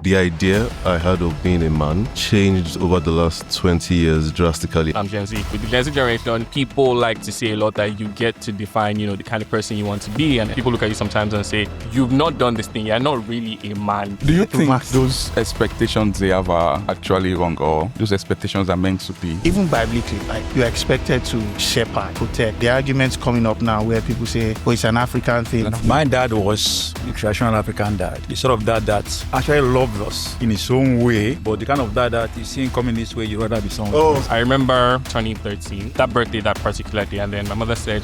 The idea I had of being a man changed over the last 20 years drastically. I'm Gen Z. With the Gen Z generation, people like to say a lot that you get to define, the kind of person you want to be. And people look at you sometimes and say, you've not done this thing. You're not really a man. Do you think those expectations they have are actually wrong, or those expectations are meant to be? Even biblically, like, you're expected to shepherd, protect. The arguments coming up now where people say, oh, it's an African thing. My dad was a traditional African dad. The sort of dad that actually loved us in his own way, but the kind of dad that you see him coming this way, you'd rather be someone else. I remember turning 13, that birthday, that particular day, and then my mother said,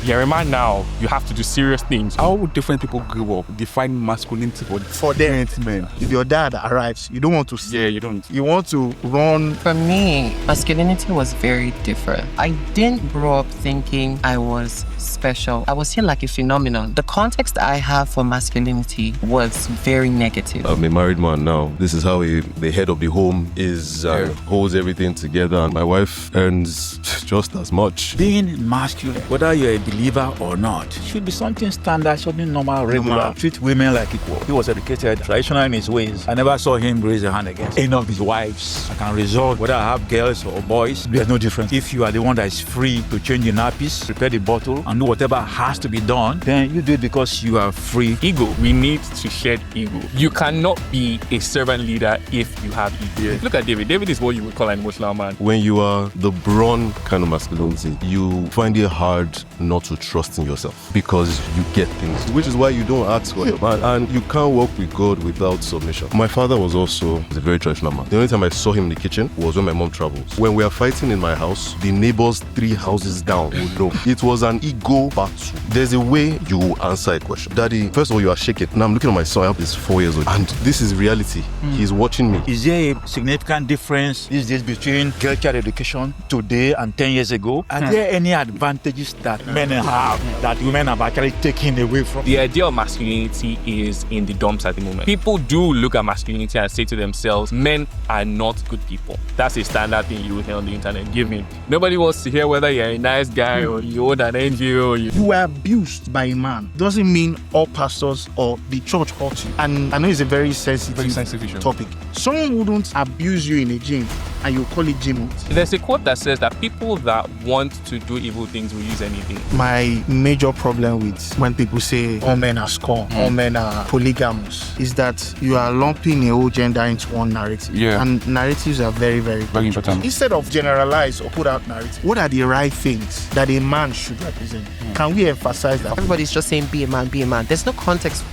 you're a man now, you have to do serious things. How different people grew up define masculinity For them, men. If your dad arrives, you don't want to see. Yeah, you don't. You want to run. For me, masculinity was very different. I didn't grow up thinking I was special. I was seen like a phenomenon. The context I have for masculinity was very negative. I'm a married man now. This is how the head of the home is, holds everything together. And my wife earns just as much. Being masculine, whether you're a believer or not, should be something standard, something normal, regular. Treat women like equal. He was educated, traditional in his ways. I never saw him raise a hand against any of his wives. I can result whether I have girls or boys. There's no difference. If you are the one that is free to change the nappies, prepare the bottle, and do whatever has to be done, then you do it because you are free. Ego. We need to shed ego. You cannot be a servant leader if you have ego. Look at David. David is what you would call an emotional man. When you are the brawn kind of masculinity, you find it hard not to trust in yourself because you get things, which is why you don't ask for it, man. And you can't walk with God without submission. My father was also a very traditional man. The only time I saw him in the kitchen was when my mom travels. When we are fighting in my house, the neighbors 3 houses down would know. It was an ego battle. There's a way you answer a question. Daddy, first of all, you are shaking. Now I'm looking at my son, I have this 4 years old, and this is reality. He's watching me. Is there a significant difference these days between girl child education today and 10 years ago? Are there any advantages that men have that women have actually taken away from? The idea of masculinity is in the dumps at the moment. People do look at masculinity and say to themselves, men are not good people. That's a standard thing you will hear on the internet. Give me. Nobody wants to hear whether you're a nice guy or you own an NGO or you were abused by a man. Doesn't mean all pastors or the church hurt you. And I know it's a very sensitive topic. Someone wouldn't abuse you in a gym and you call it gym. There's a quote that says that people that want to do evil things will use anything. My major problem with when people say all men are scum, all men are polygamous, is that you are lumping a whole gender into one narrative. Yeah. And narratives are very, very important. Instead of generalize or put out narratives, what are the right things that a man should represent? Can we emphasize that? Everybody's just saying be a man, be a man. There's no context.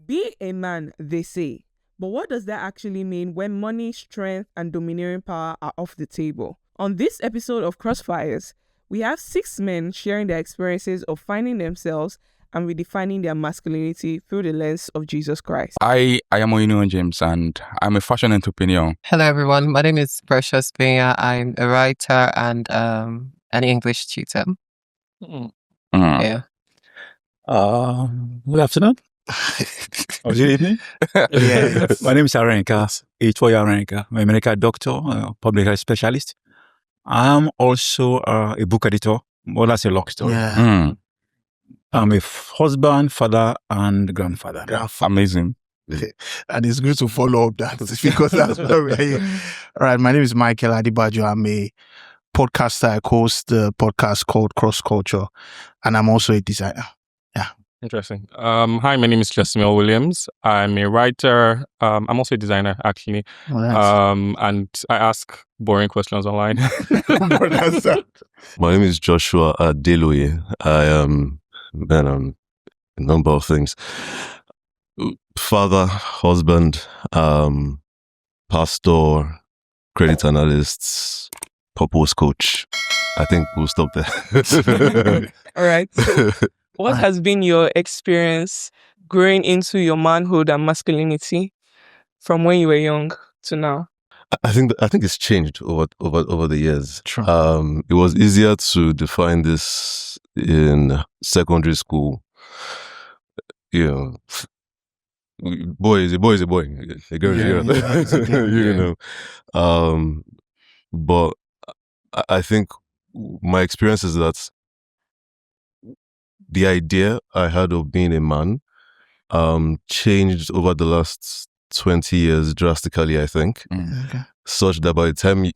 Be a man, they say. But what does that actually mean when money, strength, and domineering power are off the table? On this episode of Crossfires, we have 6 men sharing their experiences of finding themselves and redefining their masculinity through the lens of Jesus Christ. I am Oyiniro James, and I'm a fashion entrepreneur. Hello, everyone. My name is Precious Benya. I'm a writer and an English tutor. Yeah. Good afternoon. Or good evening. Yes. My name is Arenka, Itoya Arenka. I'm a medical doctor, public health specialist. I'm also a book editor. Well, that's a long story. Yeah. I'm a husband, father, and grandfather. Amazing. And it's good to follow up that because that's where we're here. All right, my name is Michael Adibajo. I'm a podcaster. I host the podcast called Cross Culture, and I'm also a designer. Yeah. Interesting. Hi, my name is Jasmine Williams. I'm a writer. I'm also a designer, actually. Oh, nice. And I ask boring questions online. My name is Joshua Adeloye. I am a number of things. Father, husband, pastor, credit analyst, purpose coach. I think we'll stop there. All right. So what has been your experience growing into your manhood and masculinity from when you were young to now? I think it's changed over the years. True. It was easier to define this in secondary school. Boy is a boy, a girl is a girl. But I think my experience is that the idea I had of being a man changed over the last 20 years drastically, I think. Okay. Such that by the time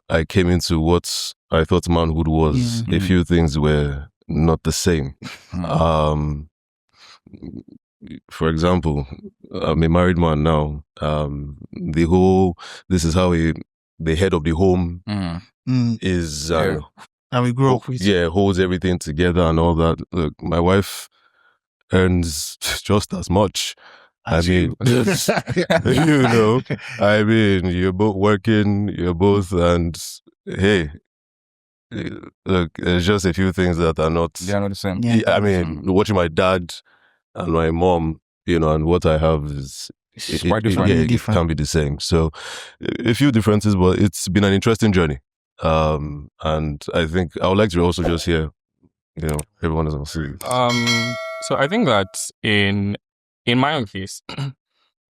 I came into what I thought manhood was, a few things were not the same. For example, I'm a married man now. The whole, this is how the head of the home is, And we grew up with holds everything together and all that. Look, my wife earns just as much. I mean, you know, I mean, you're both working, and hey, look, there's just a few things that are not. They are not the same. Yeah. I mean, watching my dad and my mom, you know, and what I have is quite different. It can be the same. So, a few differences, but it's been an interesting journey. And I think I would like to also just hear, you know, everyone is on serious. So I think that in my own case,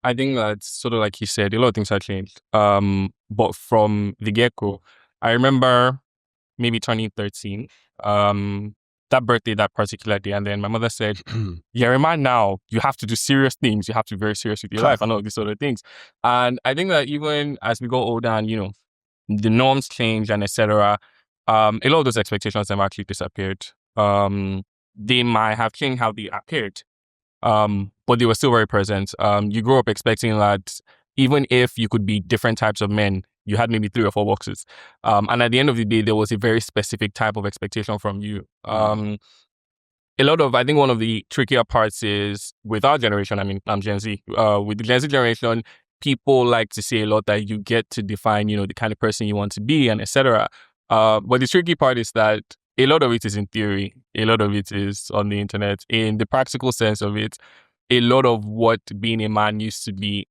I think that sort of like he said, a lot of things have changed. But from the get-go, I remember maybe turning 13, that birthday, that particular day, and then my mother said, "You're a man now. You have to do serious things. You have to be very serious with your life and all these sort of things." And I think that even as we go older and, you know, the norms change and etc., a lot of those expectations have actually disappeared. They might have changed how they appeared, but they were still very present. You grew up expecting that even if you could be different types of men, you had maybe 3 or 4 boxes. And at the end of the day, there was a very specific type of expectation from you. A lot of, I think one of the trickier parts is with our generation, I mean, I'm Gen Z. With the Gen Z generation, people like to say a lot that you get to define, you know, the kind of person you want to be and etc. But the tricky part is that a lot of it is in theory. A lot of it is on the internet. In the practical sense of it, a lot of what being a man used to be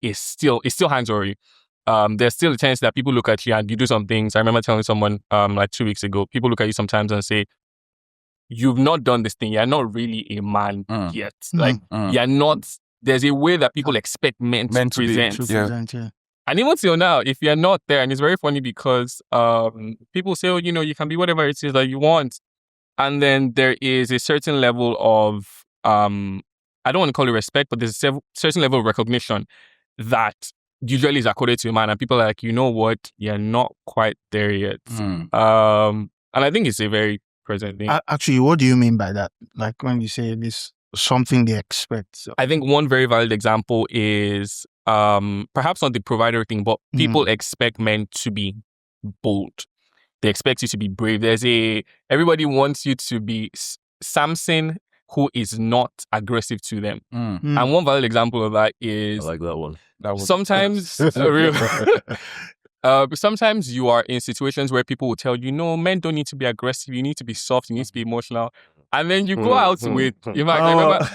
is still hands on. There's still a chance that people look at you and you do some things. I remember telling someone like 2 weeks ago, people look at you sometimes and say, "You've not done this thing. You're not really a man yet. Like you're not." There's a way that people expect men to present. And even till now, if you're not there, and it's very funny because people say, "Oh, you know, you can be whatever it is that you want," and then there is a certain level of I don't want to call it respect, but there's a certain level of recognition that usually is accorded to a man, and people are like, "You know what? You're not quite there yet." And I think it's a very present thing. Actually, what do you mean by that? Like when you say this, something they expect. So. I think one very valid example is perhaps not the provider thing, but people expect men to be bold. They expect you to be brave. Everybody wants you to be Samson who is not aggressive to them. And one valid example of that is... I like that one. Sometimes... sometimes you are in situations where people will tell you, "No, men don't need to be aggressive. You need to be soft. You need to be emotional." And then you go out with... In fact, I remember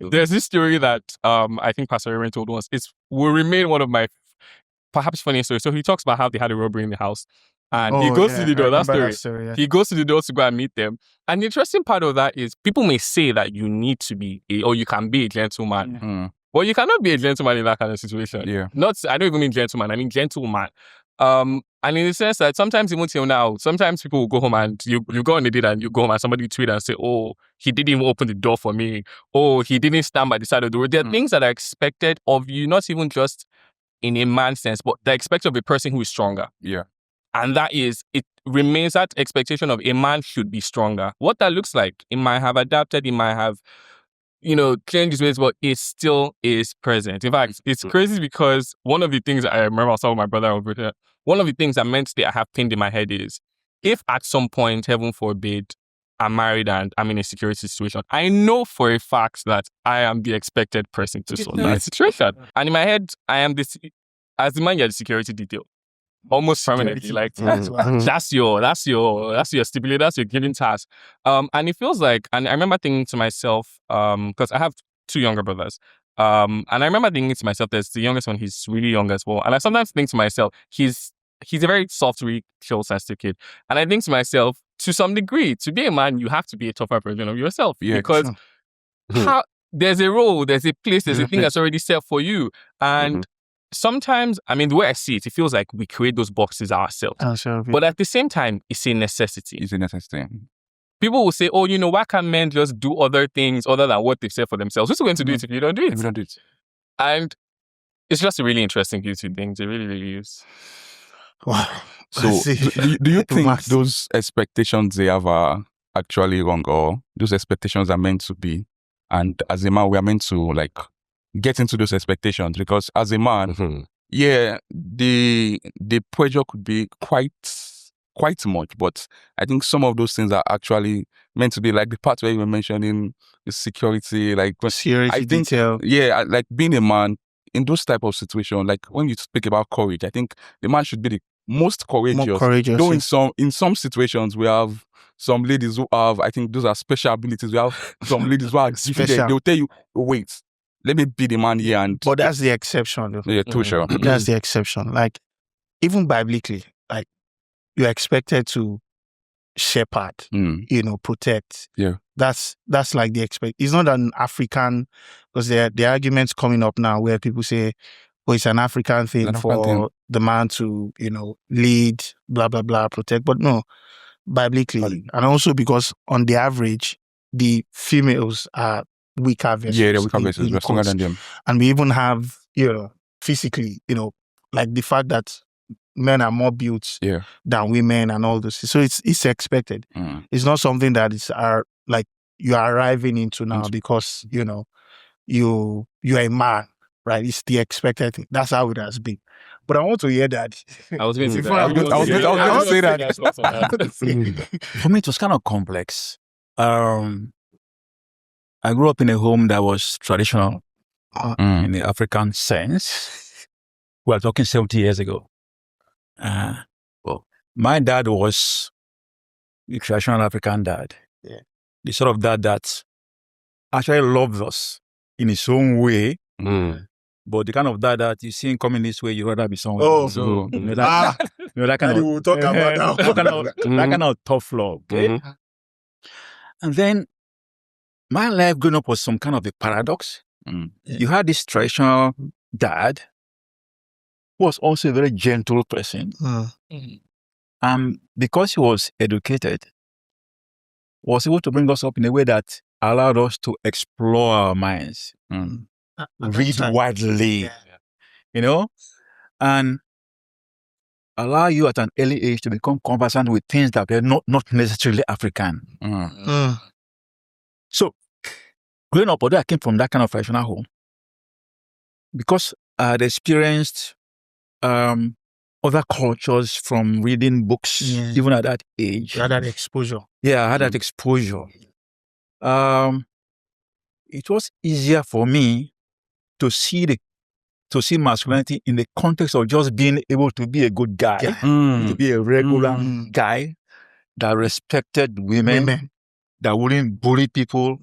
there's this story that I think Pastor Aaron told once. It will remain one of my perhaps funniest stories. So he talks about how they had a robbery in the house. And he goes to the door. That story. He goes to the door to go and meet them. And the interesting part of that is people may say that you need to be or you can be a gentleman. Well, you cannot be a gentleman in that kind of situation. Yeah. I don't even mean gentleman, I mean gentleman. And in the sense that sometimes even till now, sometimes people will go home and you go on a date and you go home and somebody tweet and say, "Oh, he didn't even open the door for me. Oh, he didn't stand by the side of the road." There are things that are expected of you, not even just in a man's sense, but they're expected of a person who is stronger. Yeah. And that is, it remains that expectation of a man should be stronger. What that looks like, it might have adapted, it might have, changed its ways, but it still is present. In fact, it's crazy because one of the things I remember I was talking with my brother over here, one of the things that mentally I have pinned in my head is, if at some point, heaven forbid, I'm married and I'm in a security situation, I know for a fact that I am the expected person to solve that situation. And in my head, I am as the man, you're the security detail. Almost permanently, like that's your stipulation, that's your given task. And it feels like, and I remember thinking to myself, because I have 2 younger brothers, and I remember thinking to myself, there's the youngest one, he's really young as well, and I sometimes think to myself, he's a very soft, really chill, sensitive kid, and I think to myself, to some degree, to be a man, you have to be a tougher version of yourself, because there's a role, there's a place, there's a thing that's already set for you, and sometimes, I mean, the way I see it, it feels like we create those boxes ourselves. But at the same time, it's a necessity. It's a necessity. people will say, oh, why can't men just do other things other than what they've said for themselves? Who's going to do it if you don't do it? If you don't do it. And it's just a really interesting YouTube thing. It really, really is. Wow. So, do you think Max. those expectations they have are actually wrong, or those expectations are meant to be? And as a man, we are meant to like get into those expectations, because as a man, Mhm. yeah, the pressure could be quite much, but I think some of those things are actually meant to be, like the part where you were mentioning the security, like Security I think, detail. yeah, like being a man in those type of situations, like when you speak about courage, I think the man should be the most courageous. More courageous. Though yeah. in some situations we have some ladies who have, I think those are special abilities. We have some ladies who are gifted. Special. They'll tell you, wait, let me be the man here, and But that's the exception, though. yeah, too sure. That's the exception. Like, even biblically, like, you're expected to shepherd, protect. Yeah. That's like the expect. It's not an African, because there are arguments coming up now where people say, oh, it's an African thing for the man to, lead, blah, blah, blah, protect. But no, biblically. And also because on the average, the females are weaker vessels. Yeah, they're weaker vessels. We're stronger than them. And we even have, physically, like the fact that men are more built than women and all this. So it's expected. It's not something that is like you are arriving into now because, you're a man, right? It's the expected thing. That's how it has been. But I want to hear that. I was going to say I was going to say that. For me, it was kind of complex. I grew up in a home that was traditional in the African sense. We are talking 70 years ago. Well, my dad was the traditional African dad. Yeah. The sort of dad that actually loved us in his own way. But the kind of dad that you see him coming this way, you'd rather be somewhere. Oh, so, that kind of, we'll talk about that kind of tough love. Okay? And then my life growing up was some kind of a paradox. You had this traditional dad who was also a very gentle person. And because he was educated, was able to bring us up in a way that allowed us to explore our minds, read widely, and allow you at an early age to become conversant with things that were not necessarily African. So, growing up, although I came from that kind of traditional home, because I had experienced other cultures from reading books, even at that age. You had that exposure. Yeah, I had that exposure. It was easier for me to see masculinity in the context of just being able to be a good guy, to be a regular guy that respected women, that wouldn't bully people.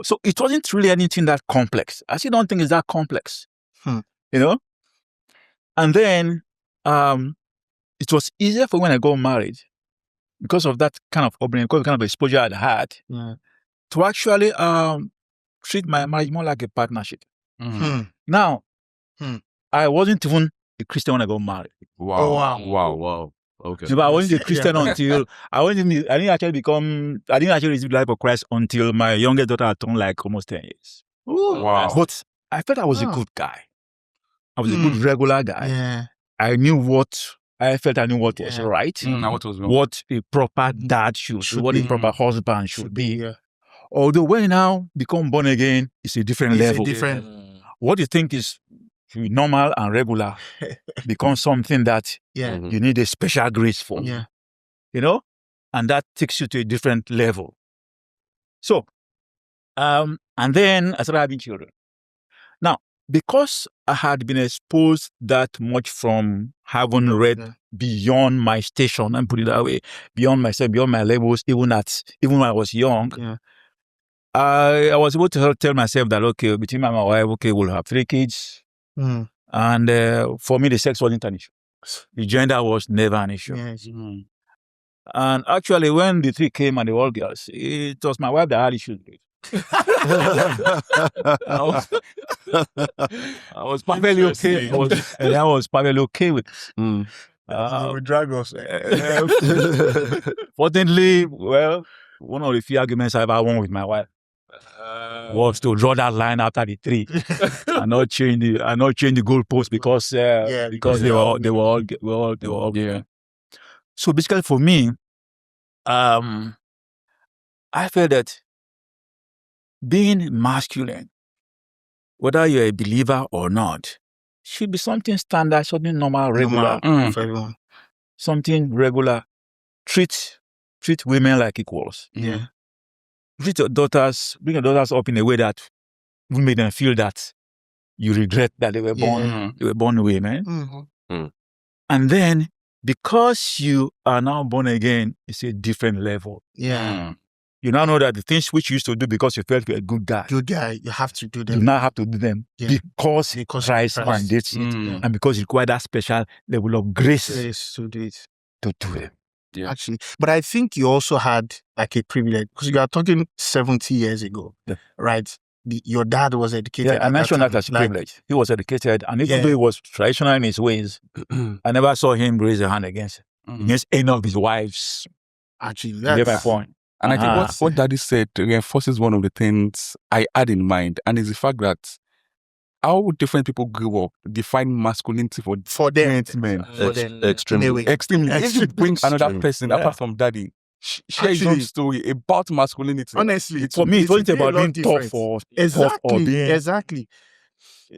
So it wasn't really anything that complex. I still don't think it's that complex. And then it was easier for when I got married, because of that kind of upbringing, because of the kind of exposure I'd had, to actually treat my marriage more like a partnership. Now, I wasn't even a Christian when I got married. Wow. Okay. But I wasn't a Christian until I didn't actually receive the life of Christ until my youngest daughter had turned like almost 10 years. Wow. But I felt I was a good guy. I was a good regular guy. Yeah. I knew what was right, what a proper dad should be, what a proper husband should be. Yeah. Although when you now become born again, it's a different level. What you think is normal and regular becomes something that you need a special grace for. Yeah. And that takes you to a different level. So, and then I started having children. Now, because I had been exposed that much from having read beyond my station, and put it that way, beyond myself, beyond my levels, even when I was young, I was able to tell myself that, okay, between me and my wife, okay, we'll have 3 kids. And for me, the sex wasn't an issue. The gender was never an issue. And actually, when the 3 came and they were all girls, it was my wife that had issues with it. I was perfectly okay. I was perfectly okay with it. We drag us. Fortunately, well, one of the few arguments I ever won with my wife was to draw that line after the 3 and not change the goalpost because they were all Yeah. So basically for me, I felt that being masculine, whether you're a believer or not, should be something standard, something normal, regular, For everyone. something regular. Treat women like equals. Yeah. Bring your daughters up in a way that will make them feel that you regret that they were born women. Mm-hmm. And then because you are now born again, it's a different level. Yeah. You now know that the things which you used to do because you felt you're a good guy, You have to do you them. now have to do them because Christ Christ. mandates it, Mm. and because you require that special level of grace Yes, to do it. to do them. Yeah. Actually, but I think you also had like a privilege because you are talking 70 years ago, right? Your dad was educated. Yeah, I mentioned that as a privilege. He was educated, and even though he was traditional in his ways, I never saw him raise a hand against any of his wives. Actually, You get my point. And I think what Daddy said reinforces one of the things I had in mind, and is the fact that how different people grew up define masculinity for them. men. Extremely. Extremely. If you bring another Extreme. person apart from Daddy, share his own story about masculinity. Honestly, For me, it wasn't about being different. tough or Exactly.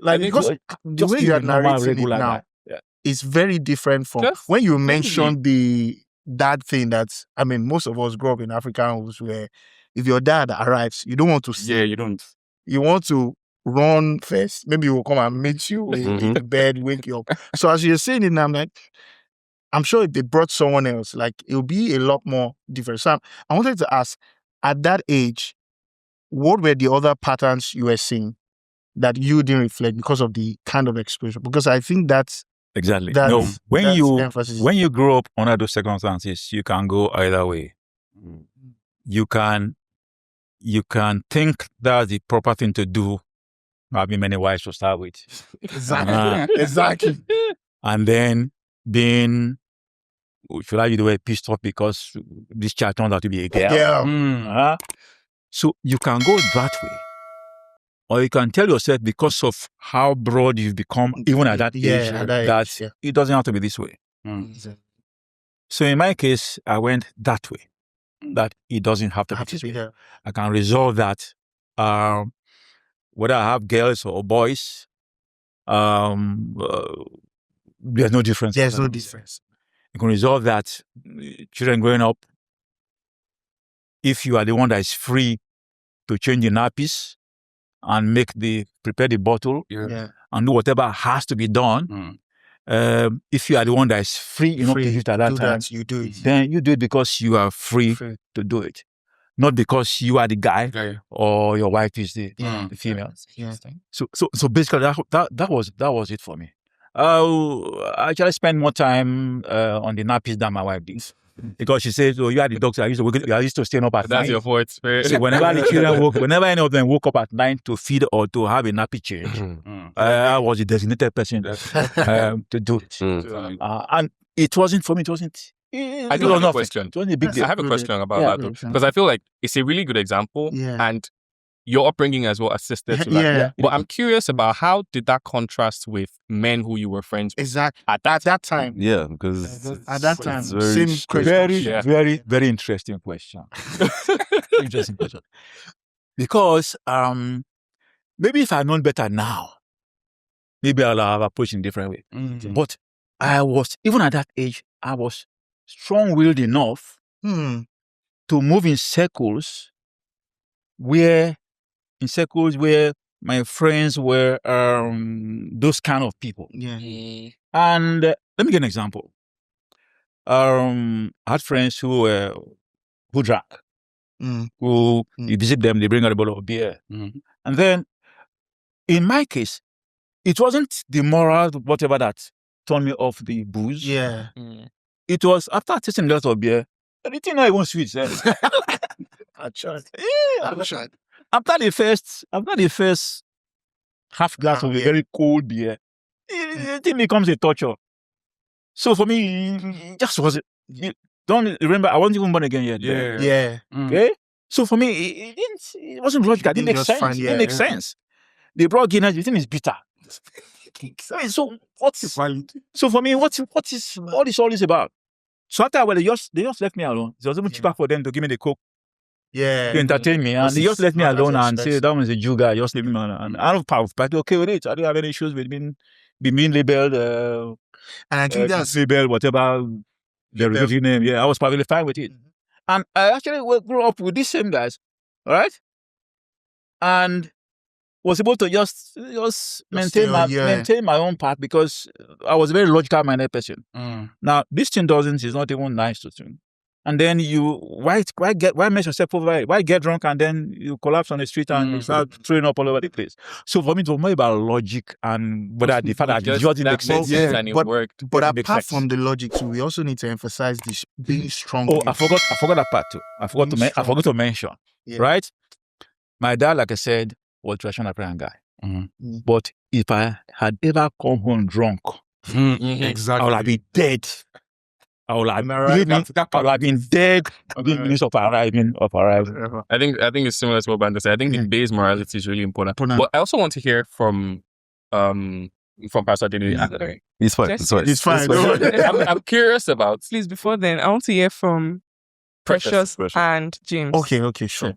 Like, I think because the way you are narrating it now, guy. it's very different from when you mentioned the dad thing. That's, I mean, most of us grew up in African homes where if your dad arrives, you don't want to see. Yeah, you don't. You want to run first. Maybe he will come and meet you in the bed, wake you up. So as you're saying it now, I'm like, I'm sure if they brought someone else, like it'll be a lot more different. So I wanted to ask, at that age, what were the other patterns you were seeing that you didn't reflect because of the kind of exposure? Because I think that's Exactly. That's- No, emphasis. when you grow up under those circumstances, you can go either way. You can think that's the proper thing to do, having many wives to start with. Exactly. And then being, should I use the word pissed off because this child turned out to be a girl? Yeah. So you can go that way. Or you can tell yourself because of how broad you've become, even at that age, that it doesn't have to be this way. So in my case, I went that way, that it doesn't have to be this way. I can resolve that. Whether I have girls or boys, there's no difference. There's no difference. You can resolve that. Children growing up, if you are the one that is free to change the nappies and prepare the bottle and do whatever has to be done, if you are the one that is free enough to do it at that time, you do it. then you do it because you are free to do it. Not because you are the guy or your wife is the female. Yeah. So basically that was it for me. I actually spend more time on the nappies than my wife did. Because she says, "Oh, you are the doctor. I used to stay up at night." That's your fault. So whenever the children whenever any of them woke up at night to feed or to have a nappy change, I was the designated person to do it. And it wasn't for me. It wasn't. I do have a question. It wasn't a big deal. I have a question about that though, because I feel like it's a really good example, and your upbringing as well assisted to that. But I'm curious about how did that contrast with men who you were friends with? Exactly. At that time. Yeah, because At that time, it's very same question. Very, very interesting question. Interesting question. Because maybe if I had known better now, maybe I'll have approached in a different way. But I was, even at that age, I was strong-willed enough to move in circles where my friends were those kind of people. And let me give an example. I had friends who drank, who you visit them, they bring out a bottle of beer. And then, in my case, it wasn't the moral, whatever that turned me off the booze. It was after tasting a lot of beer, the thing I won't sweet. After the first half glass of a very cold beer, it becomes a torture. So for me, it just wasn't. don't remember, I wasn't even born again yet. Yeah. Okay? So for me, it wasn't logical. It didn't make just sense. find- It didn't make sense. They brought Guinness, the thing is bitter. I mean, so what's so for me, what is all this about? So after a while, they just left me alone. It was even cheaper for them to give me the coke Yeah. to entertain me, and they just left me Not as alone and expensive. say that was a Jew guy, just leave me alone. And I don't power, but okay with it. I don't have any issues with being labeled, And I think that's labeled whatever the relative name. Yeah, I was probably fine with it. And I actually grew up with these same guys, all right, and was able to just maintain my own path because I was a very logical minded person. Now this thing is not even nice to do. And then why mess yourself over? Why get drunk and then you collapse on the street and you start throwing up all over the place? So for me, it was more about logic and whether the fact that it just didn't make sense. And it worked. But It makes apart sense. from the logic too, we also need to emphasize this being strong. Oh, I forgot that part too. I forgot to mention. Yeah. Right? My dad, like I said, was a traditional prayer guy. But if I had ever come home drunk, Exactly. I would have been dead. I would have been dead within minutes of arriving. I think it's similar to what Banda said. I think the base morality is really important. But I also want to hear from Pastor Dinu. It's fine. It's fine. I'm curious about. Please, before then, I want to hear from Precious and James. Okay, sure.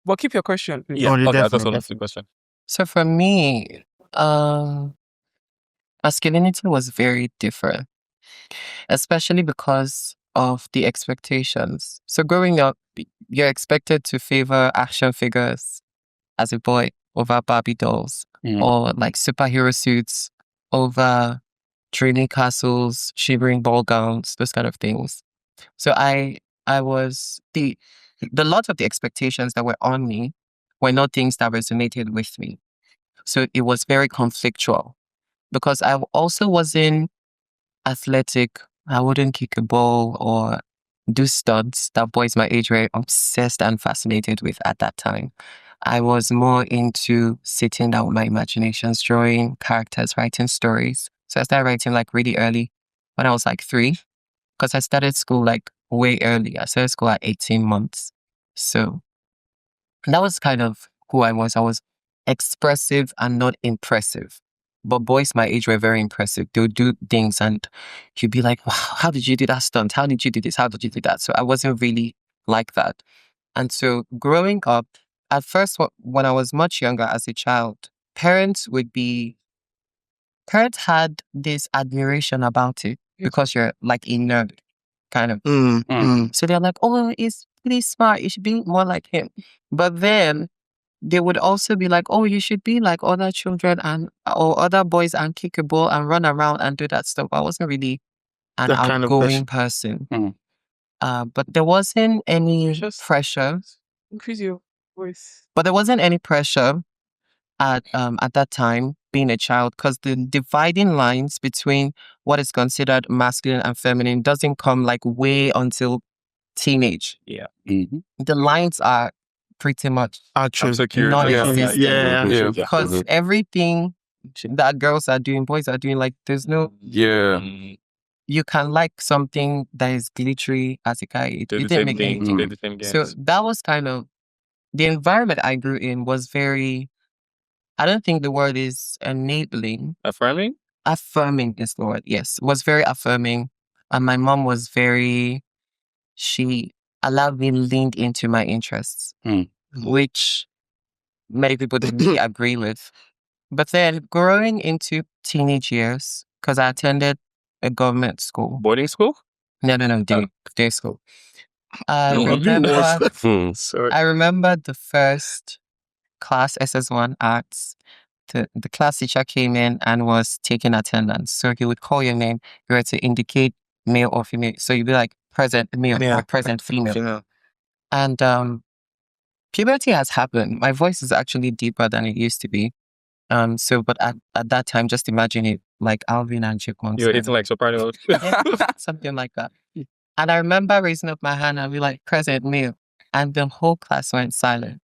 But keep your question, please. Yeah, Oh, okay, that's definitely. also the question. So for me, masculinity was very different, especially because of the expectations. So growing up, you're expected to favor action figures as a boy over Barbie dolls or like superhero suits over dreamy castles, shivering ball gowns, those kind of things. So I was the lot of the expectations that were on me were not things that resonated with me. So it was very conflictual because I also wasn't athletic. I wouldn't kick a ball or do stunts that boys my age were obsessed and fascinated with at that time. I was more into sitting down with my imaginations, drawing characters, writing stories. So I started writing like really early when I was like 3 because I started school like way early. I started school at 18 months. So that was kind of who I was. I was expressive and not impressive. But boys my age were very impressive. They would do things and you'd be like, wow, how did you do that stunt? How did you do this? How did you do that? So I wasn't really like that. And so growing up, at first, when I was much younger as a child, parents had this admiration about it because you're like a nerd, kind of. So they're like, oh, he's pretty smart. You should be more like him. But then they would also be like, oh, you should be like other children or other boys and kick a ball and run around and do that stuff. I wasn't really an That kind of outgoing person. But there wasn't any pressure. Increase your voice. But there wasn't any pressure at that time being a child because the dividing lines between what is considered masculine and feminine doesn't come like way until teenage. Yeah. The lines are pretty much Actually, I'm so curious. non-existent. Yeah. Because everything that girls are doing, boys are doing, like there's no, you can like something that is glittery as a guy. It Do the didn't same make thing. any Do the same games. So that was kind of, the environment I grew in was very, I don't think the word is enabling. Affirming? Affirming is the word, yes. Was very affirming. And my mom was she allowed me lean into my interests, which many people didn't really agree with. But then growing into teenage years, because I attended a government school. Boarding school? No, day school. I Sorry. remember the first class, SS1 Arts. The class teacher came in and was taking attendance. So he would call your name. You had to indicate male or female. So you'd be like present male or present female. And puberty has happened. My voice is actually deeper than it used to be. But at that time, just imagine it like Alvin and Chipmunks. You're eating like soprano. Something like that. And I remember raising up my hand and be like, present male. And the whole class went silent.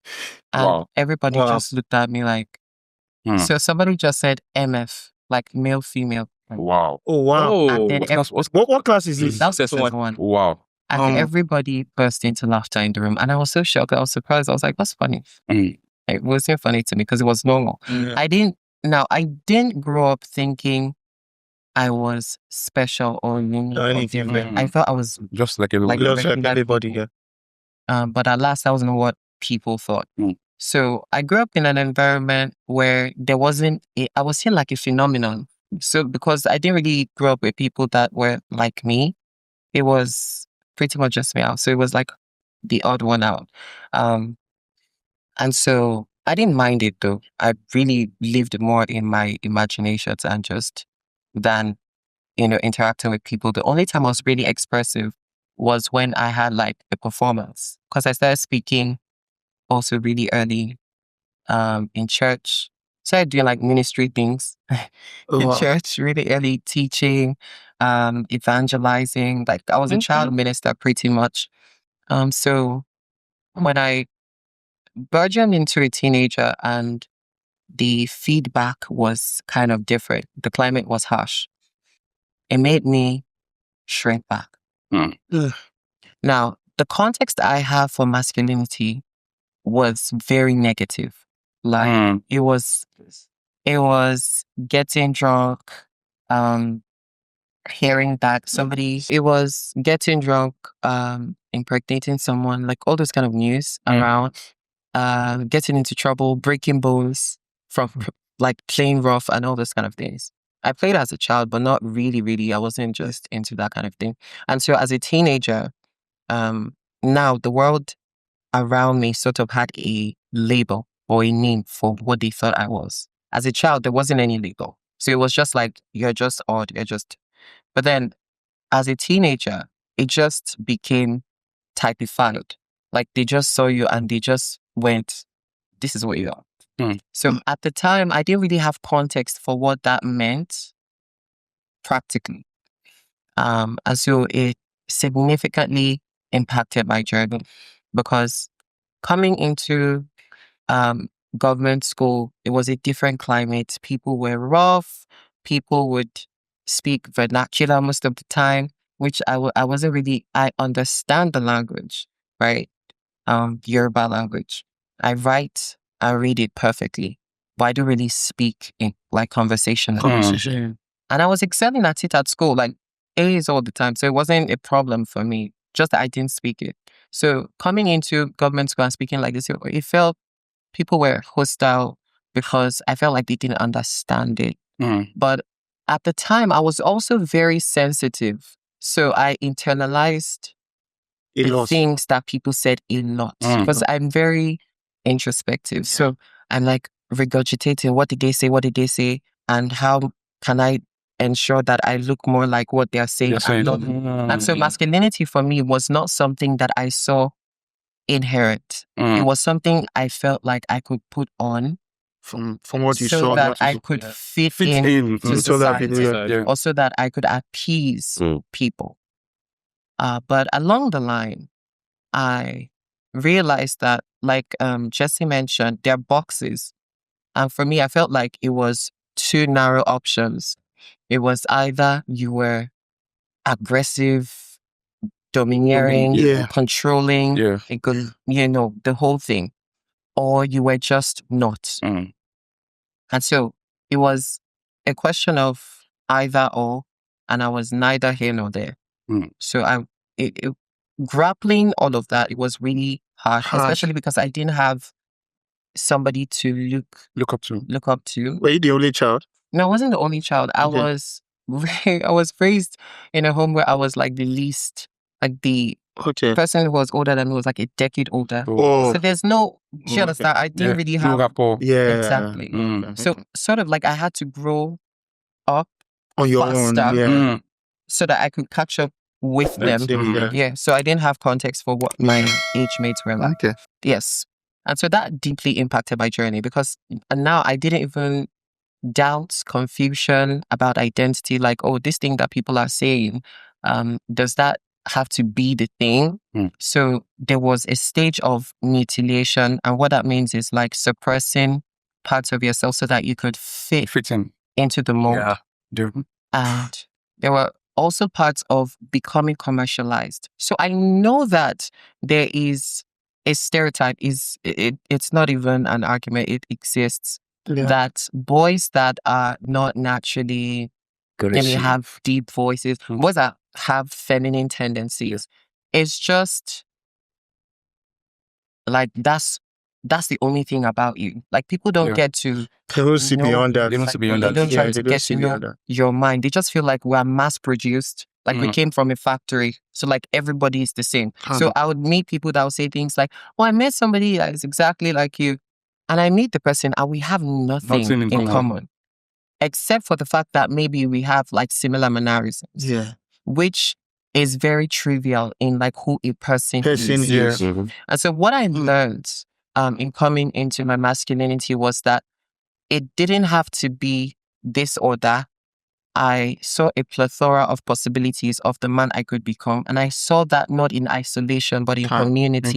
And everybody just looked at me like, so somebody just said MF, like male, female. Wow. Oh, wow. And then What class is this? that was SS1. Wow. And everybody burst into laughter in the room. And I was so shocked. I was surprised. I was like, what's funny? It wasn't funny to me because it was normal. I didn't grow up thinking I was special or unique or different. I thought I was Just like everybody. like everybody. But at last, that wasn't what people thought. So I grew up in an environment where there wasn't, I was seen like a phenomenon. So because I didn't really grow up with people that were like me, it was pretty much just me out. So it was like the odd one out. And so I didn't mind it though. I really lived more in my imaginations and just than, interacting with people. The only time I was really expressive was when I had like a performance because I started speaking also really early in church. Started doing like ministry things in church really early, teaching, evangelizing. Like I was a child minister pretty much. So when I burgeoned into a teenager and the feedback was kind of different, the climate was harsh, it made me shrink back. Now, the context I have for masculinity was very negative. Like it was getting drunk, hearing that somebody, it was getting drunk, impregnating someone, like all those kind of news around, getting into trouble, breaking bones from like playing rough and all those kind of things. I played as a child, but not really. I wasn't just into that kind of thing. And so as a teenager, now the world around me sort of had a label or a name for what they thought I was. As a child, there wasn't any label. So it was just like, you're just odd, but then as a teenager, it just became typified. Like they just saw you and they just went, this is what you are. So at the time, I didn't really have context for what that meant practically. And so it significantly impacted my journey because coming into government school, it was a different climate. People were rough. People would speak vernacular most of the time, which I wasn't really, I understand the language, right? Yoruba language. I write and read it perfectly, but I don't really speak in like conversation. And I was excelling at it at school, like A's all the time. So it wasn't a problem for me, just that I didn't speak it. So coming into government school and speaking like this, it felt people were hostile because I felt like they didn't understand it. But at the time, I was also very sensitive. So I internalized the things that people said a lot because I'm very introspective. So I'm like regurgitating, what did they say? And how can I ensure that I look more like what they're saying? And so masculinity for me was not something that I saw inherent. It was something I felt like I could put on from what you so saw, that I could fit in to society, or so that I could appease people. But along the line, I realized that, like Jesse mentioned, there are boxes. And for me, I felt like it was two narrow options. It was either you were aggressive, domineering, controlling, it could, the whole thing, or you were just not. And so it was a question of either or, and I was neither here nor there. So grappling all of that, it was really hard, especially because I didn't have somebody to look up to. Were you the only child? No, I wasn't the only child. I was raised in a home where I was like the least, like the person who was older than me was like a decade older. So there's no, you understand? I didn't really have exactly. So sort of like I had to grow up on your own, so that I could catch up with them. So I didn't have context for what my age mates were like. Yes. And so that deeply impacted my journey because now I didn't even doubt, confusion about identity, like, oh, this thing that people are saying, does that have to be the thing? So there was a stage of mutilation, and what that means is like suppressing parts of yourself so that you could fit in into the mold. And there were also part of becoming commercialized. So I know that there is a stereotype, it's not even an argument, it exists, that boys that are not naturally, maybe have deep voices, boys that have feminine tendencies, it's just like that's the only thing about you. Like people don't get to They don't see beyond that. They don't see beyond they that. don't try Yeah, to they don't get see to know beyond that. your mind. They just feel like we're mass produced. Like we came from a factory. So like everybody is the same. So I would meet people that would say things like, oh, I met somebody that is exactly like you. And I meet the person and we have nothing in common. Except for the fact that maybe we have like similar mannerisms. Yeah. Which is very trivial in like who a person is. Yes. And so what I learned in coming into my masculinity was that it didn't have to be this or that. I saw a plethora of possibilities of the man I could become. And I saw that not in isolation, but in community.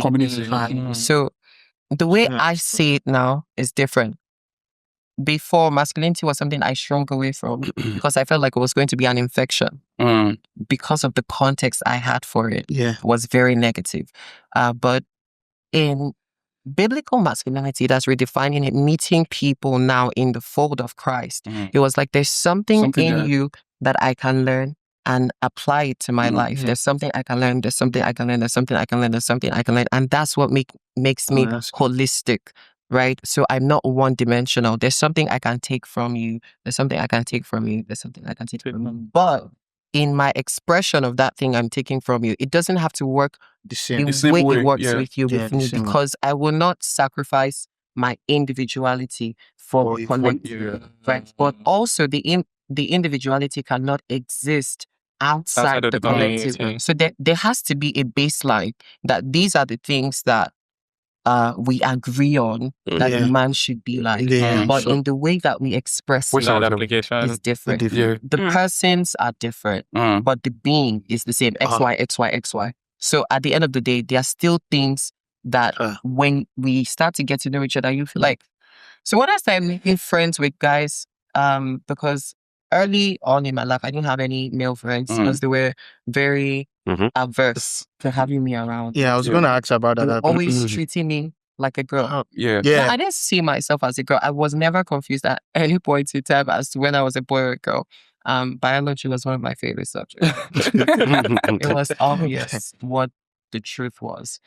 So the way I see it now is different. Before, masculinity was something I shrunk away from because I felt like it was going to be an infection because of the context I had for it. Was very negative. But in biblical masculinity, that's redefining it, meeting people now in the fold of Christ. It was like there's something in you that I can learn and apply it to my life. There's something I can learn, there's something I can learn, there's something I can learn, there's something I can learn. And that's what makes me holistic, right? So I'm not one-dimensional. There's something I can take from you. There's something I can take from you. There's something I can take from you. But in my expression of that thing I'm taking from you, it doesn't have to work the same way it works with you, with me, because I will not sacrifice my individuality for collective, right? But also the individuality cannot exist outside the collective. So there has to be a baseline that these are the things that we agree on that the man should be like. But in the way that we express it is different. The persons are different, but the being is the same. X, Y, X, Y, X, Y. So at the end of the day, there are still things that when we start to get to know each other, you feel like. So when I started making friends with guys, because early on in my life, I didn't have any male friends because they were very averse to having me around. Yeah, I was going to ask about that. They were always treating me like a girl. Yeah. No, I didn't see myself as a girl. I was never confused at any point in time as to when I was a boy or a girl. Biology was one of my favorite subjects. It was obvious what the truth was.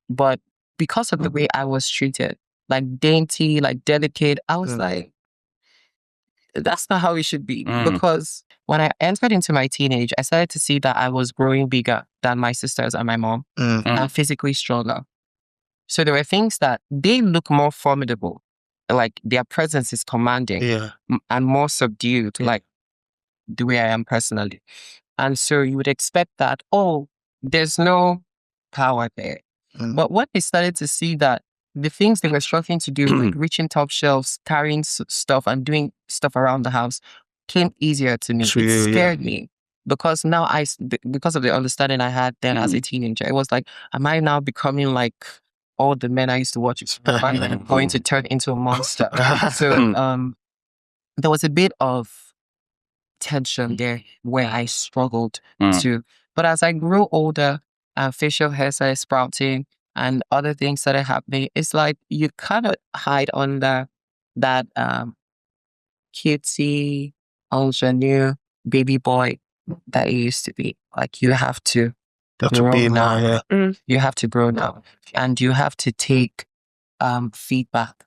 But because of the way I was treated, like dainty, like delicate, I was like, that's not how it should be. Because when I entered into my teenage, I started to see that I was growing bigger than my sisters and my mom and physically stronger. So there were things that they look more formidable, like their presence is commanding and more subdued, like the way I am personally. And so you would expect that, oh, there's no power there. But when they started to see that the things they were struggling to do, like reaching top shelves, carrying stuff and doing stuff around the house, came easier to me. It scared me because now because of the understanding I had then as a teenager, it was like, am I now becoming like all the men I used to watch? I'm going to turn into a monster. So there was a bit of tension there where I struggled to. But as I grew older, facial hair started sprouting and other things started happening, it's like you kind of hide under that cutesy, ingenue baby boy that you used to be. Like you have to grow now. You have to grow now. And you have to take feedback.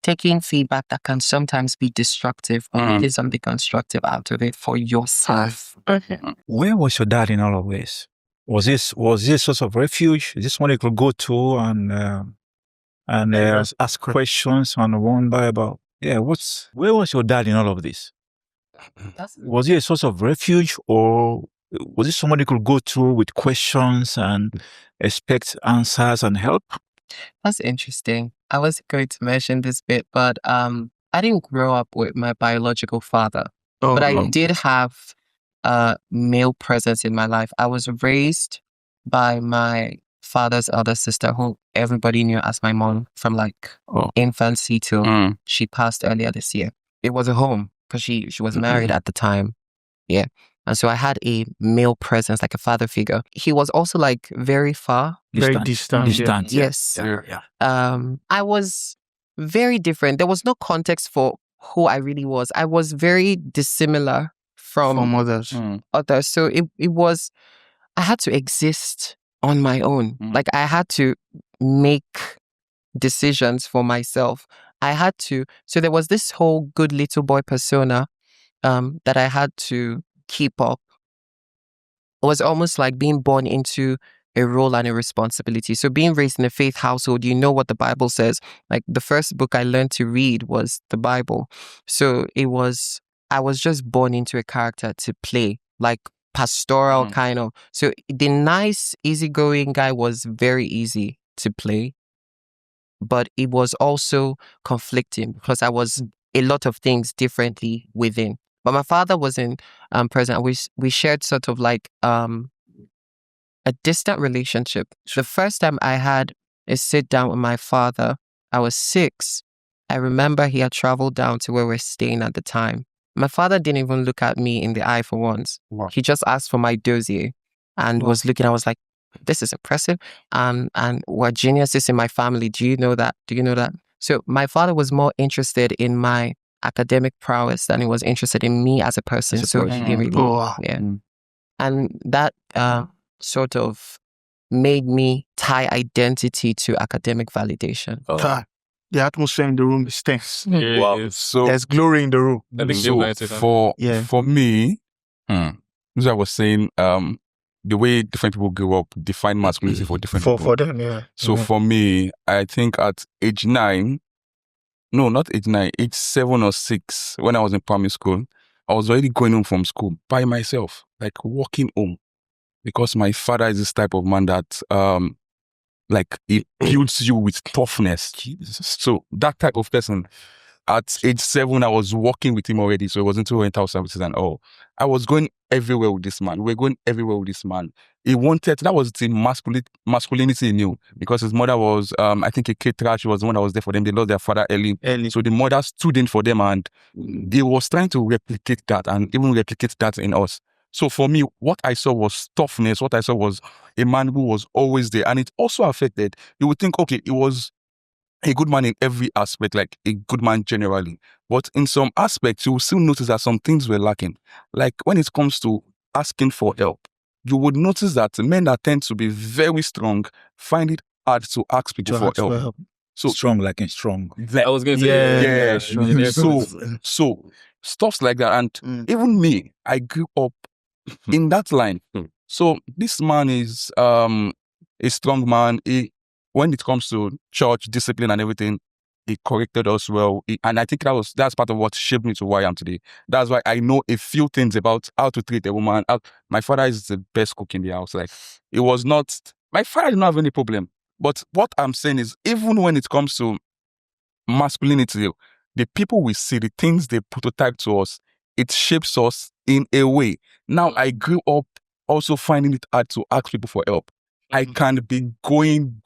Taking feedback that can sometimes be destructive or making something constructive out of it for yourself. Where was your dad in all of this? Was this a source of refuge? Is this one you could go to and ask questions and wonder about? Where was your dad in all of this? Was he a source of refuge, or was it somebody you could go to with questions and expect answers and help? That's interesting. I was going to mention this bit, but I didn't grow up with my biological father, but I did have a male presence in my life. I was raised by my father's elder sister, who everybody knew as my mom from like infancy till she passed earlier this year. It was a home because she was married at the time. Yeah. And so I had a male presence, like a father figure. He was also like very far. Very distant. Distant. Yes. Yeah. I was very different. There was no context for who I really was. I was very dissimilar From others. others. So it was, I had to exist on my own. Like I had to make decisions for myself. So there was this whole good little boy persona that I had to keep up. It was almost like being born into a role and a responsibility. So being raised in a faith household, you know what the Bible says. Like the first book I learned to read was the Bible. So I was just born into a character to play, like pastoral kind of. So the nice, easygoing guy was very easy to play, but it was also conflicting because I was a lot of things differently within. But my father wasn't present. We shared sort of like a distant relationship. The first time I had a sit down with my father, I was 6. I remember he had traveled down to where we're staying at the time. My father didn't even look at me in the eye for once. Wow. He just asked for my dossier and was looking. I was like, this is impressive. And we're geniuses in my family. Do you know that? So my father was more interested in my academic prowess than he was interested in me as a person. So he didn't really, And that sort of made me tie identity to academic validation. God, the atmosphere in the room is tense. Wow. So There's glory in the room. for me, as I was saying, the way different people grew up define masculinity for different people. For them, yeah. So for me, I think at age 9, no, not age 9, age 7 or 6, when I was in primary school, I was already going home from school by myself, like walking home, because my father is this type of man that, like, he builds you with toughness. So that type of person. At age 7, I was walking with him already, so it wasn't into rental services and all. I was going everywhere with this man. We were going everywhere with this man. He wanted, that was the masculinity he knew, because his mother was, I think, a caterer. She was the one that was there for them. They lost their father early. So the mother stood in for them, and he was trying to replicate that and even replicate that in us. So for me, what I saw was toughness. What I saw was a man who was always there. And it also affected, you would think, okay, it was a good man in every aspect, like a good man generally. But in some aspects, you will still notice that some things were lacking. Like when it comes to asking for help, you would notice that men that tend to be very strong find it hard to ask people for help. So strong, like in strong. I was going to say, So stuffs like that. And even me, I grew up in that line. So this man is a strong man. When it comes to church discipline and everything, he corrected us well. And I think that's part of what shaped me to who I am today. That's why I know a few things about how to treat a woman. My father is the best cook in the house. Like, it was not, my father did not have any problem. But what I'm saying is, even when it comes to masculinity, the people we see, the things they prototype to us, it shapes us in a way. Now, I grew up also finding it hard to ask people for help. I can be going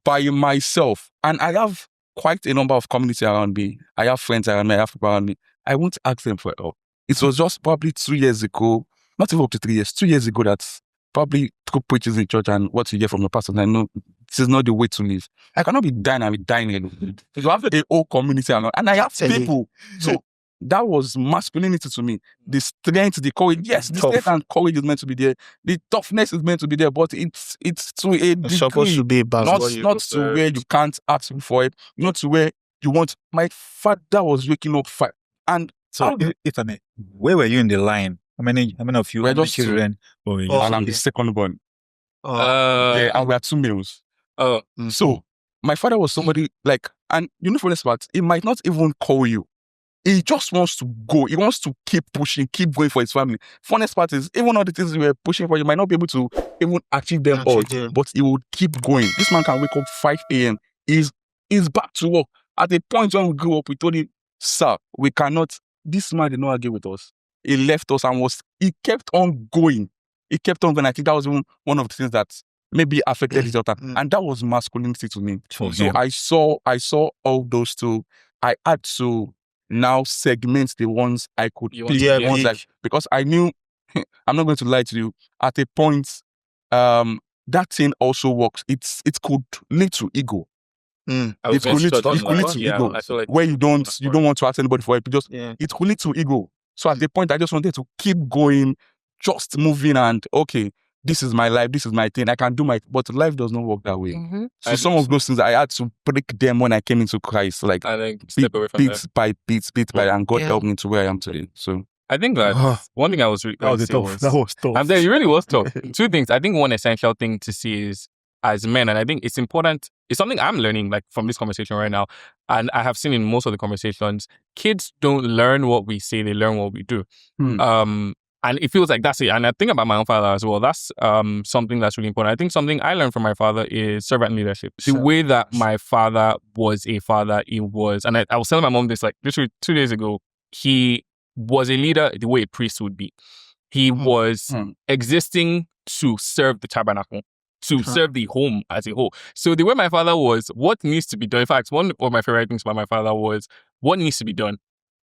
by myself. And I have quite a number of community around me. I have friends around me. I have people around me. I won't ask them for help. It was just probably 2 years ago, not even up to 3 years, 2 years ago, that probably through preachers in church and what you hear from the pastor, I know this is not the way to live. I cannot be dying and be dying alone. You have a whole community around, and I have people. So that was masculinity to me. The strength, the courage. Yes, the strength and courage is meant to be there. The toughness is meant to be there, but it's to a degree. It's supposed to be not to where you can't ask for it, not to where you want. My father was waking up fire. And so, if I may, where were you in the line? How many of you had children? And I'm the second born. And we are 2 males. So my father was somebody like, and you know, for this part, he might not even call you. He just wants to go. He wants to keep pushing, keep going for his family. Funnest part is, even all the things you were pushing for, you might not be able to even achieve them all, but he would keep going. This man can wake up 5 a.m. He's back to work. At the point when we grew up, we told him, sir, we cannot. This man did not argue with us. He left us and he kept on going. He kept on going. I think that was even one of the things that maybe affected his daughter. And that was masculinity to me. So I saw all those two. I had to now segment the ones I could You pick. want to The ones pick. because I knew, I'm not going to lie to you, at a point, that thing also works. It could lead to ego. I It could lead to ego. I feel like Where you don't want to ask anybody for help. It could lead to ego. So at the point, I just wanted to keep going, just moving, and okay, this is my life, this is my thing. I can do but life does not work that way. So some of those things I had to break them when I came into Christ, like I think step away from bit by bit, and God helped me to where I am today. So I think that one thing I was really That was tough. I'm saying it really was tough. Two things. I think one essential thing to see is as men, and I think it's important. It's something I'm learning like from this conversation right now, and I have seen in most of the conversations. Kids don't learn what we say; they learn what we do. And it feels like that's it. And I think about my own father as well. That's something that's really important. I think something I learned from my father is servant leadership. The way that my father was a father, he was, and I was telling my mom this like literally 2 days ago. He was a leader the way a priest would be. He was existing to serve the tabernacle, to serve the home as a whole. So the way my father was, what needs to be done? In fact, one of my favorite things about my father was, what needs to be done,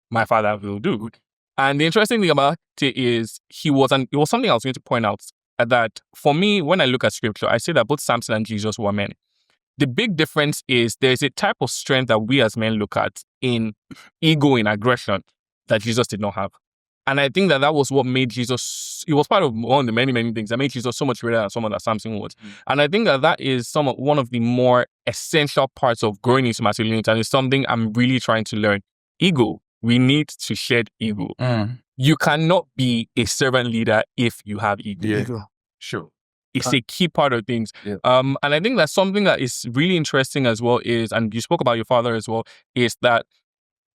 my father will do. And the interesting thing about it is it was something I was going to point out that for me, when I look at scripture, I say that both Samson and Jesus were men. The big difference is there's a type of strength that we as men look at in ego, in aggression, that Jesus did not have. And I think that was what made Jesus, it was part of one of the many, many things that made Jesus so much greater than someone that Samson was. And I think that is one of the more essential parts of growing into masculinity, and it's something I'm really trying to learn. Ego. We need to shed ego. You cannot be a servant leader if you have ego. Yeah. Sure. It's a key part of things. Yeah. And I think that something that is really interesting as well is, and you spoke about your father as well, is that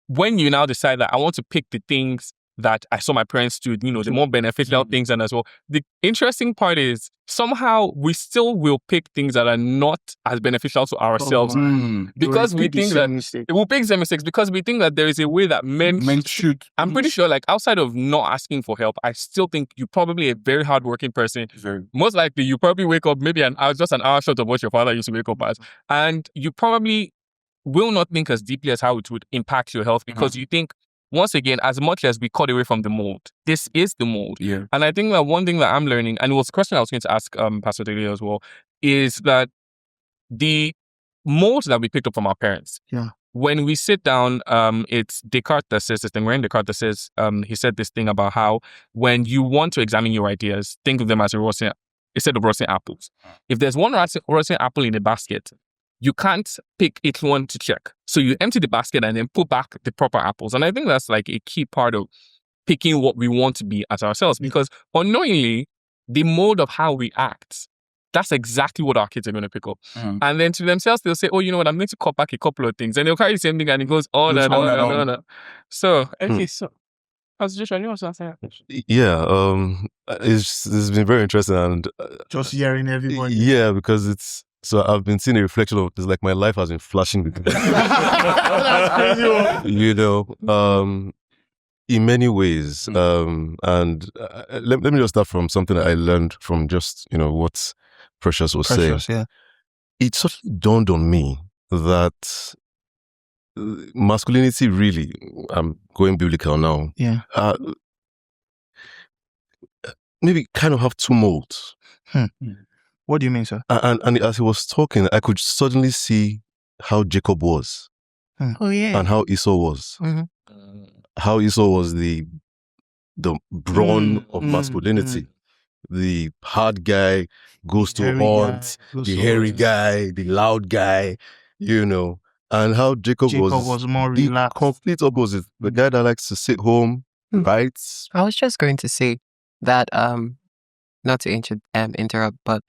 when you now decide that I want to pick the things that I saw my parents do, the more beneficial things, and as well, the interesting part is somehow we still will pick things that are not as beneficial to ourselves because we think that we'll pick the mistakes because we think that there is a way that men should. I'm pretty sure, like outside of not asking for help, I still think you're probably a very hardworking person. Most likely, you probably wake up maybe just an hour short of what your father used to wake up as, and you probably will not think as deeply as how it would impact your health because you think, once again, as much as we cut away from the mold, this is the mold. Yeah. And I think that one thing that I'm learning, and it was a question I was going to ask Pastor Dele as well, is that the mold that we picked up from our parents, when we sit down, it's Descartes that says this thing. René Descartes that says, he said this thing about how when you want to examine your ideas, think of them as instead of rotten apples. If there's one rotten apple in a basket, you can't pick each one to check. So you empty the basket and then put back the proper apples. And I think that's like a key part of picking what we want to be as ourselves, because unknowingly, the mode of how we act, that's exactly what our kids are going to pick up. And then to themselves, they'll say, oh, you know what, I'm going to cut back a couple of things. And they'll carry the same thing and it goes on and on. So, okay, so Pastor Joshua, you want to say? Yeah, it's been very interesting and just hearing everybody. Yeah, because so I've been seeing a reflection of this, like my life has been flashing with in many ways. And let me just start from something that I learned from just, what Precious was saying. Yeah. It suddenly dawned on me that masculinity really, I'm going biblical now. Yeah. Maybe kind of have two molds. What do you mean, sir? And as he was talking, I could suddenly see how Jacob was. Oh, yeah. And how Esau was. How Esau was the brawn of masculinity. The hard guy goes to hunt, the hairy guy, the loud guy, And how Jacob was more relaxed. The complete opposite. The guy that likes to sit home, writes. I was just going to say that, not to interrupt, but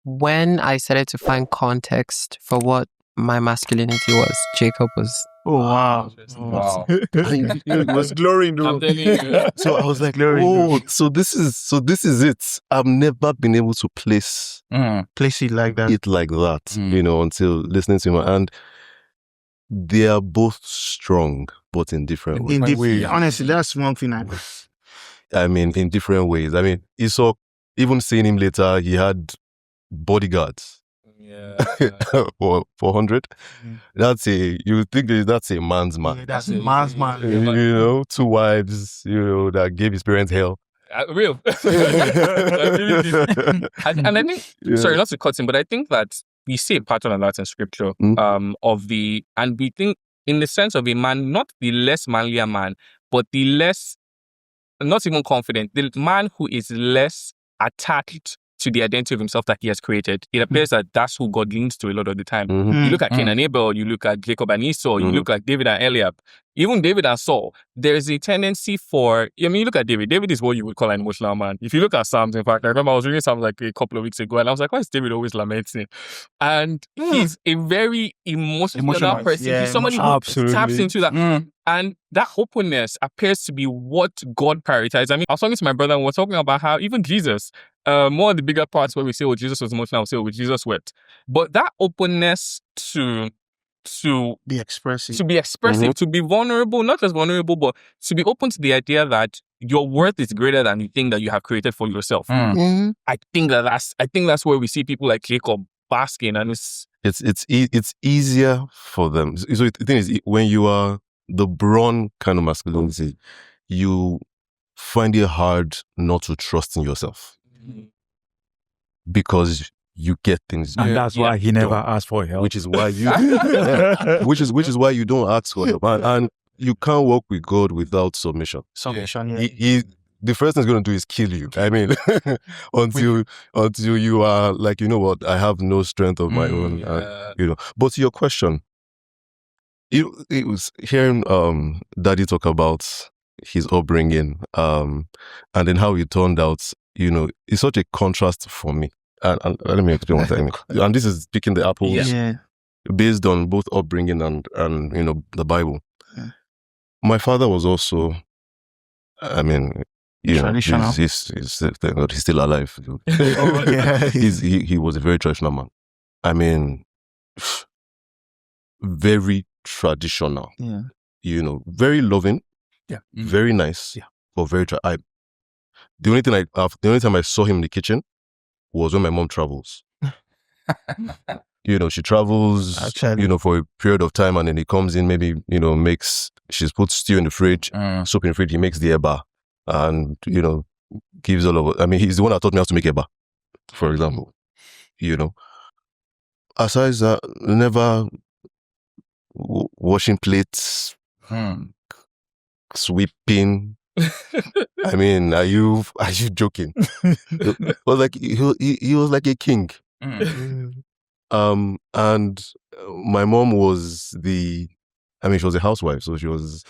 when I started to find context for what my masculinity was, Jacob was. Oh, wow. It was glowing, though. So I was like, so this is it. I've never been able to place it like that. Until listening to him. And they are both strong, but in different ways. Honestly, that's one thing in different ways. Esau, even seeing him later, he had bodyguards. for 400. You would think that's a man's man. That's a man's man. You know, 2 wives, that gave his parents hell. Real. I really did. And I think, sorry, not to cut him, but I think that we see a pattern of that in scripture, and we think in the sense of a man, not the less manlier man, but the less, not even confident, the man who is less attached to the identity of himself that he has created. It appears that that's who God leans to a lot of the time. You look at Cain and Abel, you look at Jacob and Esau, you look at David and Eliab, even David and Saul. There's a tendency for, you look at David. David is what you would call an emotional man. If you look at Psalms, in fact, I remember I was reading Psalms like a couple of weeks ago, and I was like, why is David always lamenting? And he's a very emotional person. Yeah, he's somebody who taps into that. And that openness appears to be what God prioritized. I was talking to my brother and we're talking about how even Jesus, more of the bigger parts where we say, Jesus was emotional, I would say, Jesus wept. But that openness to be expressive, to be vulnerable, not just vulnerable, but to be open to the idea that your worth is greater than the thing that you have created for yourself. I think that's where we see people like Jacob basking, and it's easier for them. So the thing is, when you are the brawn kind of masculinity, you find it hard not to trust in yourself because you get things, and that's why he never asked for help. Which is why you, which is why you don't ask for help, and you can't walk with God without submission. The first thing he's going to do is kill you. Until you are like, you know what, I have no strength of my own. But to your question, it was hearing Daddy talk about his upbringing, and then how he turned out. It's such a contrast for me. And let me explain what I mean. And this is picking the apples based on both upbringing and the Bible. Yeah. My father was also, traditional. He's still alive. He was a very traditional man. Very traditional. Yeah. Very loving. Yeah. Very nice. Yeah. But very the only time I saw him in the kitchen was when my mom travels. She travels, for a period of time, and then he comes in, maybe, she's put stew in the fridge, soup in the fridge, he makes the eba, and, gives all of it. He's the one that taught me how to make eba, for example. Aside that, never washing plates, sweeping. Are you joking? It was like he was like a king. And my mom was she was a housewife, so she was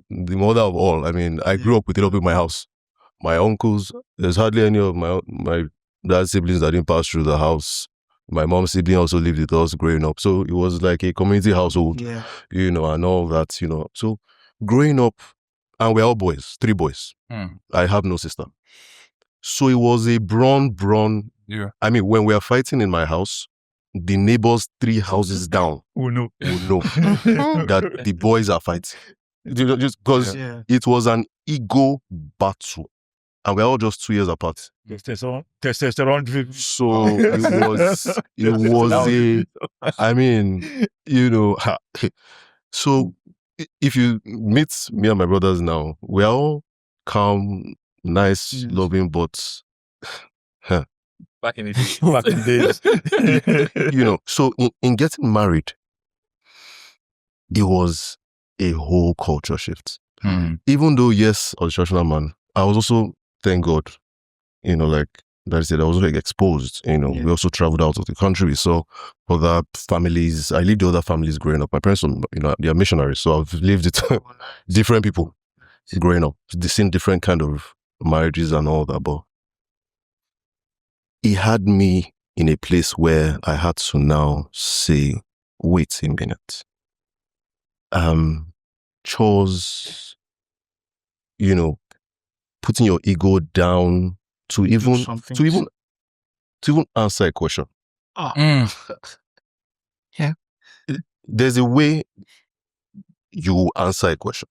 the mother of all. I grew up with it up in my house. My uncles, there's hardly any of my dad's siblings that didn't pass through the house. My mom's sibling also lived with us growing up, so it was like a community household, and all that, So growing up, and we're all boys, 3 boys. I have no sister. So it was a brawn. Yeah. When we are fighting in my house, the neighbors 3 houses down will know that the boys are fighting. Just because it was an ego battle. And we're all just 2 years apart. Testosterone drip. So it was so if you meet me and my brothers now, we're all calm, nice, loving, but back in the days. So in getting married, it was a whole culture shift. Even though, yes, I was a traditional man, I was also, thank God, like that I said, I was also exposed. We also traveled out of the country. We saw other families. I lived with other families growing up. My parents, they are missionaries, so I've lived with different people growing up. They've seen different kind of marriages and all that. But it had me in a place where I had to now say, wait a minute. Chores, putting your ego down to even answer a question. Yeah. There's a way you answer a question.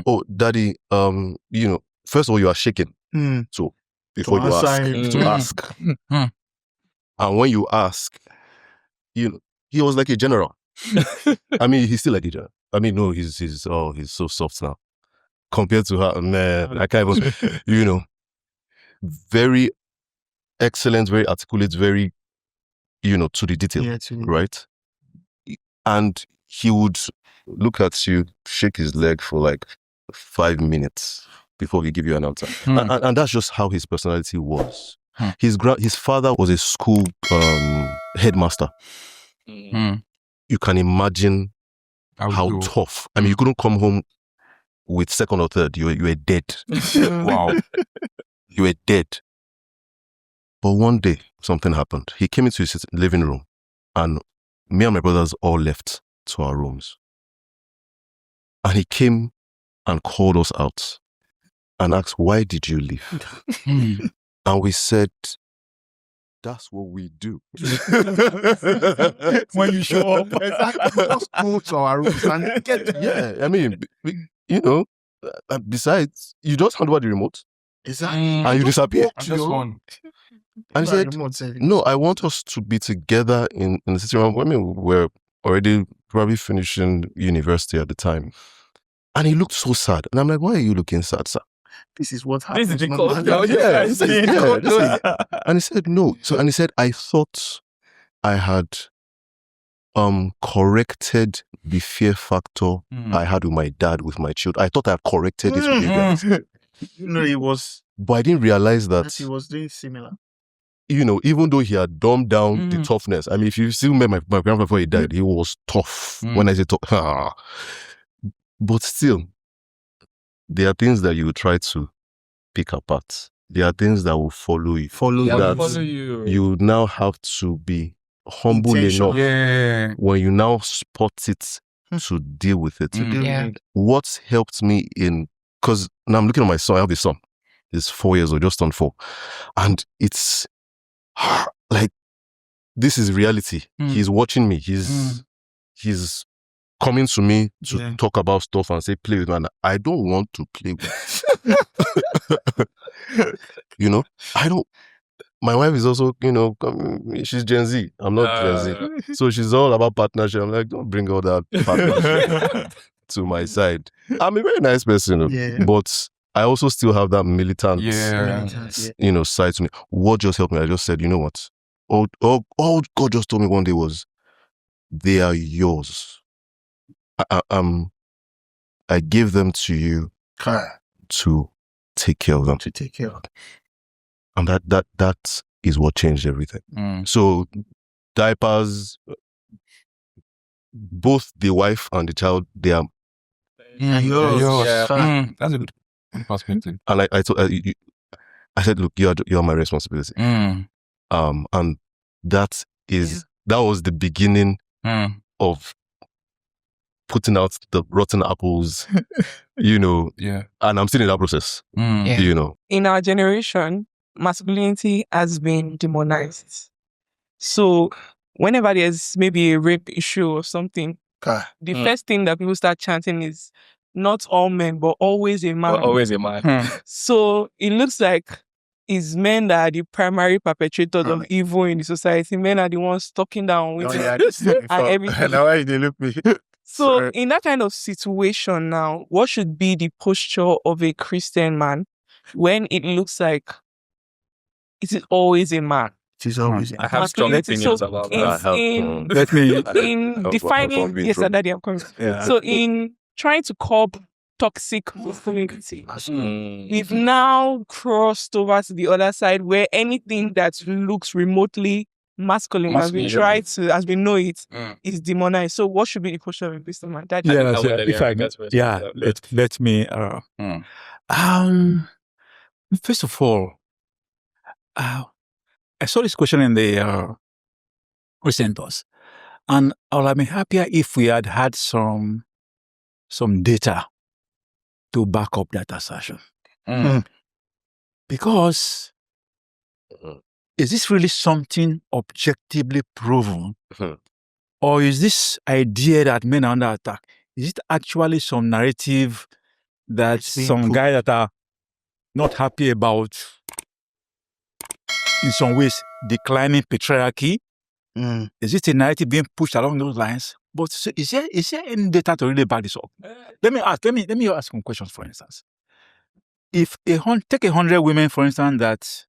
Oh, Daddy, first of all, you are shaking. So before you ask, And when you ask, he was like a general. I mean, he's still like a general. I mean, no, he's so soft now. Compared to her, man, I can't even, very excellent, very articulate, very, to the detail, right? And he would look at you, shake his leg for like 5 minutes before he give you an answer. And that's just how his personality was. His father was a school headmaster. You can imagine how tough. I mean, you couldn't come home with second or third. You were dead. Wow. You were dead. But one day, something happened. He came into his living room, and me and my brothers all left to our rooms. And he came and called us out and asked, "Why did you leave?" And we said, "That's what we do." When you show up. Exactly. Just go to our rooms and get. Yeah, I mean, besides, you just hand over the remote. Exactly. And you disappear. And he said, "No, I want us to be together in the sitting room." I mean, we were already probably finishing university at the time. And he looked so sad. And I'm like, "Why are you looking sad, sir?" This is what happens. This is the Yeah. And he said, "No." And he said, "I thought I had corrected the fear factor I had with my dad, with my children. I thought I had corrected it with you guys." It was. But I didn't realize that He was doing similar. Even though he had dumbed down the toughness. I mean, if you still met my grandfather before he died, he was tough. When I say tough, but still, there are things that you try to pick apart. There are things that will follow you. You now have to be humble enough when you now spot it to deal with it. What helped me because now I'm looking at my son. I have a son. He's 4 years old, just turned 4. And it's like, this is reality. He's watching me. He's coming to me to talk about stuff and say, "Play with me." And I don't want to play with I don't. My wife is also, she's Gen Z. I'm not Gen Z. So she's all about partnership. I'm like, don't bring all that partnership to my side. I'm a very nice person, but I also still have that militant, side to me. What just helped me? I just said, you know what? All God just told me one day was, they are yours. I gave them to you to take care of them. And that is what changed everything. So diapers, both the wife and the child, they are yours. That's a good perspective. And I said, "Look, you're my responsibility." And that was the beginning of putting out the rotten apples, and I'm still in that process, In our generation, masculinity has been demonized. So whenever there's maybe a rape issue or something, the first thing that people start chanting is, "Not all men, but always a man." Always a man. So it looks like it's men that are the primary perpetrators of evil in the society. Men are the ones talking down with and everything. Now why they look me? So in that kind of situation now, what should be the posture of a Christian man when it looks like it is always a man? It is always I have strong opinions about that. In defining, yes, Daddy, I'm coming. So in trying to curb toxic masculinity, we've now crossed over to the other side where anything that looks remotely masculine, as we know it, is demonized. So what should be the posture of a Christian man? That If I may, let me. First of all, I saw this question in the recent us, and I would have been happier if we had some data to back up that assertion. Because is this really something objectively proven? Or is this idea that men are under attack, is it actually some narrative that some guys that are not happy about, in some ways, declining patriarchy? Mm. Is it a narrative being pushed along those lines? But is there any data to really back this up? Let me ask some questions, for instance. If take 100 women, for instance,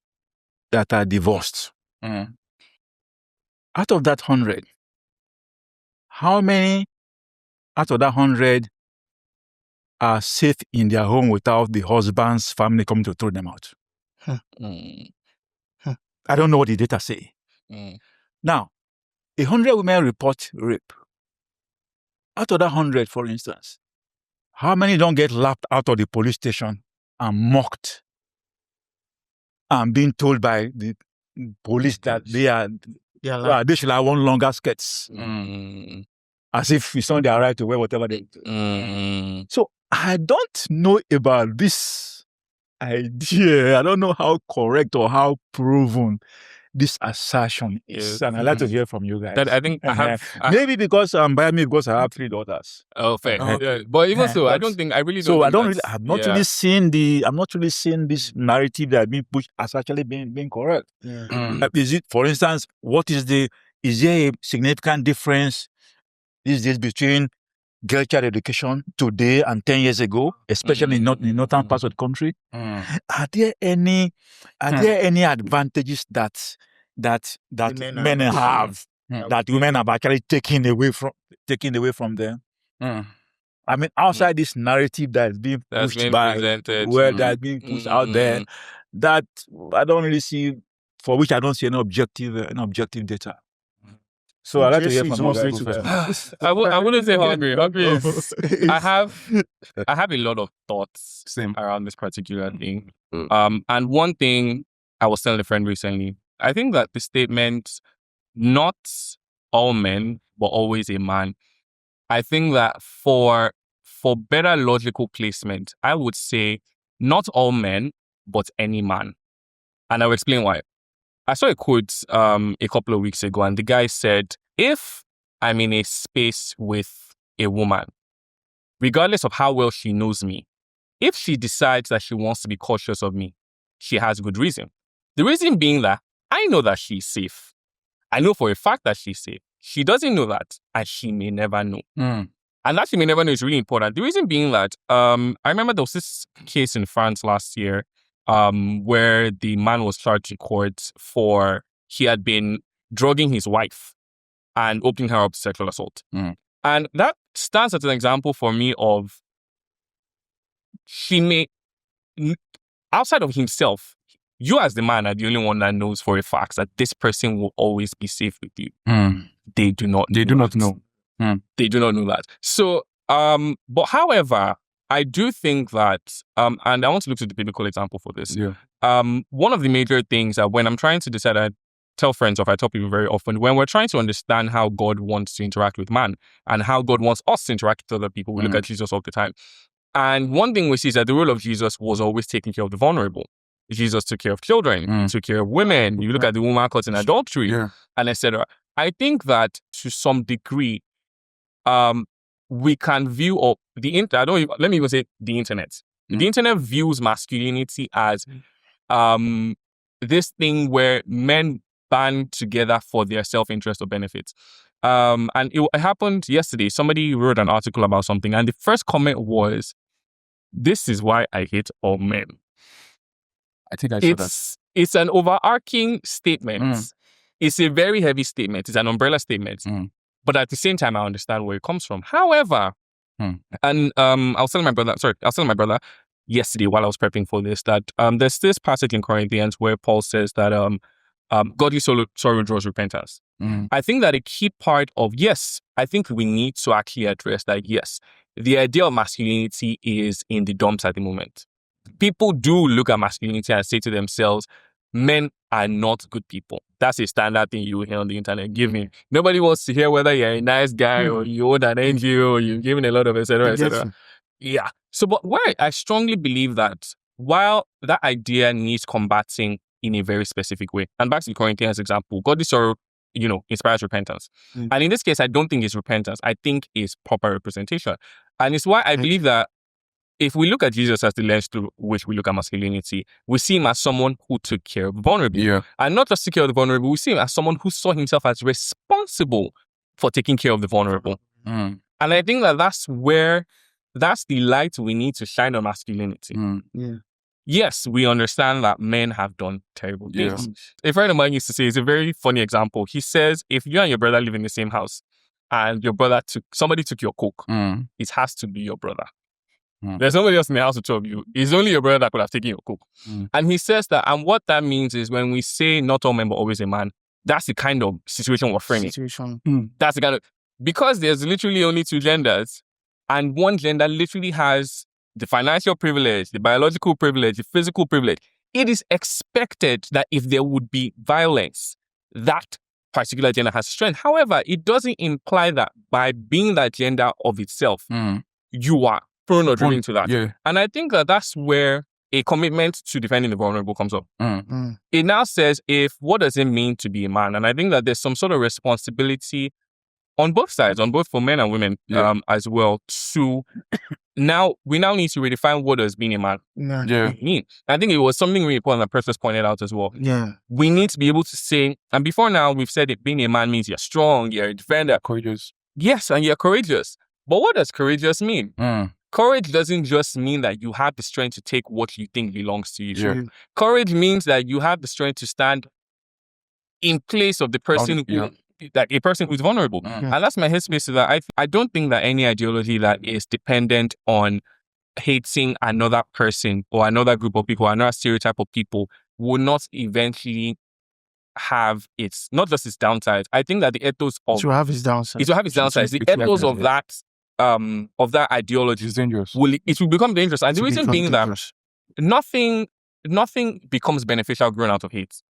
that are divorced, out of that 100, how many out of that 100 are safe in their home without the husband's family coming to throw them out? I don't know what the data say. Now, 100 women report rape. Out of that 100, for instance, how many don't get laughed out of the police station and mocked and being told by the police that they should have worn longer skirts, as if it's not their right to wear whatever they do. So I don't know about this idea. I don't know how correct or how proven this assertion is, and I'd like to hear from you guys. That I think I have maybe because because I have 3 daughters. Oh, fair. Yeah. But even so, I don't think I really don't. So think I'm not really seeing this narrative that being pushed as actually being correct. Is it, for instance, is there a significant difference these days between girl child education today and 10 years ago, especially in northern parts of the country? Are there any advantages that men have that women have actually taken away from them? I mean, outside this narrative that's being pushed that's being pushed out there, that I don't really see, for which I don't see any objective data. So I'd like to hear from you guys. I wouldn't say hungry. Hungry is, I have a lot of thoughts around this particular thing. And one thing I was telling a friend recently, I think that the statement, not all men, but always a man, I think that for better logical placement, I would say not all men, but any man. And I'll explain why. I saw a quote a couple of weeks ago, and the guy said, if I'm in a space with a woman, regardless of how well she knows me, if she decides that she wants to be cautious of me, she has good reason. The reason being that I know that she's safe. I know for a fact that she's safe. She doesn't know that, and she may never know. And that she may never know is really important. The reason being that I remember there was this case in France last year where the man was charged in court for he had been drugging his wife and opening her up to sexual assault. And that stands as an example for me of she may, outside of himself, you as the man are the only one that knows for a fact that this person will always be safe with you. They do not know. They do not know that. So, but however, I do think that, and I want to look to the biblical example for this. One of the major things that when I'm trying to decide, I tell friends or I tell people very often, when we're trying to understand how God wants to interact with man and how God wants us to interact with other people, we look at Jesus all the time. And one thing we see is that the role of Jesus was always taking care of the vulnerable. Jesus took care of children, took care of women. You look at the woman caught in adultery, and etc. I think that to some degree, we can view let me even say the internet. The internet views masculinity as this thing where men band together for their self-interest or benefits. And it happened yesterday. Somebody wrote an article about something, and the first comment was, "This is why I hate all men." I think I saw that. It's an overarching statement. It's a very heavy statement. It's an umbrella statement. But at the same time, I understand where it comes from. However, and I was telling my brother yesterday while I was prepping for this that there's this passage in Corinthians where Paul says that godly sorrow draws repentance. I think that a key part of, I think we need to actually address that, the idea of masculinity is in the dumps at the moment. People do look at masculinity and say to themselves, men are not good people. That's a standard thing you will hear on the internet. Give me. Nobody wants to hear whether you're a nice guy or you own an NGO or you've given a lot of etc. etc. Yeah. So, but where I strongly believe that while that idea needs combating in a very specific way, and back to the Corinthians example, godly sorrow, inspires repentance. And in this case, I don't think it's repentance. I think it's proper representation. And it's why I believe that if we look at Jesus as the lens through which we look at masculinity, we see him as someone who took care of the vulnerable. Yeah. And not just took care of the vulnerable, we see him as someone who saw himself as responsible for taking care of the vulnerable. Mm. And I think that that's the light we need to shine on masculinity. Yeah. Yes, we understand that men have done terrible Yeah. things. A friend of mine used to say, it's a very funny example. He says, if you and your brother live in the same house and somebody took your coke, it has to be your brother. There's somebody else in the house with two of you. It's only your brother that could have taken your coke. And he says that, and what that means is when we say not all men but always a man, that's the kind of situation we're framing. That's the kind of, because there's literally only two genders, and one gender literally has the financial privilege, the biological privilege, the physical privilege. It is expected that if there would be violence, that particular gender has strength. However, it doesn't imply that by being that gender of itself, you are prone or driven to that. Yeah. And I think that that's where a commitment to defending the vulnerable comes up. It now says, what does it mean to be a man? And I think that there's some sort of responsibility on both sides, on both for men and women as well, we now need to redefine what does being a man mean. I think it was something really important that Precious pointed out as well. Yeah. We need to be able to say, and before now we've said that being a man means you're strong, you're a defender. Courageous. Yes, and you're courageous. But what does courageous mean? Courage doesn't just mean that you have the strength to take what you think belongs to you. Yeah. Courage means that you have the strength to stand in place of the person like a person who's vulnerable. And that's my headspace to that. I don't think that any ideology that is dependent on hating another person or another group of people, another stereotype of people, will not eventually have not just its downsides. I think that the ethos of... To have its downsides. It will have its downsides. The ethos of that ideology is dangerous. It will become dangerous. And the reason being that nothing becomes beneficial growing out of hate.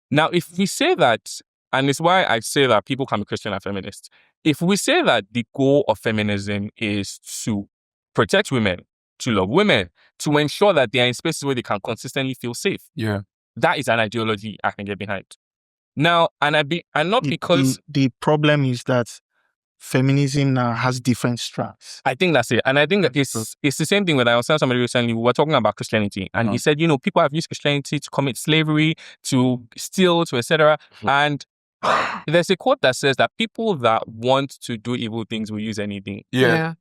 Now, if we say that, and it's why I say that people can be Christian and feminists. If we say that the goal of feminism is to protect women, to love women, to ensure that they are in spaces where they can consistently feel safe, that is an ideology I can get behind. Now, because the problem is that feminism now has different strands. I think that's it. And I think that it's the same thing when I was telling somebody recently, we were talking about Christianity, and he said, people have used Christianity to commit slavery, to steal, to etc. And there's a quote that says that people that want to do evil things will use anything. Yeah.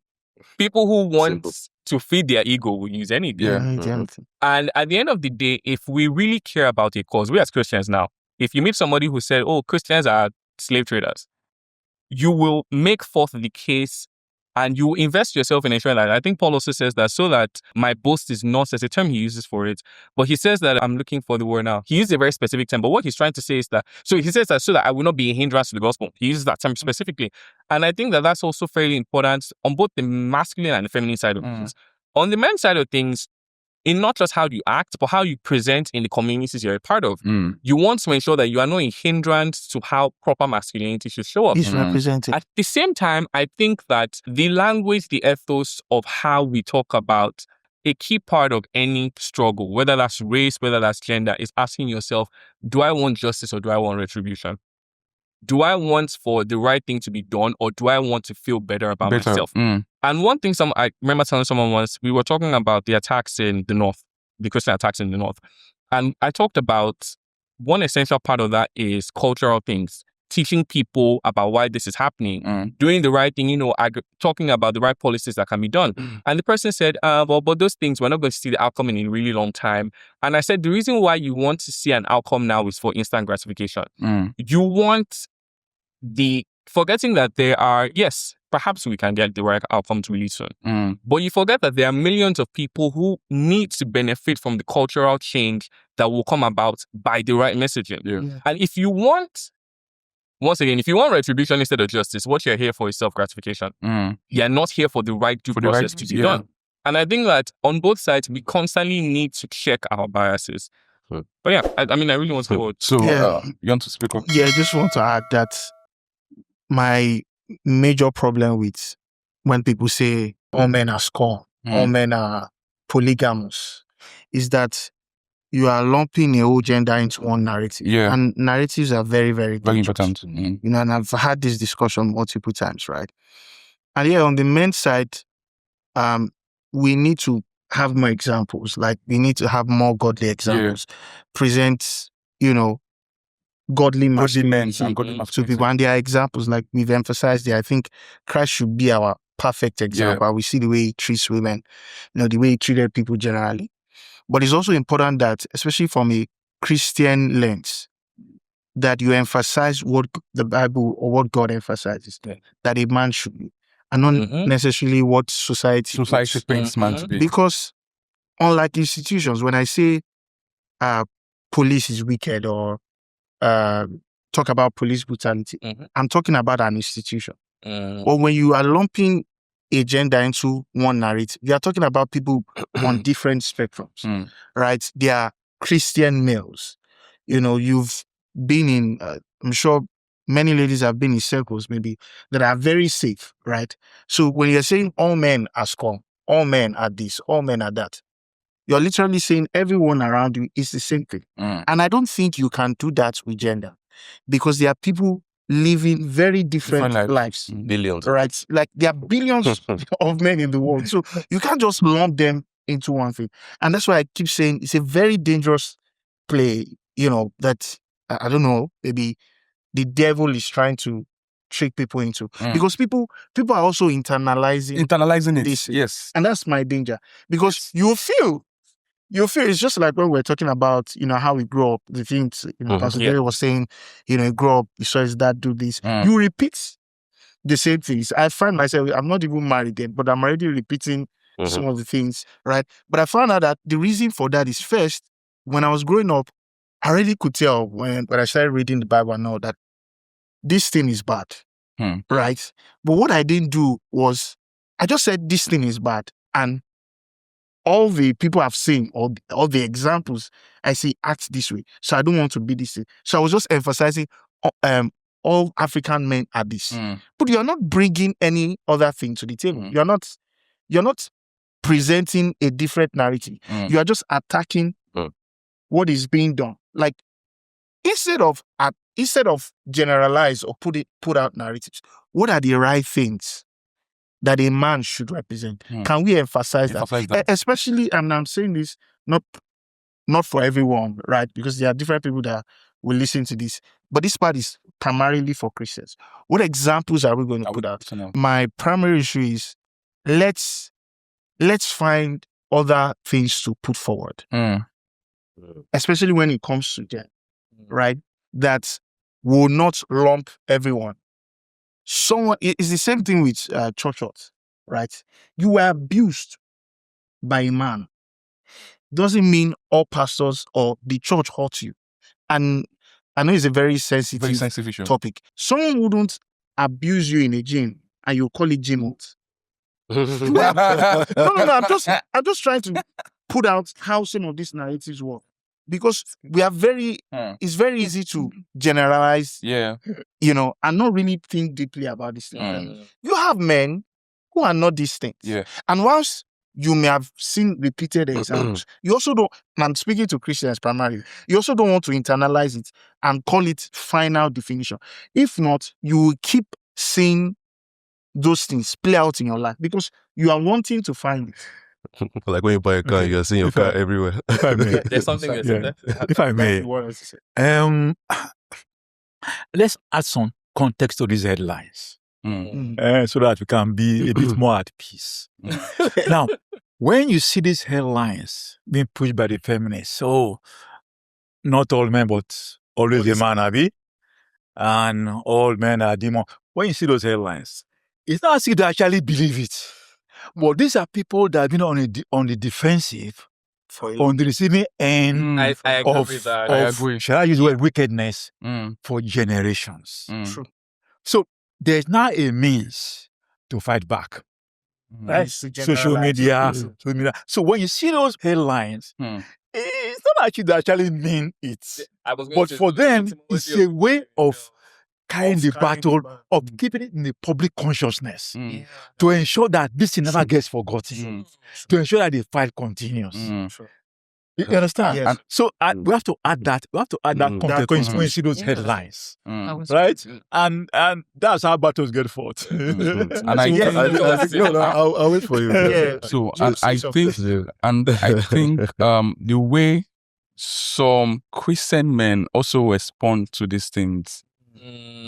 People who want to feed their ego will use anything. Yeah. And at the end of the day, if we really care about a cause, we as Christians now, if you meet somebody who said, Christians are slave traders, you will make forth the case and you invest yourself in ensuring that. I think Paul also says that so that my boast is not, as a term he uses for it, but he says that I'm looking for the word now. He used a very specific term, but what he's trying to say is that, so he says that so that I will not be a hindrance to the gospel. He uses that term specifically. And I think that that's also fairly important on both the masculine and the feminine side of things. On the men's side of things, in not just how you act, but how you present in the communities you're a part of. You want to ensure that you are not a hindrance to how proper masculinity should show up. It's represented. At the same time, I think that the language, the ethos of how we talk about a key part of any struggle, whether that's race, whether that's gender, is asking yourself, do I want justice or do I want retribution? Do I want for the right thing to be done or do I want to feel better about myself? And one thing I remember telling someone once, we were talking about the attacks in the North, the Christian attacks in the North. And I talked about one essential part of that is cultural things, teaching people about why this is happening, doing the right thing, talking about the right policies that can be done. And the person said, but those things, we're not going to see the outcome in a really long time. And I said, the reason why you want to see an outcome now is for instant gratification. You want forgetting that there are, yes, perhaps we can get the right outcomes really soon. But you forget that there are millions of people who need to benefit from the cultural change that will come about by the right messaging. And if you want, once again, if you want retribution instead of justice, what you're here for is self-gratification. You're not here for the right due process to be done. And I think that on both sides, we constantly need to check our biases. But yeah, I really want to go. So, you want to speak up? Yeah, I just want to add that my major problem with when people say all men are scorn, all men are polygamous, is that you are lumping a whole gender into one narrative. And narratives are very, very important. And I've had this discussion multiple times, right? And on the men's side, we need to have more examples. Like we need to have more godly examples. Present, godly men masculinity and godly to masculinity. people. And there are examples like we've emphasized there. I think Christ should be our perfect example. We see the way he treats women, the way he treated people generally. But it's also important that, especially from a Christian lens, that you emphasize what the Bible or what God emphasizes, that a man should be, and not necessarily what society thinks man to be. Because unlike institutions, when I say police is wicked or talk about police brutality, I'm talking about an institution. Or when you are lumping a gender into one narrative, you are talking about people on different spectrums, right? They are Christian males. You've been in, I'm sure many ladies have been in circles maybe that are very safe, right? So when you're saying all men are scum, all men are this, all men are that, you're literally saying everyone around you is the same thing. And I don't think you can do that with gender, because there are people living very different lives. Billions. Right? Like there are billions of men in the world. So you can't just lump them into one thing. And that's why I keep saying it's a very dangerous play, that, I don't know, maybe the devil is trying to trick people into. Because people are also internalizing this. Yes. And that's my danger. Because you feel it's just like when we're talking about, how we grow up, the things, Pastor Jerry was saying, you grow up, you saw his dad do this. You repeat the same things. I find myself, I'm not even married yet, but I'm already repeating some of the things, right? But I found out that the reason for that is, first, when I was growing up, I really could tell when I started reading the Bible and all that this thing is bad, right? But what I didn't do was, I just said this thing is bad, and all the people I've seen, all the examples I see act this way. So I don't want to be this thing. So I was just emphasizing all African men are this. But you're not bringing any other thing to the table. You're not presenting a different narrative. You are just attacking what is being done. Like, instead of generalize or put out narratives, what are the right things that a man should represent? Can we emphasize that? Especially, and I'm saying this not for everyone, right? Because there are different people that will listen to this. But this part is primarily for Christians. What examples are we going to put out? My primary issue is let's find other things to put forward. Especially when it comes to gender, right? That will not lump everyone. It's the same thing with church, right? You were abused by a man. Doesn't mean all pastors or the church hurt you. And I know it's a very sensitive topic. Someone wouldn't abuse you in a gym and you call it gym hurt. No. I'm just trying to put out how some of these narratives work. Because we are it's very easy to generalize, and not really think deeply about these things. You have men who are not these things. And whilst you may have seen repeated examples, you also don't, and I'm speaking to Christians primarily, you also don't want to internalize it and call it final definition. If not, you will keep seeing those things play out in your life because you are wanting to find it. Like when you buy a car, you're seeing your car everywhere. If I may, There's something if I may, let's add some context to these headlines so that we can be a bit more at peace. Now, when you see these headlines being pushed by the feminists, so not all men, but always a man, Abi, and all men are demons. When you see those headlines, it's not as if they actually believe it. But these are people that have been on the defensive, on the receiving end I agree with that. shall I use the word wickedness, for generations. True. So there's now a means to fight back. Right? Social media. So when you see those headlines, it's not actually they actually mean it. But for them, it's a way of carrying the battle of keeping it in the public consciousness to ensure that this thing never gets forgotten, to ensure that the fight continues. You understand? Yes. And so we have to add that. We have to add that Mm. context when Mm. you see those Yeah. headlines, I was right? And that's how battles get fought. And So I yes, think, No, I'll wait for you. Yeah. so, Just say something. and I think the way some Christian men also respond to these things,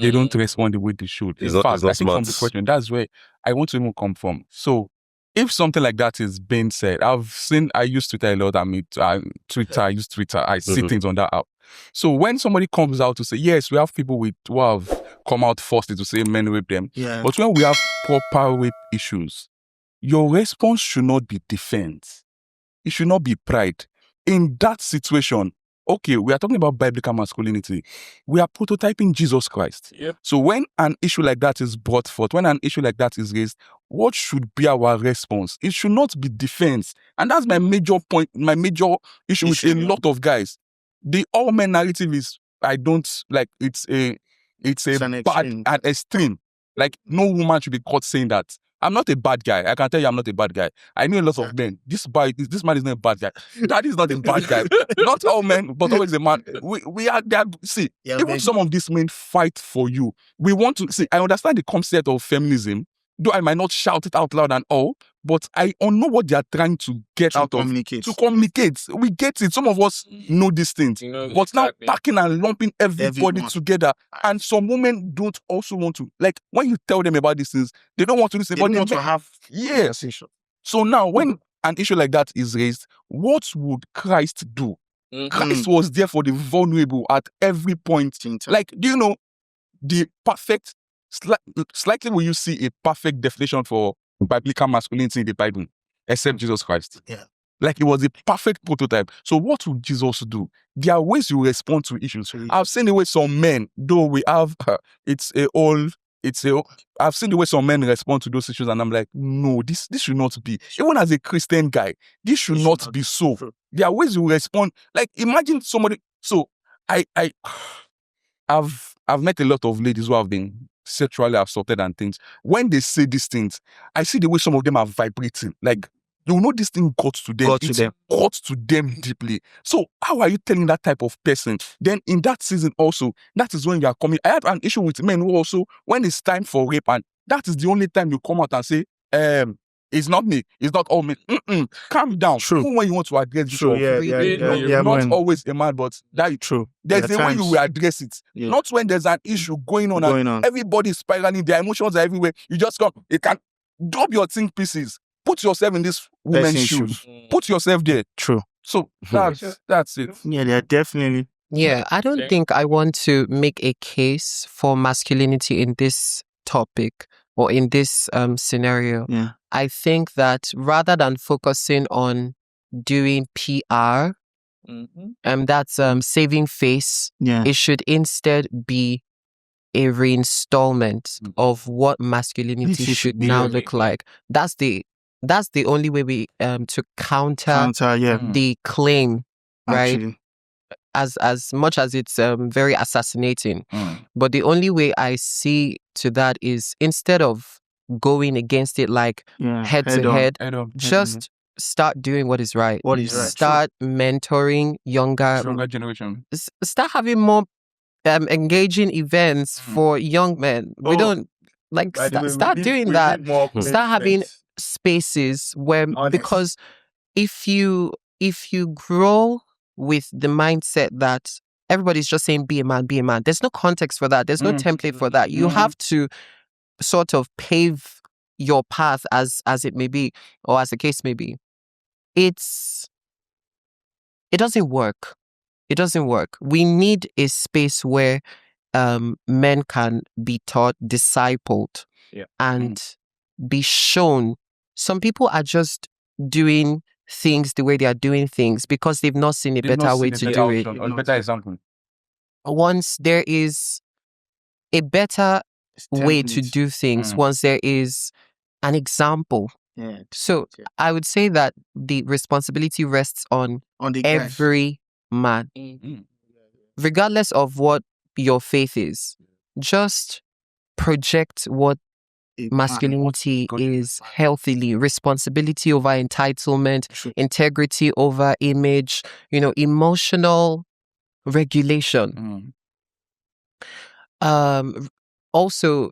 they don't respond the way they should. It's In not- fact, it's not I think from the smart. question, that's where I want to even come from. So, if something like that is being said, I use Twitter a lot. I use Twitter. I see Mhm. things on that app. So when somebody comes out to say, yes, we have people who have come out firstly to say men rape them, Yeah. but when we have proper rape issues, your response should not be defense. It should not be pride. In that situation, okay, we are talking about biblical masculinity. We are prototyping Jesus Christ. Yep. So when an issue like that is brought forth, when an issue like that is raised, what should be our response? It should not be defense. And that's my major point, my major issue with a lot of guys. The all men narrative is, I don't like, it's an extreme. an extreme. Like no woman should be caught saying that. I'm not a bad guy. I can tell you I'm not a bad guy. I know a lot of men. This man is not a bad guy. That is not a bad guy. Not all men, but always a man. We are there. See, Yeah, even man. some of these men fight for you. We want to see. I understand the concept of feminism, though I might not shout it out loud and all, but I know what they are trying to get To out communicate. of. To communicate. We get it. Some of us know these things. You know, But now exactly. packing and lumping everybody Everyone. together. And some women don't also want to. Like, when you tell them about these things, they don't want to listen. They But don't want they- to have Yes. conversation. So now, when an issue like that is raised, what would Christ do? Mhm. Christ was there for the vulnerable at every point. Like, do you know the perfect, slightly will you see a perfect definition for biblical masculinity in the Bible, except Jesus Christ? Yeah. Like, it was a perfect prototype. So what would Jesus do? There are ways you respond to issues. I've seen the way some men, though we have, I've seen the way some men respond to those issues, and I'm like, no, this should not be. Even as a Christian guy, this should not be so. True. There are ways you respond. Like, imagine somebody. So I've met a lot of ladies who have been sexually assaulted and things. When they say these things, I see the way some of them are vibrating. Like, you know, this thing got to them. Got to It them. got to them deeply. So how are you telling that type of person? Then in that season also, that is when you are coming. I have an issue with men who also, when it's time for rape, and that is the only time you come out and say, it's not me. It's not all me. Calm down. True. Even when you want to address this, True. or- Yeah, not man. always a man, but that True. there's There a are way you times. will address it. Yeah. Not when there's an issue going on. And everybody's spiraling, their emotions are everywhere. You just come, you can drop your think pieces. Put yourself in this woman's Person's shoes. Mm. Put yourself there. True. So that's it. Yeah, they're definitely. Yeah, I don't Okay. think I want to make a case for masculinity in this topic or in this scenario. Yeah. I think that rather than focusing on doing PR, Mhm. that's saving face, Yeah. it should instead be a reinstallment of what masculinity It should should be, now yeah. look like. That's the only way we to counter Yeah. the claim, right? Actually. As much as it's very assassinating. But the only way I see to that is instead of going against it like Yeah. head to on. head, I don't. just start doing what is right. What is right. Start mentoring younger, Stronger generation. start having more engaging events for young men. We Oh, don't like By the way, start doing that. More Start having placements. spaces where Honest. because if you grow with the mindset that everybody's just saying be a man, there's no context for that. There's no template for that. You have to sort of pave your path as it may be, or as the case may be. It doesn't work. It doesn't work. We need a space where men can be taught, discipled, and be shown. Some people are just doing things the way they are doing things because they've not seen a better way to do it. A better example. Once there is a better way to Template. do things, once there is an example. Yeah. So I would say that the responsibility rests on On the guys. every man, regardless of what your faith is. Just project what masculinity is healthily responsibility over entitlement, integrity over image, emotional regulation. Also,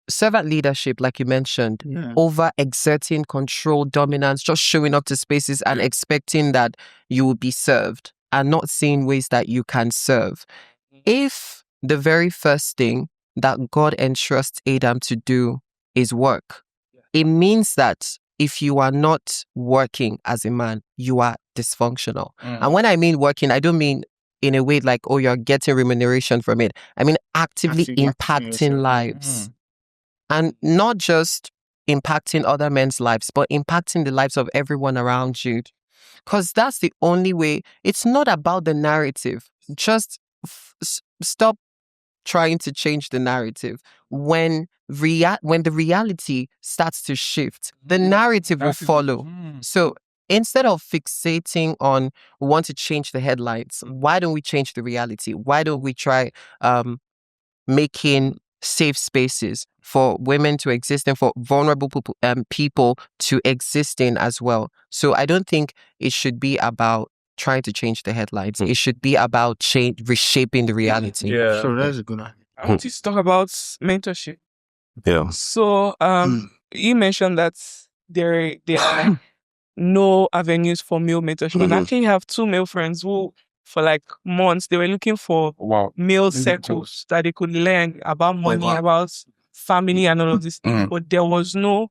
servant leadership, like you mentioned, over exerting control, dominance, just showing up to spaces and expecting that you will be served and not seeing ways that you can serve. If the very first thing that God entrusts Adam to do is work, it means that if you are not working as a man, you are dysfunctional. And when I mean working, I don't mean in a way like, oh, you're getting remuneration from it. I mean actively impacting lives. And not just impacting other men's lives, but impacting the lives of everyone around you. Because that's the only way. It's not about the narrative. Just stop trying to change the narrative. When the reality starts to shift, the narrative will follow. So instead of fixating on we want to change the headlines, why don't we change the reality? Why don't we try making safe spaces for women to exist and for vulnerable people to exist in as well? So I don't think it should be about trying to change the headlines. It should be about reshaping the reality. Yeah. So that's a good idea. I want you to talk about mentorship. Yeah. So, you mentioned that there are no avenues for male mentorship. And I actually have two male friends who, for like months, they were looking for male circles that they could learn about money, about family, and all of this. But there was no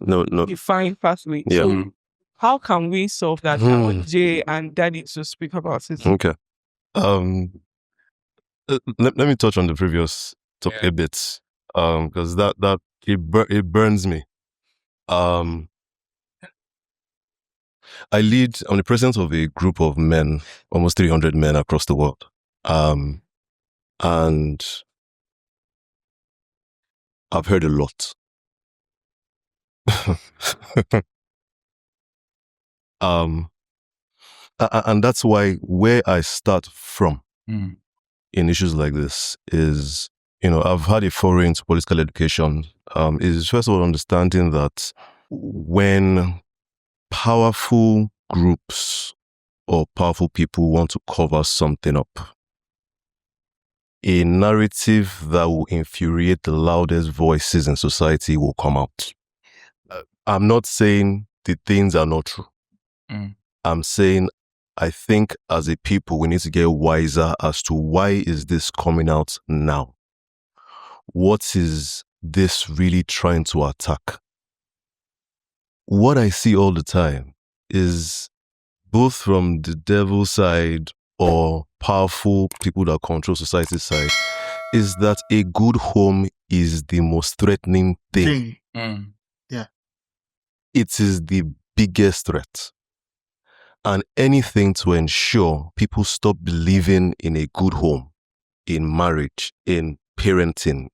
defined pathway. Yeah. So, how can we solve that? I want Jay and Daddy to speak about it. Okay. Let me touch on the previous topic a bit, because that it burns me. I lead. I'm the president of a group of men, almost 300 men across the world, and I've heard a lot. And that's why where I start from in issues like this is, I've had a foray into political education, is first of all understanding that when powerful groups or powerful people want to cover something up, a narrative that will infuriate the loudest voices in society will come out. I'm not saying the things are not true. I'm saying I think as a people, we need to get wiser as to why is this coming out now? What is this really trying to attack? What I see all the time is both from the devil's side or powerful people that control society's side, is that a good home is the most threatening thing. Yeah. It is the biggest threat. And anything to ensure people stop believing in a good home, in marriage, in parenting,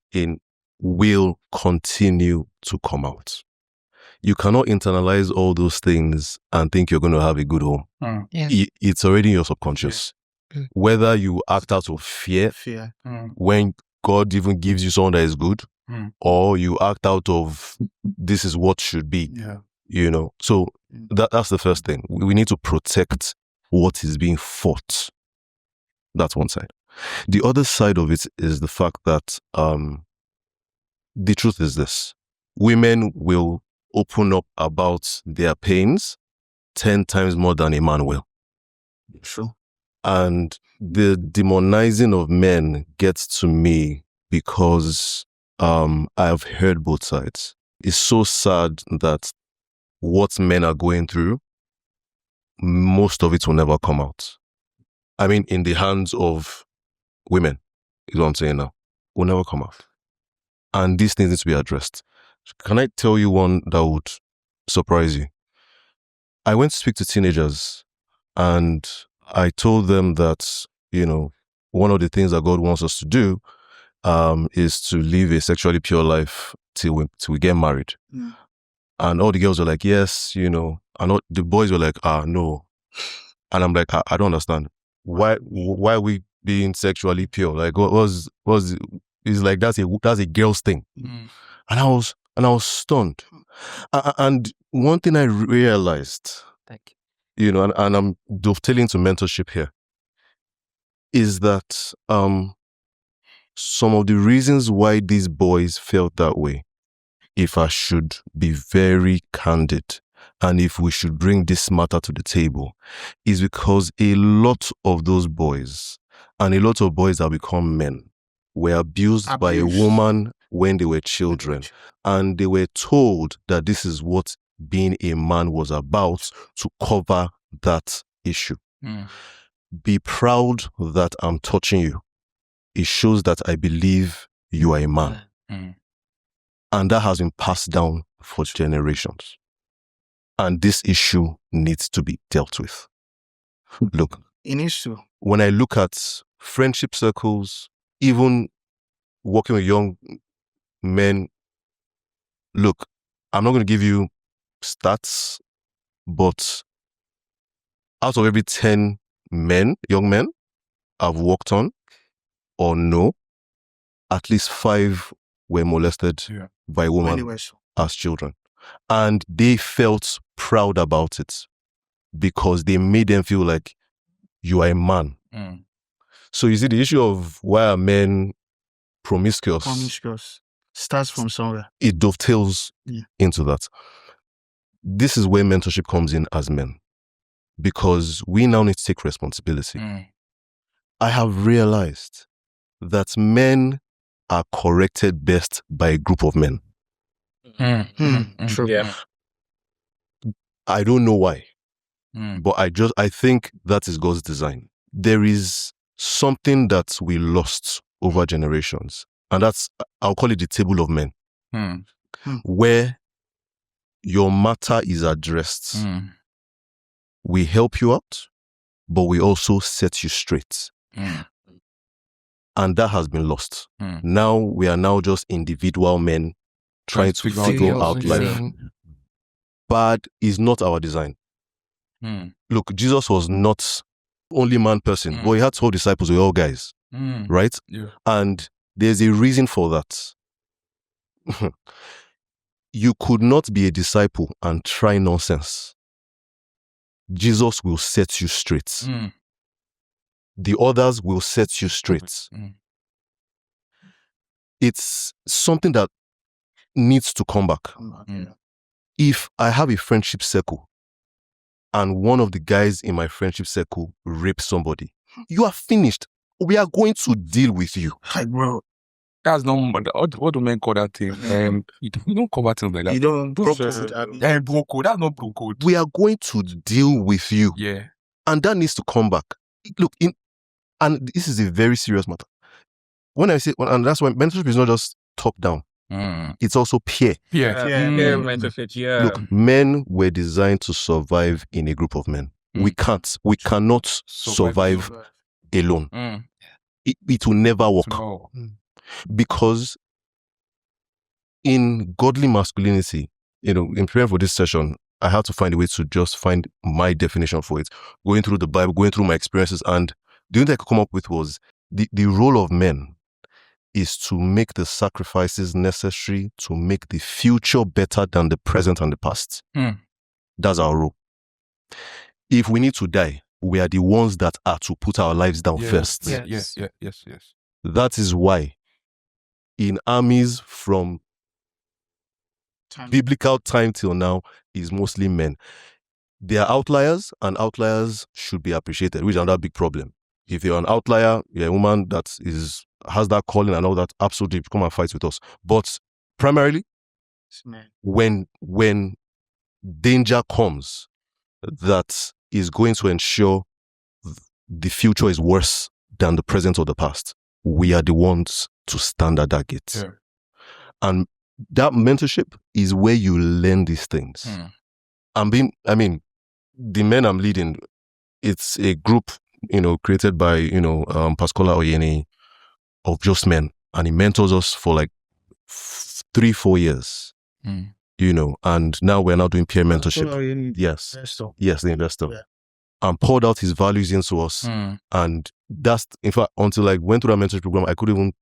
will continue to come out. You cannot internalize all those things and think you're going to have a good home. It's already in your subconscious. Whether you act out of fear when God even gives you someone that is good, or you act out of this is what should be. So that's the first thing. We need to protect what is being fought. That's one side. The other side of it is the fact that the truth is this: women will open up about their pains 10 times more than a man will. Sure. And the demonizing of men gets to me because I've heard both sides. It's so sad that what men are going through, most of it will never come out. I mean, in the hands of women, is what I'm saying now, will never come out. And these things need to be addressed. Can I tell you one that would surprise you? I went to speak to teenagers and I told them that, one of the things that God wants us to do is to live a sexually pure life till we get married. And all the girls were like, yes, and all the boys were like, no. And I'm like, I don't understand. Why are we being sexually pure? Like, what was it's like that's a girl's thing. And I was And I was stunned. And one thing I realized, Thank you. you know, and I'm dovetailing to mentorship here, is that some of the reasons why these boys felt that way, if I should be very candid, and if we should bring this matter to the table, is because a lot of those boys, and a lot of boys that become men, were abused by a woman when they were children. And they were told that this is what being a man was about, to cover that issue. Be proud that I'm touching you. It shows that I believe you are a man. And that has been passed down for generations. And this issue needs to be dealt with. Look, It needs to. when I look at friendship circles, even working with young men, look, I'm not going to give you stats, but out of every 10 men, young men, I've worked on or know, at least 5 were molested by a woman as children. And they felt proud about it because they made them feel like you are a man. So you see, the issue of why are men promiscuous starts from somewhere. It dovetails into that. This is where mentorship comes in as men, because we now need to take responsibility. I have realized that men are corrected best by a group of men. True. Yeah. I don't know why, but I think that is God's design. There is something that we lost over generations, and that's, I'll call it the table of men, where your matter is addressed. We help you out, but we also set you straight. And that has been lost. Now we are now just individual men trying to figure out life. Bad is not our design. Look, Jesus was not only man person, but he had 12 disciples, were all guys, right? Yeah. And there's a reason for that. You could not be a disciple and try nonsense. Jesus will set you straight. The others will set you straight. It's something that needs to come back. If I have a friendship circle and one of the guys in my friendship circle rapes somebody, you are finished. We are going to deal with you. Like, bro, That's not what do men call that thing? You don't cover things like that. you don't bro code. Bro code. That's not bro code. We are going to deal with you. Yeah. And that needs to come back. Look, and this is a very serious matter. When I say, and that's why mentorship is not just top down. It's also peer. Mentorship, Look, men were designed to survive in a group of men. We cannot survive alone. It will never work. Because in godly masculinity, in preparing for this session, I had to find a way to just find my definition for it. Going through the Bible, going through my experiences, and the only thing I could come up with was the role of men is to make the sacrifices necessary to make the future better than the present and the past. That's our role. If we need to die, we are the ones that are to put our lives down first. Yes. That is why in armies from biblical time till now is mostly men. They are outliers, and outliers should be appreciated, which is another big problem. If you're an outlier, you're a woman that has that calling and all that, absolutely come and fight with us. But primarily, when danger comes that is going to ensure the future is worse than the present or the past, we are the ones to stand at that gate. And that mentorship is where you learn these things. The men I'm leading, it's a group, created by, Pascola Oyeni of just men. And he mentors us for like 3-4 years, and now we're now doing peer mentorship. Yes, the investor. Yeah. And poured out his values into us. And that's, in fact, until I went through that mentorship program, I couldn't even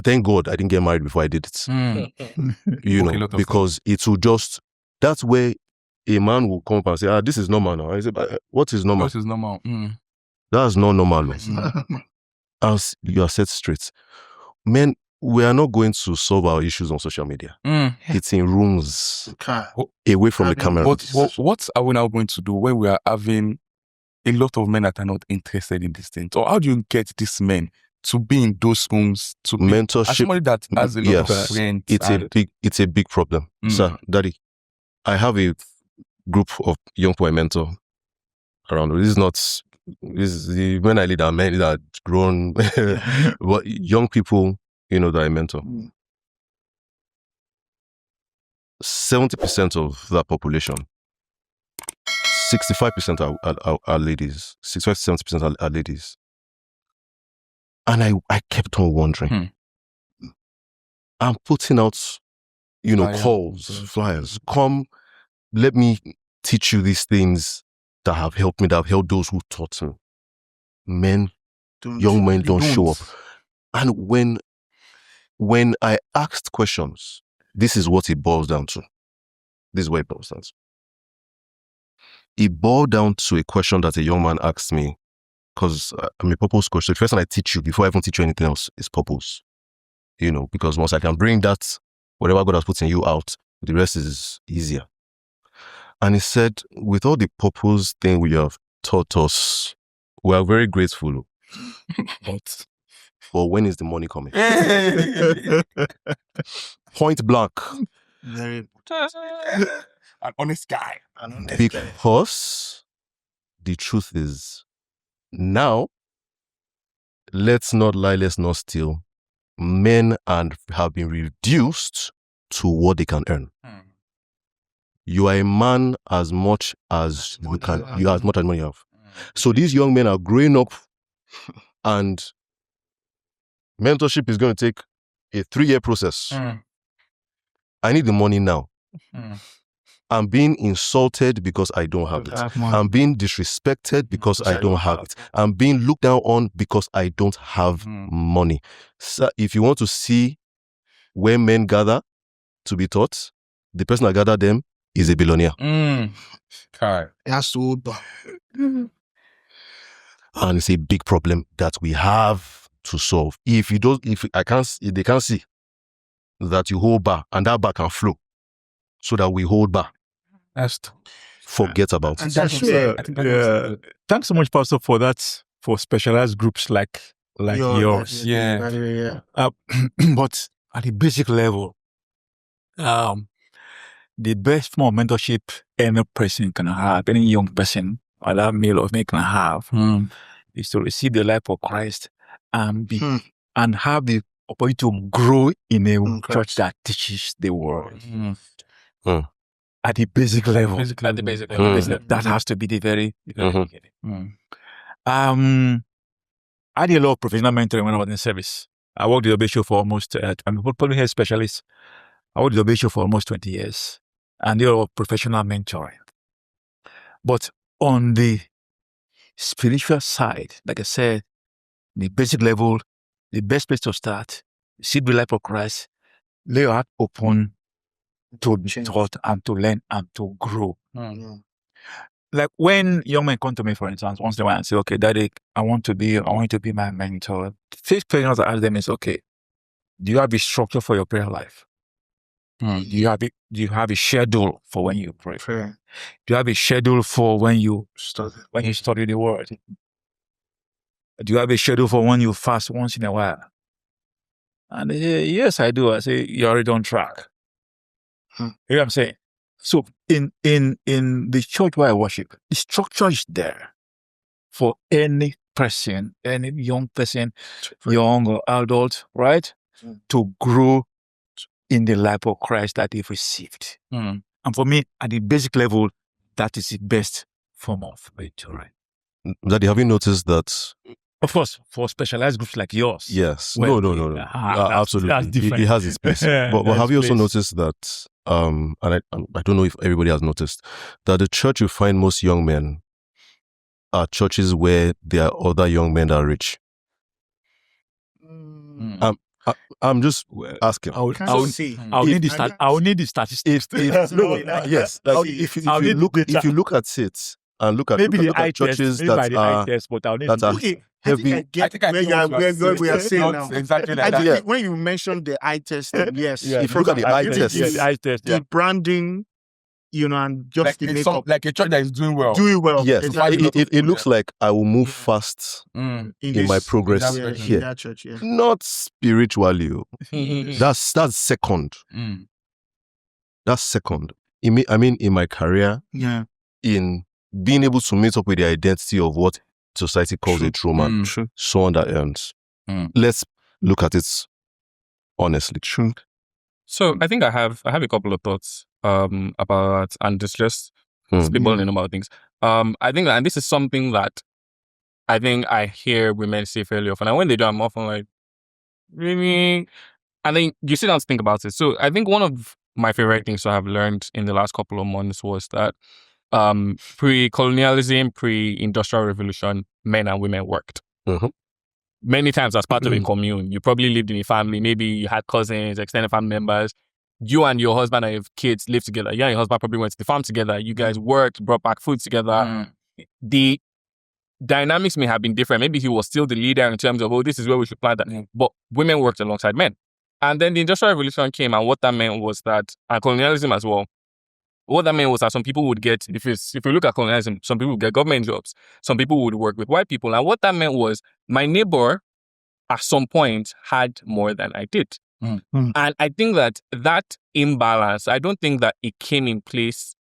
thank God I didn't get married before I did it. You Okay, know, lot of because it will just, that's where a man will come up and say, this is normal now. I say, what is normal? What is normal? That's not normal. As you are set straight. Men, we are not going to solve our issues on social media. It's in rooms, away from the camera. But what are we now going to do when we are having a lot of men that are not interested in these things? Or how do you get these men to be in those rooms, to be Mentorship? as somebody that has a lot of friends? It's a big problem. Sir, Daddy, I have a group of young people I mentor around. This is the men I lead are men that are grown, but young people, you know, that I mentor. 70% of that population, 65% are ladies. 65 to 70% are ladies. And I kept on wondering. I'm putting out, you know, flyers. Come, let me teach you these things that have helped me, that have helped those who taught me. Young men don't show up. And when I asked questions, this is what it boils down to. This is what it boils down to. It boiled down to a question that a young man asked me, because I'm a purpose coach. So the first time I teach you, before I even teach you anything else, is purpose. You know, because once I can bring that, whatever God has put in you out, the rest is easier. And he said, with all the purpose thing we have taught us, we are very grateful. But when is the money coming? Point blank. Very an honest guy. Because the truth is, now, let's not lie, let's not steal. Men have been reduced to what they can earn. You are a man as much as you can, you as much as money you have. So these young men are growing up, and mentorship is going to take a 3-year process. I need the money now. I'm being insulted because I don't have it. I'm being disrespected because I don't have it. I'm being looked down on because I don't have money. So if you want to see where men gather to be taught, the person that gathered them is a billionaire. And it's a big problem that we have to solve. If they can't see that you hold bar and that bar can flow, so that we hold bar. Forget about it. Thanks so much, Pastor, for that, for specialized groups like yours. But at the basic level, the best form of mentorship any person can have, any young person, either male or female, can have, is to receive the life of Christ and and have the opportunity to grow in a church that teaches the word. At the basic level. That has to be the very beginning. I did a lot of professional mentoring when I was in service. I worked with the Bishop for almost, I'm a public health specialist. I worked with the Bishop for almost 20 years. And did a lot of professional mentoring. But on the spiritual side, like I said, the basic level, the best place to start, see the life of Christ, lay your heart open to be taught and to learn and to grow. Like when young men come to me, for instance, once in a while and say, okay, Daddy, I want you to be my mentor. The first question I ask them is, okay, do you have a structure for your prayer life? Do you have a schedule for when you pray? Do you have a schedule for when you study the word? Do you have a schedule for when you fast once in a while? And they say, yes, I do. I say, you're already on track. You know what I'm saying? So in the church where I worship, the structure is there for any person, any young person, young or adult, right? To grow in the life of Christ that they've received. And for me, at the basic level, that is the best form of mentoring. Daddy, have you noticed that? Of course, for specialized groups like yours. Yes. Well, No. Absolutely. That's different. It has its place. But have you also noticed that, and I don't know if everybody has noticed, that the church you find most young men are churches where there are other young men that are rich. I'm just asking. I'll If- need the statistics. Yes, like if you look at it and look at churches maybe by that the eye are test, but I'll need that are Okay, heavy. I think I get where we are saying now. Exactly I like think that. when you mentioned the eye testing, yes. If you look at the eye test, the eye test. The branding, and just Like, the it's makeup. like a church that is doing well. Do it well. yes, Exactly. it looks like I will move fast Mm. in my progress in here. that church, yeah. Not spiritually. That's second. Mm. That's second. I mean, in my career, Yeah. in being able to meet up with the identity of what society calls a true man, Mm. someone that earns. Mm. Let's look at it honestly. True. So I think I have a couple of thoughts about, and just spitballing about things. I think that, and this is something that I think I hear women say fairly often, and when they do, I'm often like, really? And then you sit down to think about it. So I think one of my favorite things to have learned in the last couple of months was that pre-colonialism, pre-industrial revolution, men and women worked. Mm-hmm. Many times as part of a commune. You probably lived in a family. Maybe you had cousins, extended family members. You and your husband and your kids lived together. You and your husband probably went to the farm together. You guys worked, brought back food together. The dynamics may have been different. Maybe he was still the leader in terms of, this is where we should plant that. But women worked alongside men. And then the Industrial Revolution came, and what that meant was that, and colonialism as well, what that meant was that some people would get, if you look at colonialism, some people would get government jobs. Some people would work with white people. And what that meant was my neighbor at some point had more than I did. And I think that imbalance, I don't think that it came in place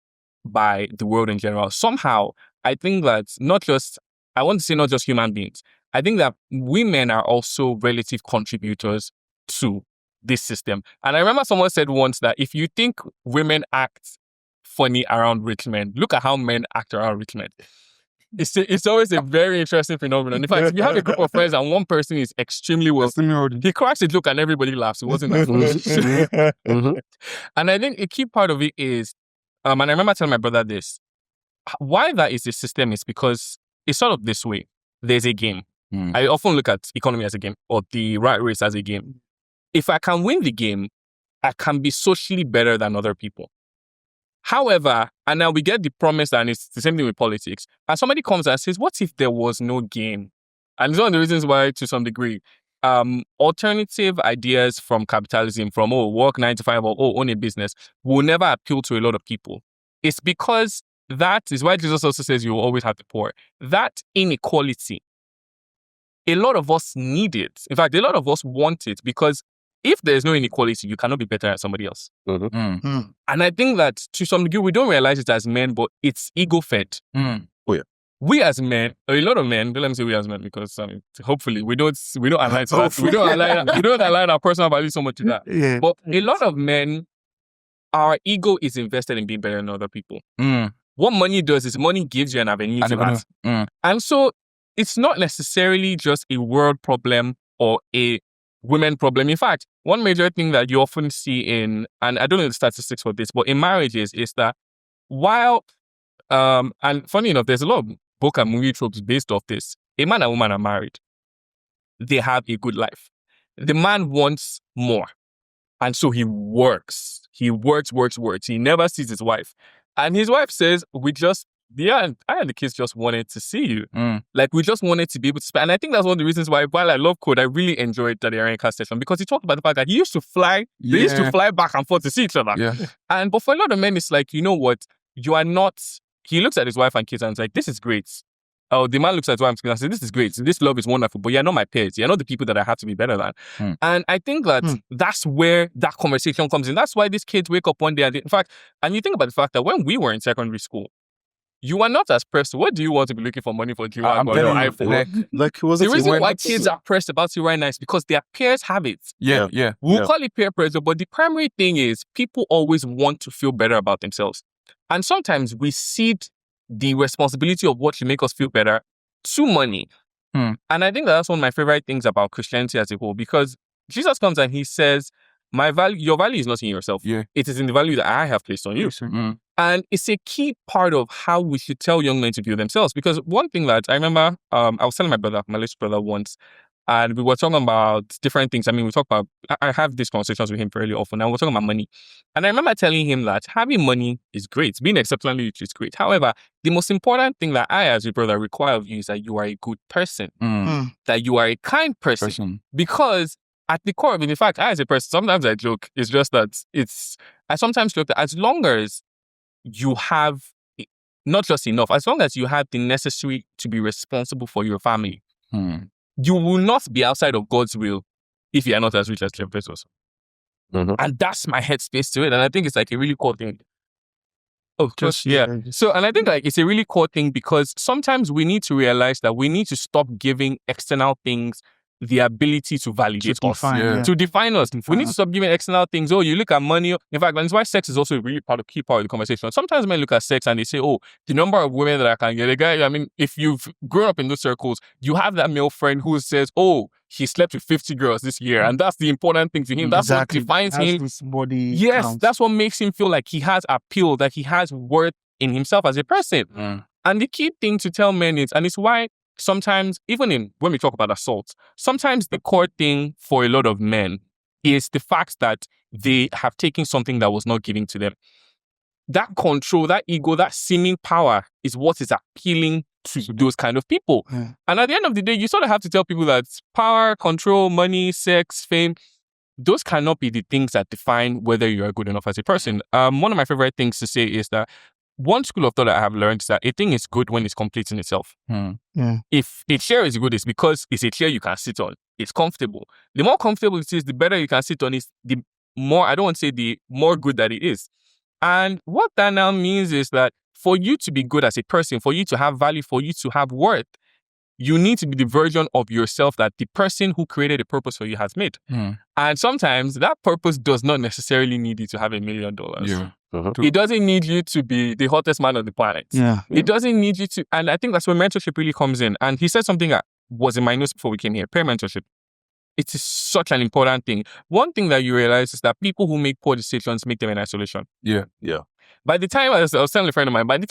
by the world in general. Somehow, I think that I want to say not just human beings, I think that women are also relative contributors to this system. And I remember someone said once that if you think women act funny around rich men, look at how men act around rich men. It's always a very interesting phenomenon. In fact, if you have a group of friends and one person is extremely wealthy, he cracks a joke and everybody laughs. It wasn't that funny. And I think a key part of it is, and I remember telling my brother this, why that is a system is because it's sort of this way. There's a game. I often look at economy as a game, or the rat race as a game. If I can win the game, I can be socially better than other people. However, and now we get the promise, and it's the same thing with politics, and somebody comes and says, what if there was no game? And it's one of the reasons why, to some degree, alternative ideas from capitalism, from, work 9 to 5, or own a business, will never appeal to a lot of people. It's because that is why Jesus also says you will always have the poor. That inequality, a lot of us need it. In fact, a lot of us want it, because if there's no inequality, you cannot be better than somebody else. And I think that to some degree, we don't realize it as men, but it's ego-fed. Oh, yeah. We as men, a lot of men, don't let me say we as men, because hopefully we don't align to that. We don't align our personal values so much to that. Yeah. But a lot of men, our ego is invested in being better than other people. What money does is money gives you an avenue to that. And so it's not necessarily just a world problem or a women problem. In fact, one major thing that you often see in, and I don't know the statistics for this, but in marriages is that while, and funny enough, there's a lot of book and movie tropes based off this. A man and woman are married. They have a good life. The man wants more. And so he works. He works. He never sees his wife. And his wife says, I and the kids just wanted to see you. Like, we just wanted to be able to spend. And I think that's one of the reasons why, while I love Code, I really enjoyed that Arianka session, because he talked about the fact that he used to fly, they used to fly back and forth to see each other. But for a lot of men, it's like, you know what? You are not, he looks at his wife and kids and it's like, this is great. Oh, the man looks at his wife and says, this is great. This love is wonderful, but you're not my peers. You're not the people that I have to be better than. And I think that that's where that conversation comes in. That's why these kids wake up one day and in fact, and you think about the fact that when we were in secondary school, you are not as pressed. What do you want to be looking for money for G1 or your iPhone? The reason why kids are pressed about you right now is because their peers have it. We'll call it peer pressure, but the primary thing is people always want to feel better about themselves. And sometimes we cede the responsibility of what should make us feel better to money. And I think that's one of my favorite things about Christianity as a whole, because Jesus comes and he says, your value is not in yourself. It is in the value that I have placed on you. And it's a key part of how we should tell young men to view themselves. Because one thing that I remember, I was telling my little brother once, and we were talking about different things. I mean, I have these conversations with him fairly often, and we're talking about money. And I remember telling him that having money is great, being exceptionally rich is great. However, the most important thing that I, as your brother, require of you is that you are a good person, that you are a kind person. Because at the core of it, in fact, I, as a person, sometimes I joke, it's just that I sometimes joke that as long as you have not just enough, as long as you have the necessary to be responsible for your family, you will not be outside of God's will if you are not as rich as Jeff Bezos. And that's my headspace to it. And I think it's like a really cool thing. Oh, just, yeah. So, and I think like it's a really cool thing because sometimes we need to realize that we need to stop giving external things the ability to validate us, to define us. We need to stop giving external things. Oh, you look at money. In fact, that's why sex is also a really key part of the conversation. Sometimes men look at sex and they say, oh, the number of women that I can get. A guy, I mean, if you've grown up in those circles, you have that male friend who says, oh, he slept with 50 girls this year. And that's the important thing to him. That's what defines him. Yes, that's what makes him feel like he has appeal, that he has worth in himself as a person. And the key thing to tell men is, and it's why sometimes, even when we talk about assault, sometimes the core thing for a lot of men is the fact that they have taken something that was not given to them. That control, that ego, that seeming power is what is appealing to those kind of people. And at the end of the day, you sort of have to tell people that power, control, money, sex, fame, those cannot be the things that define whether you are good enough as a person. One of my favorite things to say is that one school of thought that I have learned is that a thing is good when it's complete in itself. If a chair is good, it's because it's a chair you can sit on. It's comfortable. The more comfortable it is, the better you can sit on it, the more, I don't want to say the more good that it is. And what that now means is that for you to be good as a person, for you to have value, for you to have worth, you need to be the version of yourself that the person who created a purpose for you has made. And sometimes that purpose does not necessarily need you to have $1 million. It doesn't need you to be the hottest man on the planet. It doesn't need you to, and I think that's where mentorship really comes in. And he said something that was in my notes before we came here, peer mentorship. It is such an important thing. One thing that you realize is that people who make poor decisions make them in isolation. By the time, I was telling a friend of mine,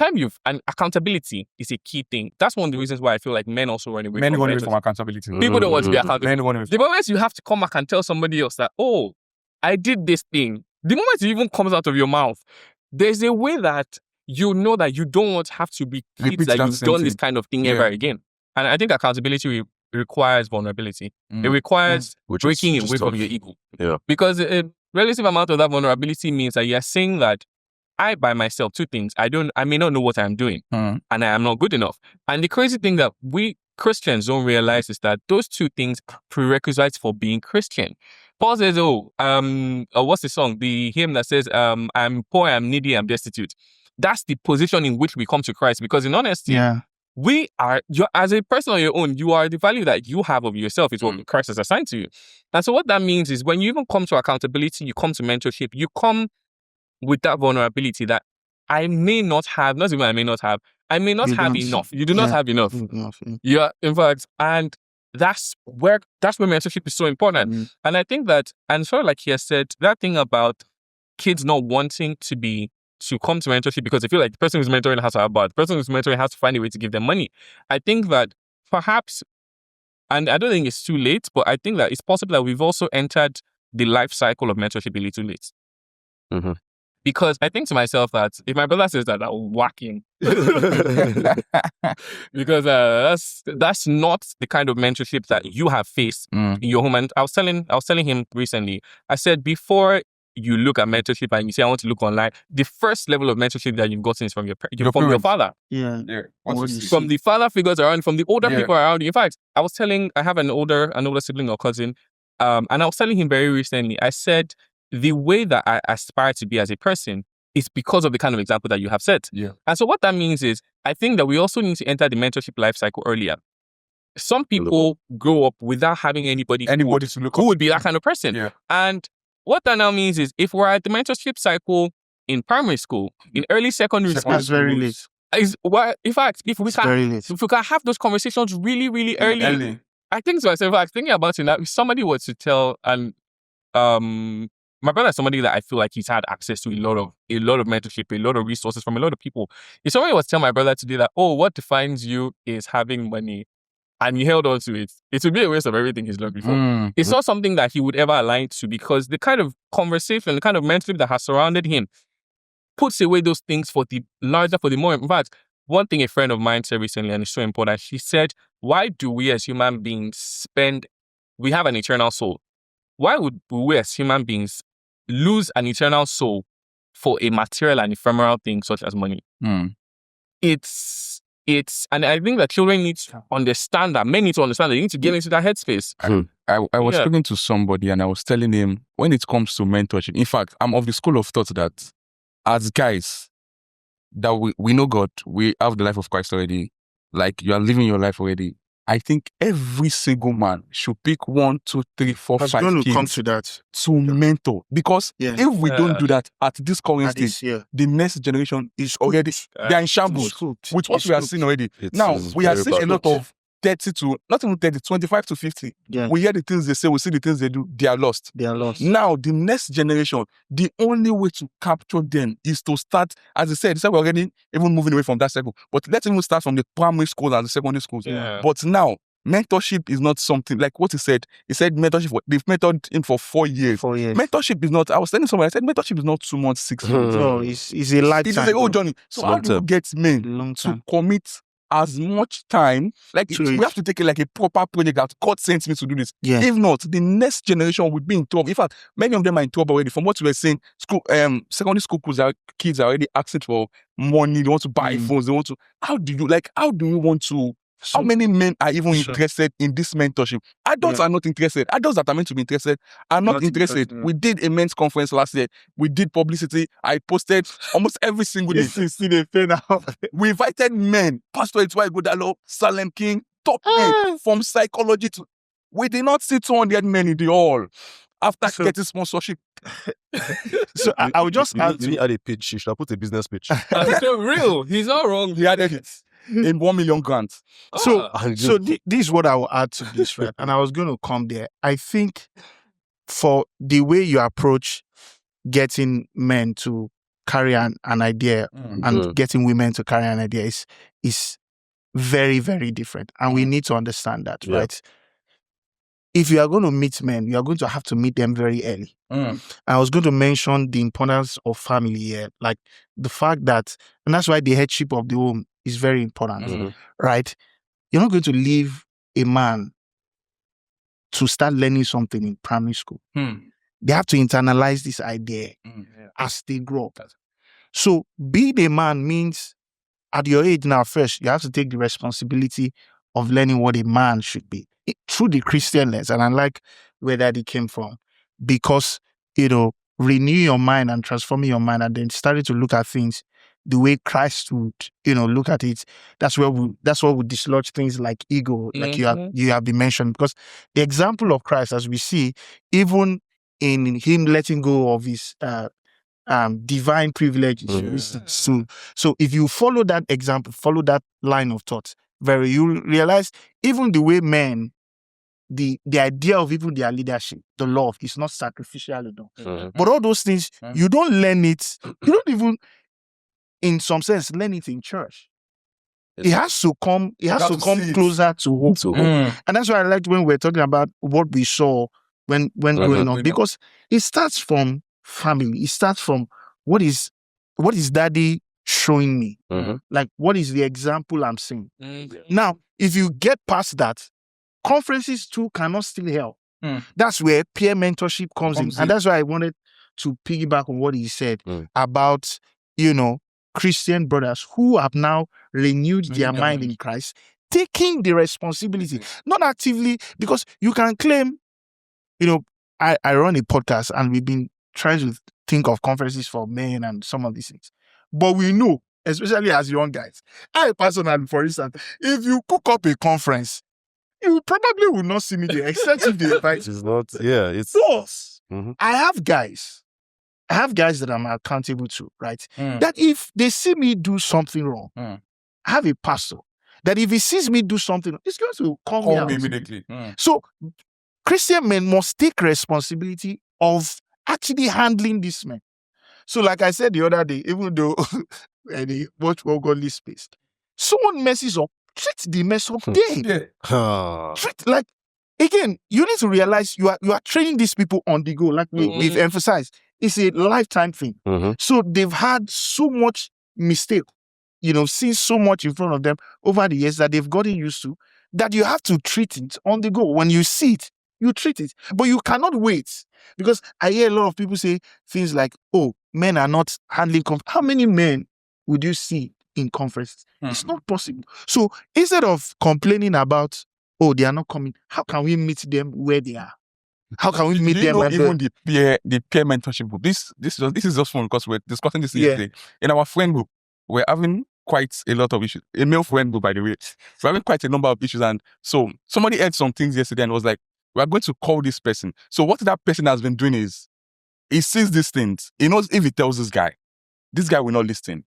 and accountability is a key thing. That's one of the reasons why I feel like men also run away from accountability. People don't want to be accountable. The moment you have to come back and tell somebody else that, oh, I did this thing, the moment it even comes out of your mouth, there's a way that you know that you don't want to have to repeat that you've done this kind of thing ever again. And I think accountability requires vulnerability. It requires breaking away from your ego. Because a relative amount of that vulnerability means that you're saying that I, by myself, two things. I may not know what I'm doing, and I am not good enough. And the crazy thing that we Christians don't realize is that those two things are prerequisites for being Christian. Paul says, what's the song? The hymn that says, I'm poor, I'm needy, I'm destitute. That's the position in which we come to Christ. Because in honesty, we are, as a person on your own, you are the value that you have of yourself is what Christ has assigned to you. And so what that means is when you even come to accountability, you come to mentorship, you come with that vulnerability that I may not have enough. You do not have enough. Yeah, in fact, and that's where mentorship is so important. And I think that, and sort of like he has said, that thing about kids not wanting to come to mentorship because they feel like the person who's mentoring has to have bad. The person who's mentoring has to find a way to give them money. I think that perhaps, and I don't think it's too late, but I think that it's possible that we've also entered the life cycle of mentorship a little late. Because I think to myself that if my brother says that, I'll whack him. Because that's not the kind of mentorship that you have faced in your home. And I was telling him recently, I said, before you look at mentorship and you say, I want to look online, the first level of mentorship that you've gotten is from your father. From the father figures around, from the older people around you. In fact, I have an older sibling or cousin, and I was telling him very recently, I said, the way that I aspire to be as a person is because of the kind of example that you have set. And so what that means is, I think that we also need to enter the mentorship life cycle earlier. Some people grow up without having anybody to look who would be that kind of person. And what that now means is, if we're at the mentorship cycle in primary school, in early secondary school, that's very late. In fact, if we can have those conversations really, really early, I think so. I was thinking about it now. If somebody was to tell, and my brother is somebody that I feel like he's had access to a lot of mentorship, a lot of resources from a lot of people. If somebody was to tell my brother to do that, what defines you is having money, and he held on to it, it would be a waste of everything he's learned before. It's not something that he would ever align to, because the kind of conversation, the kind of mentorship that has surrounded him puts away those things for the larger, for the more. In fact, one thing a friend of mine said recently, and it's so important, she said, why do we as human beings we have an eternal soul. Why would we as human beings lose an eternal soul for a material and ephemeral thing such as money? It's, and I think that children need to understand that, men need to understand that you need to get into that headspace. I was speaking to somebody and I was telling him, when it comes to mentorship, in fact, I'm of the school of thought that as guys, that we know God, we have the life of Christ already, like you are living your life already. I think every single man should pick 1, 2, 3, 4, 5 going to kids come to that. to mentor. Because if we don't do that at this current stage, the next generation is already, they are in shambles with what we are seeing already. Now, we are seeing a lot of 30 to, not even 30, 25 to 50. Yeah. We hear the things they say, we see the things they do, they are lost. Now, the next generation, the only way to capture them is to start, as I said, we're already even moving away from that cycle. But let's even start from the primary school and the secondary schools. But now, mentorship is not something, like what he said mentorship, they've mentored him for 4 years. Mentorship is not, I was telling somebody, I said mentorship is not 2 months, 6 months. No, it's a lifetime. It's a whole journey. So how do you get men to commit as much time, like we have to take it like a proper project that God sent me to do this. If not, the next generation would be in trouble. In fact, many of them are in trouble already. From what we were saying, secondary school kids are already asking for money. They want to buy phones. They want to. How do you want to? How many men are even interested in this mentorship? Adults are not interested. Adults that are meant to be interested are not interested. We did a men's conference last year. We did publicity. I posted almost every single day. We invited men, Pastor Etwai Godalo, Salem King, top men from psychology to. We did not see 200 men in the hall after getting sponsorship. So I would just add you add a pitch. You should put a business pitch. So real. He's not wrong. He added it in 1 million grants. So this is what I will add to this, right? And I was going to come there. I think for the way you approach getting men to carry an idea and getting women to carry an idea is very, very different. And we need to understand that, right? If you are going to meet men, you are going to have to meet them very early. I was going to mention the importance of family here, like the fact that, and that's why the headship of the home is very important, right? You're not going to leave a man to start learning something in primary school. They have to internalize this idea as they grow up. So being a man means at your age now, first, you have to take the responsibility of learning what a man should be through the Christian lens. And I like where that it came from, because, renew your mind and transforming your mind and then starting to look at things the way Christ would, look at it. That's what would dislodge things like ego, like you have been mentioned. Because the example of Christ, as we see, even in him letting go of his divine privileges. So if you follow that example, follow that line of thought, you realize even the way men, the idea of even their leadership, the love is not sacrificial enough. But all those things, you don't learn it. You don't even, in some sense, learn it in church. It has to come. It has to come closer to home. And that's why I liked when we're talking about what we saw when growing up, because it starts from family. It starts from what is daddy showing me? Like, what is the example I'm seeing? Now, if you get past that, conferences too cannot still help. That's where peer mentorship comes in. And that's why I wanted to piggyback on what he said about, Christian brothers who have now renewed their mind in Christ, taking the responsibility, not actively, because you can claim, I run a podcast and we've been trying to think of conferences for men and some of these things. But we know, especially as young guys, I personally, for instance, if you cook up a conference, you probably will not see me there, except if they invite. It's not, it's... So, I have guys that I'm accountable to, right? That if they see me do something wrong, I have a pastor that if he sees me do something, he's going to call me out immediately. So Christian men must take responsibility of actually handling this man. So like I said the other day, even though watch what godly space, someone messes up, treat the mess up there. Yeah. Ah. Treat, like, again, you need to realize you are training these people on the go. Like we've emphasized, it's a lifetime thing. Mhm. So they've had so much mistake, seen so much in front of them over the years that they've gotten used to, that you have to treat it on the go. When you see it, you treat it. But you cannot wait. Because I hear a lot of people say things like, oh, men are not handling How many men would you see in conferences? It's not possible. So instead of complaining about, oh, they are not coming, how can we meet them where they are? How can we meet them? Even the peer mentorship group. This is just fun because we're discussing this yesterday. In our friend group, we're having quite a lot of issues. A male friend group, by the way. We're having quite a number of issues. And so somebody heard some things yesterday and was like, we're going to call this person. So what that person has been doing is, he sees these things. He knows if he tells this guy will not listen.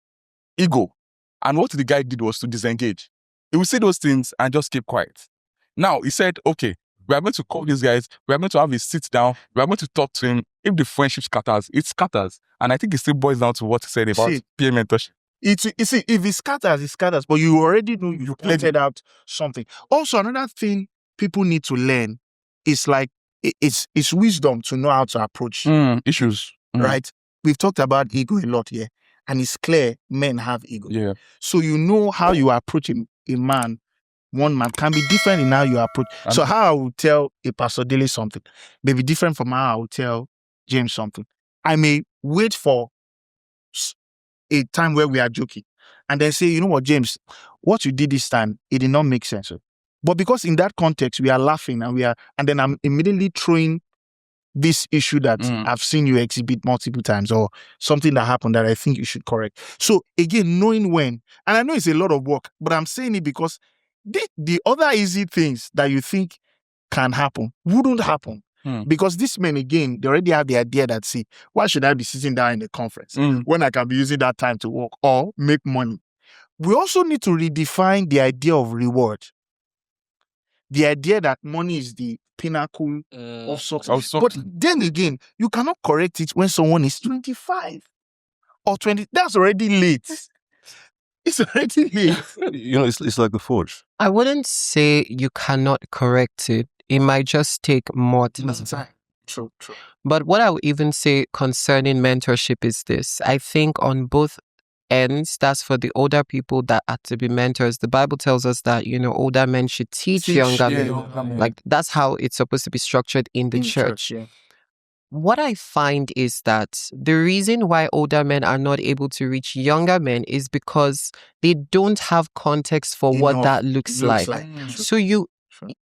Ego. And what the guy did was to disengage. He would say those things and just keep quiet. Now, he said, okay, we are going to call these guys. We are going to have a sit down. We are going to talk to him. If the friendship scatters, it scatters. And I think it still boils down to what he said about peer mentorship. You see, if it scatters, but you already know you pointed out something. Also, another thing people need to learn is like, it's wisdom to know how to approach issues. Right? We've talked about ego a lot here. And it's clear men have ego. Yeah. So you know how you approach a man. One man can be different in how you approach. So how I will tell a Pastor Dele something may be different from how I will tell James something. I may wait for a time where we are joking and then say, you know what, James, what you did this time, it did not make sense. But because in that context, we are laughing and then I'm immediately throwing this issue that I've seen you exhibit multiple times or something that happened that I think you should correct. So again, knowing when, and I know it's a lot of work, but I'm saying it because the other easy things that you think can happen wouldn't happen. Because these men, again, they already have the idea that, see, why should I be sitting down in the conference when I can be using that time to work or make money? We also need to redefine the idea of reward. The idea that money is the pinnacle of success. But then again, you cannot correct it when someone is 25 or 20. That's already late. It's already late. It's like the forge. I wouldn't say you cannot correct it. It might just take more time. True. But what I would even say concerning mentorship is this. I think on both ends, that's for the older people that are to be mentors. The Bible tells us that, older men should teach younger men. Like, that's how it's supposed to be structured in the church. What I find is that the reason why older men are not able to reach younger men is because they don't have context for what that looks like. So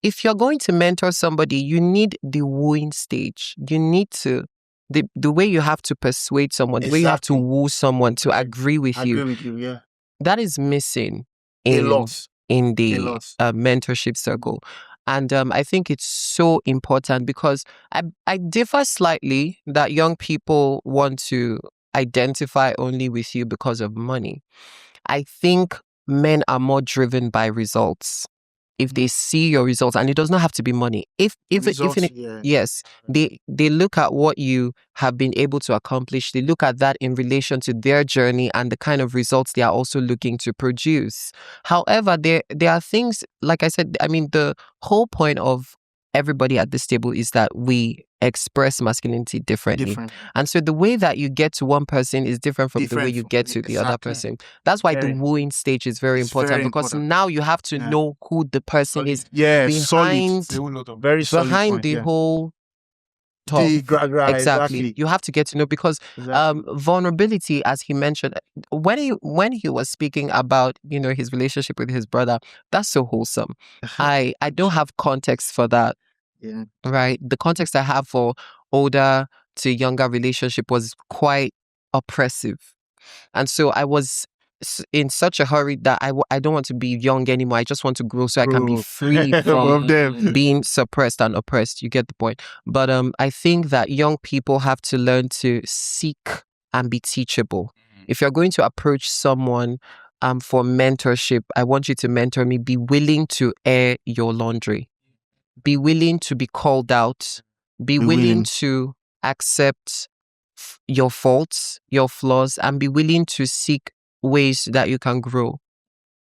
if you're going to mentor somebody, you need the wooing stage. You need to, the way you have to persuade someone, the way you have to woo someone to agree with you. That is missing in the mentorship circle. And I think it's so important because I differ slightly that young people want to identify only with you because of money. I think men are more driven by results. If they see your results, and it does not have to be money. Yes, they look at what you have been able to accomplish. They look at that in relation to their journey and the kind of results they are also looking to produce. However, there are things, like I said, I mean, the whole point of everybody at this table is that we express masculinity differently. And so the way that you get to one person is different from the way you get to the other person. That's why the wooing stage is very important because now you have to know who the person is behind the whole talk. Exactly. You have to get to know because vulnerability, as he mentioned, when he was speaking about, his relationship with his brother, that's so wholesome. I don't have context for that. Yeah. Right. The context I have for older to younger relationship was quite oppressive. And so I was in such a hurry that I don't want to be young anymore. I just want to grow so I can be free from being suppressed and oppressed. You get the point. But I think that young people have to learn to seek and be teachable. If you're going to approach someone for mentorship, I want you to mentor me. Be willing to air your laundry. Be willing to be called out. Be willing to accept your faults, your flaws, and be willing to seek ways that you can grow.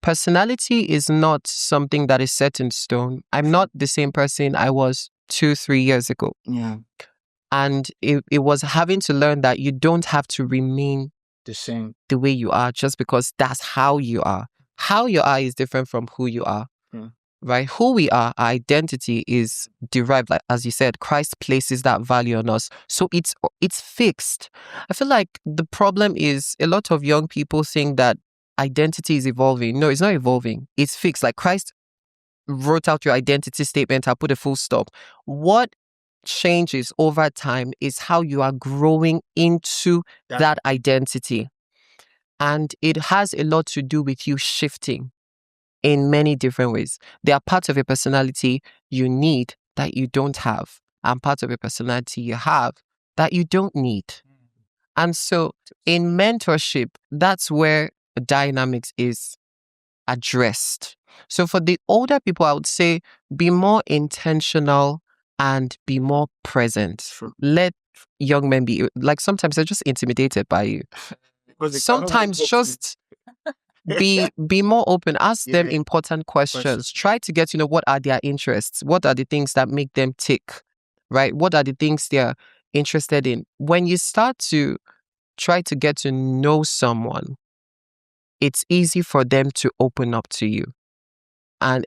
personality is not something that is set in stone. I'm not the same person I was 2-3 years ago. Yeah. And it was having to learn that you don't have to remain The same. the way you are just because that's how you are. How you are is different from who you are. Right? Who we are, our identity is derived, like as you said, Christ places that value on us. So it's fixed. I feel like the problem is a lot of young people think that identity is evolving. No, it's not evolving. It's fixed. Like Christ wrote out your identity statement, I put a full stop. What changes over time is how you are growing into that identity. And it has a lot to do with you shifting in many different ways. There are parts of your personality you need that you don't have, and parts of your personality you have that you don't need. And so in mentorship, that's where dynamics is addressed. So for the older people, I would say be more intentional and be more present. Let young men be, like sometimes they're just intimidated by you. Sometimes just be more open. Ask them important questions. Try to get to know what are their interests. What are the things that make them tick, right? What are the things they're interested in? When you start to try to get to know someone, it's easy for them to open up to you. And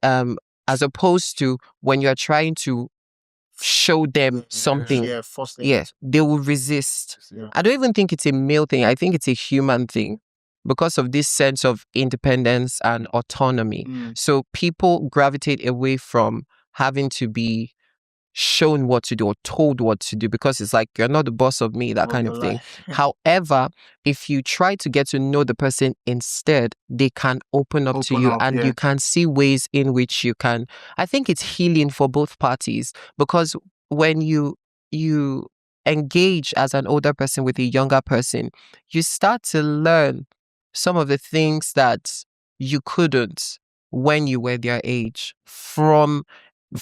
as opposed to when you're trying to show them something, they will resist. I don't even think it's a male thing. I think it's a human thing because of this sense of independence and autonomy. So people gravitate away from having to be shown what to do or told what to do because it's like, you're not the boss of me, that kind of thing. However, if you try to get to know the person instead, they can open up to you and you can see ways in which you can. I think it's healing for both parties because when you engage as an older person with a younger person, you start to learn some of the things that you couldn't when you were their age from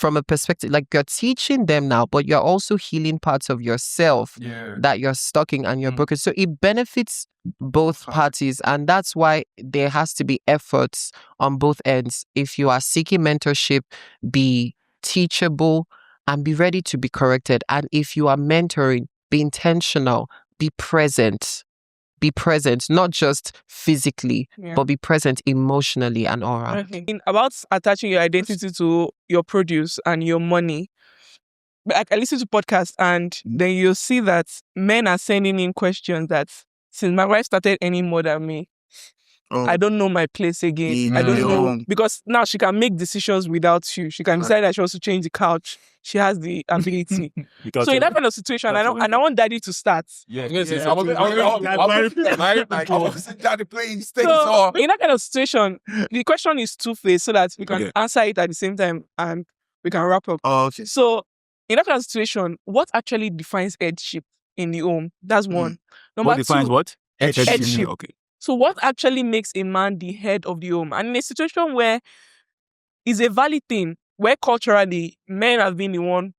a perspective, like you're teaching them now, but you're also healing parts of yourself that you're stuck in and you're broken. So it benefits both parties. And that's why there has to be efforts on both ends. If you are seeking mentorship, be teachable and be ready to be corrected. And if you are mentoring, be intentional, be present. Be present, not just physically, but be present emotionally and all around. Okay. About attaching your identity to your produce and your money, I listen to podcasts and then you'll see that men are sending in questions that since my wife started earning more than me, I don't know my place again. I don't know. Because now she can make decisions without you. She can decide that she wants to change the couch. She has the ability. So in that kind of situation, I want daddy to start. So in that kind of situation, the question is two-faced so that we can answer it at the same time and we can wrap up. So in that kind of situation, what actually defines headship in the home? That's one. Number what defines two, what? Headship. Okay. So what actually makes a man the head of the home? And in a situation where it's a valid thing, where culturally men have been the one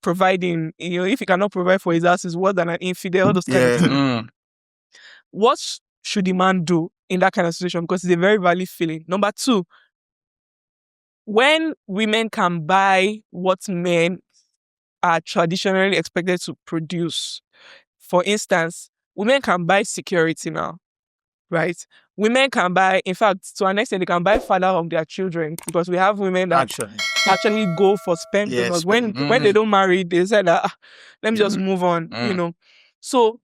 providing, if he cannot provide for his house, is worse than an infidel, those kind of things. What should the man do in that kind of situation? Because it's a very valid feeling. Number two, when women can buy what men are traditionally expected to produce, for instance, women can buy security now. Right? Women can buy, in fact, to an extent, they can buy father of their children because we have women that actually go for sperm donors. When they don't marry, they say that, let me just move on, So,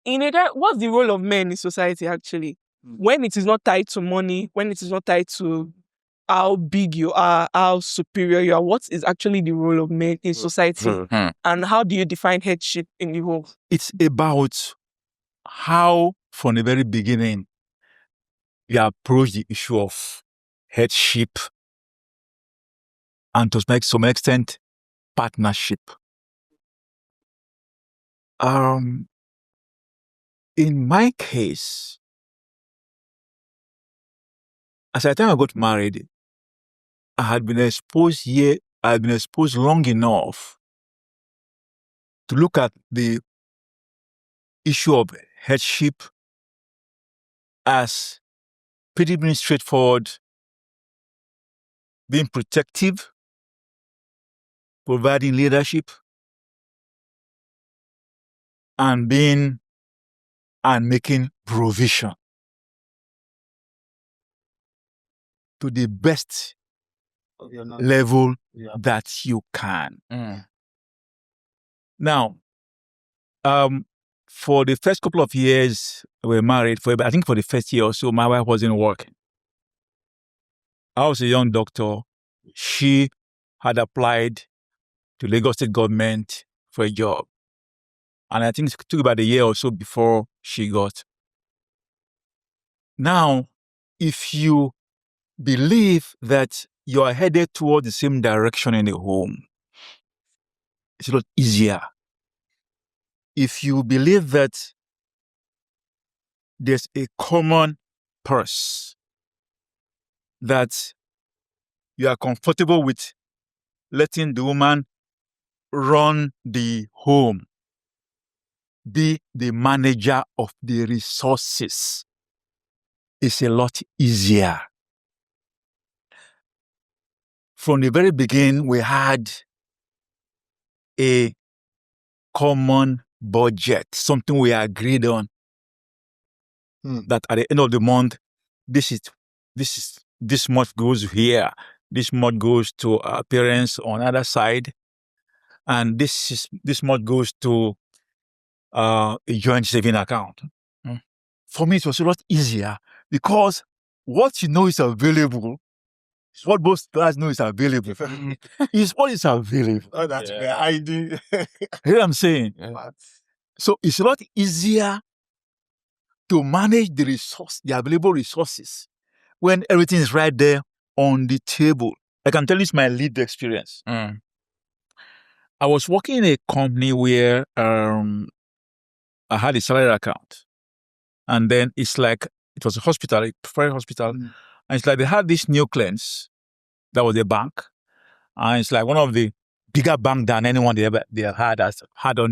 what's the role of men in society actually? When it is not tied to money, when it is not tied to how big you are, how superior you are, what is actually the role of men in society? And how do you define headship in the home? It's about how, from the very beginning, you approach the issue of headship and to some extent, partnership. In my case, as the time I got married, I had been exposed long enough to look at the issue of headship as pretty straightforward being protective, providing leadership, and making provision to the best level that you can. Now, for the first couple of years we were married, I think for the first year or so, my wife wasn't working. I was a young doctor. She had applied to Lagos State government for a job. And I think it took about a year or so before she got. Now, if you believe that you are headed toward the same direction in the home, it's a lot easier. If you believe that there's a common purse, that you are comfortable with letting the woman run the home, be the manager of the resources, it's a lot easier. From the very beginning, we had a common budget, something we agreed on. That at the end of the month, this much goes here, this much goes to our parents on other side, and this much goes to a joint saving account. For me, it was a lot easier because what you know is available is what both guys know is available. Is what is available. Oh, that's where I do. You know what I'm saying? So it's a lot easier to manage the available resources when everything is right there on the table. I can tell you it's my lived experience. I was working in a company where I had a salary account. And then it's like, it was a hospital, a private hospital. And it's like they had this new clients. That was a bank. And it's like one of the bigger banks than anyone they had on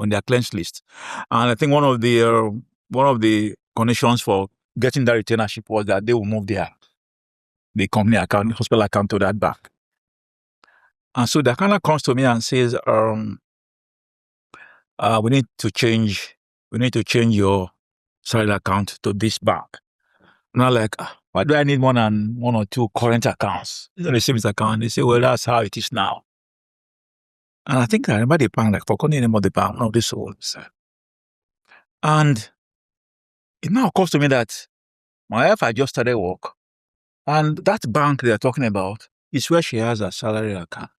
their clients list. And I think one of the conditions for getting that retainership was that they will move the company account, hospital account to that bank. And so the accountant comes to me and says, we need to change your salary account to this bank. And I'm like, why do I need more than one or two current accounts? It's the savings account. They say, well, that's how it is now. And I think I remember the bank, like, forgotten the name of the bank, no, this whole. And it now occurs to me that my wife had just started work. And that bank they're talking about is where she has a salary account.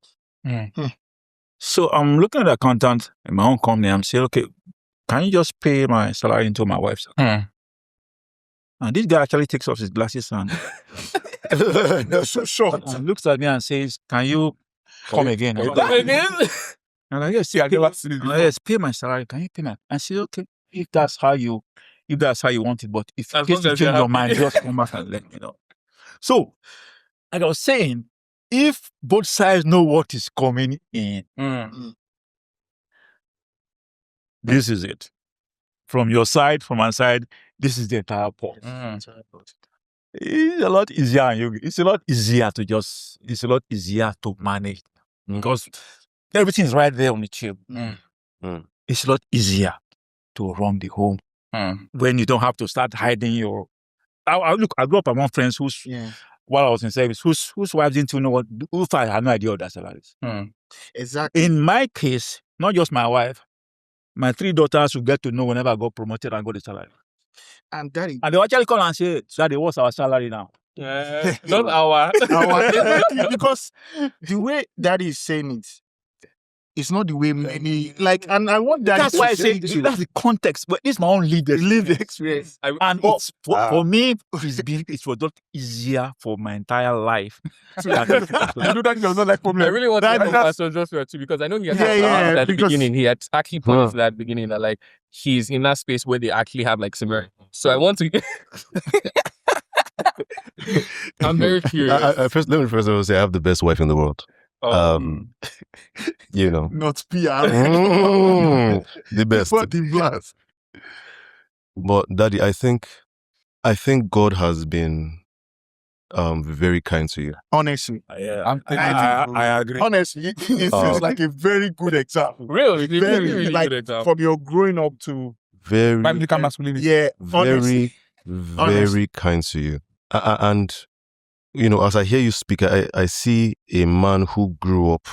So I'm looking at the accountant in my own company. I'm saying, okay, can you just pay my salary into my wife's account? And this guy actually takes off his glasses and That's so short. and looks at me and says, can you come again? Come again? And I guess, yes, pay my salary. Can you pay my? I said, okay, if that's how you want it, but if you As long change as you're your mind, happy. just come back and let me know. So, like I was saying, if both sides know what is coming in, this is it. From your side, from my side, this is the entire pot. It's a lot easier. It's a lot easier to manage because everything is right there on the table. It's a lot easier to run the home when you don't have to start hiding your. I grew up among friends while I was in service, whose wives didn't even know whose I had no idea what their salaries. Exactly. In my case, not just my wife, my 3 daughters will get to know whenever I got promoted and got the salary. And Daddy, And they actually call and say, Daddy, what's our salary now? Not our. because the way Daddy is saying it, it's not the way many like. And I want Daddy That's to why I say say it to that's the context, but this is my own lived experience. And it's, for me, it was not easier for my entire life. You know that does not like problem. I really want to That- know that's- Pastor Joshua too, because I know he had Yeah, at the because- beginning. He had actually pointed to that beginning that like he's in that space where they actually have like similar. So I want to. I'm very curious. Let me first say I have the best wife in the world. You know, Not PR. the best. But the blast. But Daddy, I think God has been very kind to you? Honestly. I agree. Honestly, it feels like a very good example. Really, Very, like, good example. from your growing up to, Very, Biblical masculinity. yeah, honestly. very kind to you. And, as I hear you speak, I see a man who grew up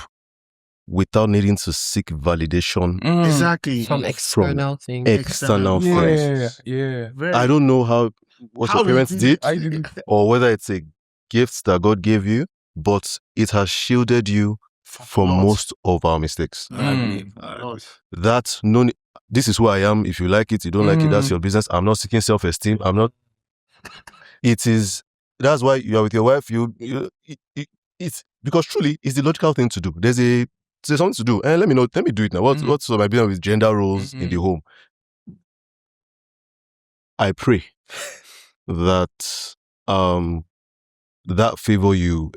without needing to seek validation Exactly. From external things. external Yeah. friends. Yeah. Very, I don't know what How your parents he did, I didn't. or whether it's a gift that God gave you, but it has shielded you from Lots. most of our mistakes. That this is who I am. If you like it, you don't like it, that's your business. I'm not seeking self-esteem. That's why you are with your wife. It's because truly it's the logical thing to do. There's something to do. And let me do it now. What's my business with gender roles in the home? I pray that that favor you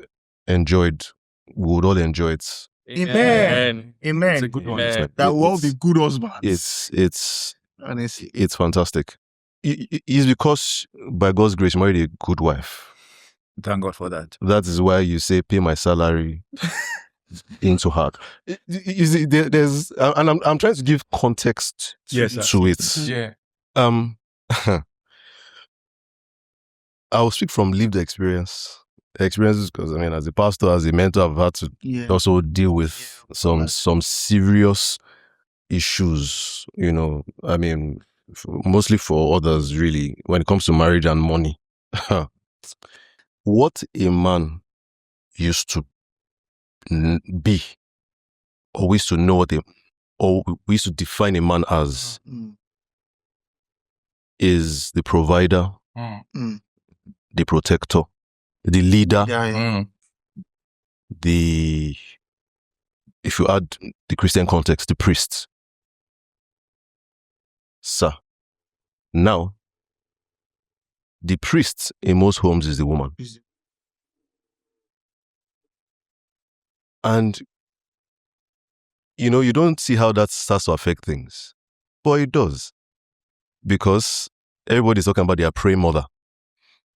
enjoyed, we would all enjoy it. Amen. Amen. It's a good one. Amen. That will all be good husbands. It's Honestly. it's fantastic. It's because by God's grace, you married a good wife. Thank God for that. That is why you say, pay my salary into her. You see, there's, and I'm trying to give context to it. Yeah. I'll speak from lived experiences, because as a pastor, as a mentor, I've had to also deal with some serious issues. Mostly for others, really, when it comes to marriage and money. What a man used to be, or we used to know or we used to define a man as, is the provider, the protector, the leader, if you add the Christian context, the priest. Sir, now, the priest in most homes is the woman. And, you don't see how that starts to affect things. But it does. Because everybody's talking about their praying mother,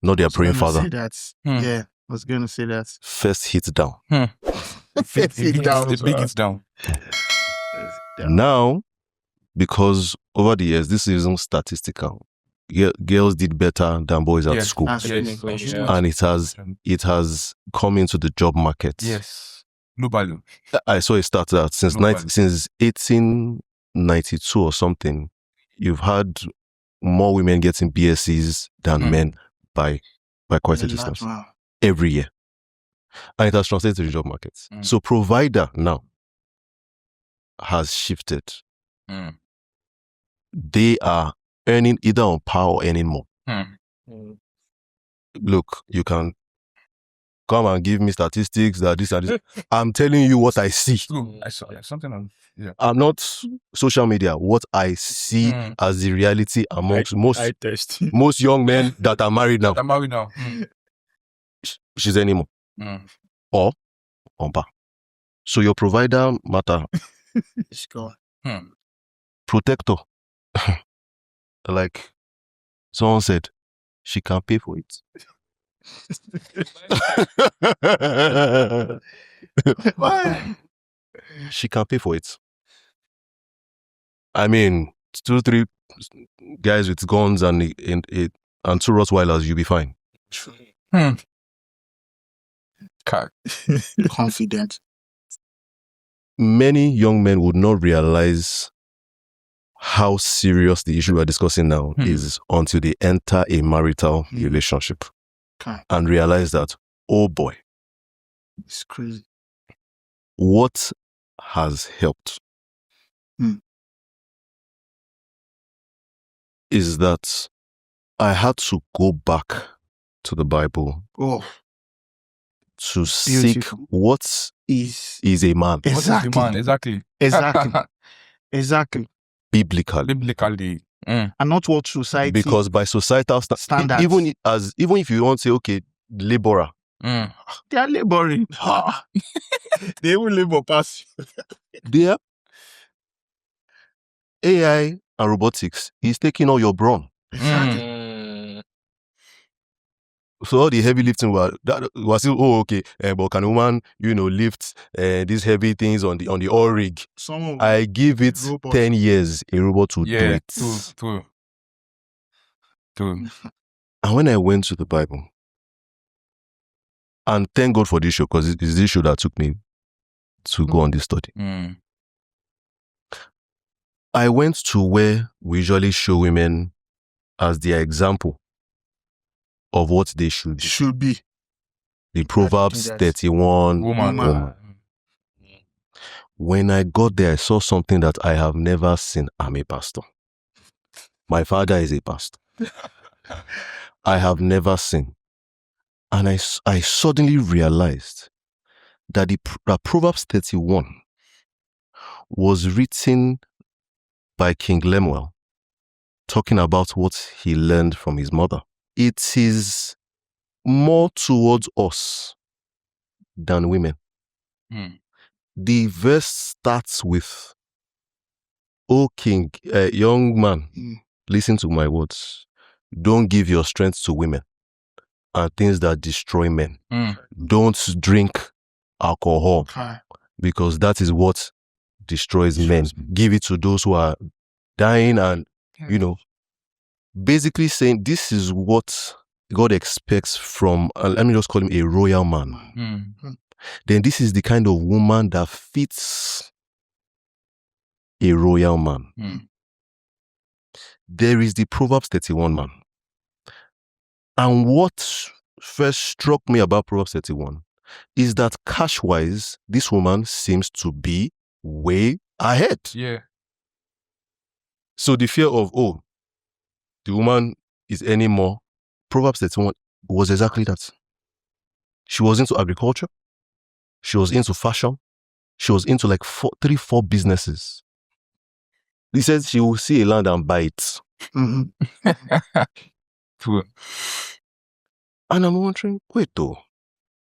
not their praying father. Yeah, I was going to say that. First hit down. First hit down. The big hits down. Now, because over the years, this isn't statistical. Girls did better than boys at school. And it has come into the job market. Yes. Globally. I saw a stat that since 1892 or something, you've had more women getting BScs than men by quite a distance. Wow. Every year. And it has translated to the job market. So provider now has shifted. They are earning either on power or earning more. Look, you can come and give me statistics that this and this. I'm telling you what I see. I saw something on. Yeah. I'm not social media. What I see as the reality amongst most young men that are married now. I'm married now. She's anymore. Or on par. So your provider matter. It's gone. Protector. Like someone said, she can pay for it. She can pay for it. 2-3 guys with guns and 2 Rottweilers, you'll be fine. Confident. Many young men would not realize how serious the issue we're discussing now is until they enter a marital relationship and realize that, oh boy, it's crazy. What has helped is that I had to go back to the Bible to seek what is a man. Exactly. Exactly. Biblically. And not what society. Because by societal standards, even if you want to say, okay, laborer. They are laboring. They will labor past you. They are. AI and robotics is taking all your brawn. Exactly. So all the heavy lifting was still okay. But can a woman, lift these heavy things on the oil rig? I give it 10 years. A robot will do it. True. And when I went to the Bible, and thank God for this show, because it's this show that took me to go on this study. I went to where we usually show women as their example of what they should be. The Proverbs 31 woman. When I got there, I saw something that I have never seen. I'm a pastor. My father is a pastor. I have never seen. And I suddenly realized that that Proverbs 31 was written by King Lemuel, talking about what he learned from his mother. It is more towards us than women. The verse starts with, "O king, young man, listen to my words. Don't give your strength to women and things that destroy men. Don't drink alcohol because that is what destroys men. Give it to those who are dying," and basically saying this is what God expects from, let me just call him a royal man. Then this is the kind of woman that fits a royal man. There is the Proverbs 31 man. And what first struck me about Proverbs 31 is that cash-wise, this woman seems to be way ahead. Yeah. So the fear of, the woman is any more, Proverbs 31 was exactly that. She was into agriculture. She was into fashion. She was into like 4 businesses. He says she will see a land and buy it. True. And I'm wondering, wait though.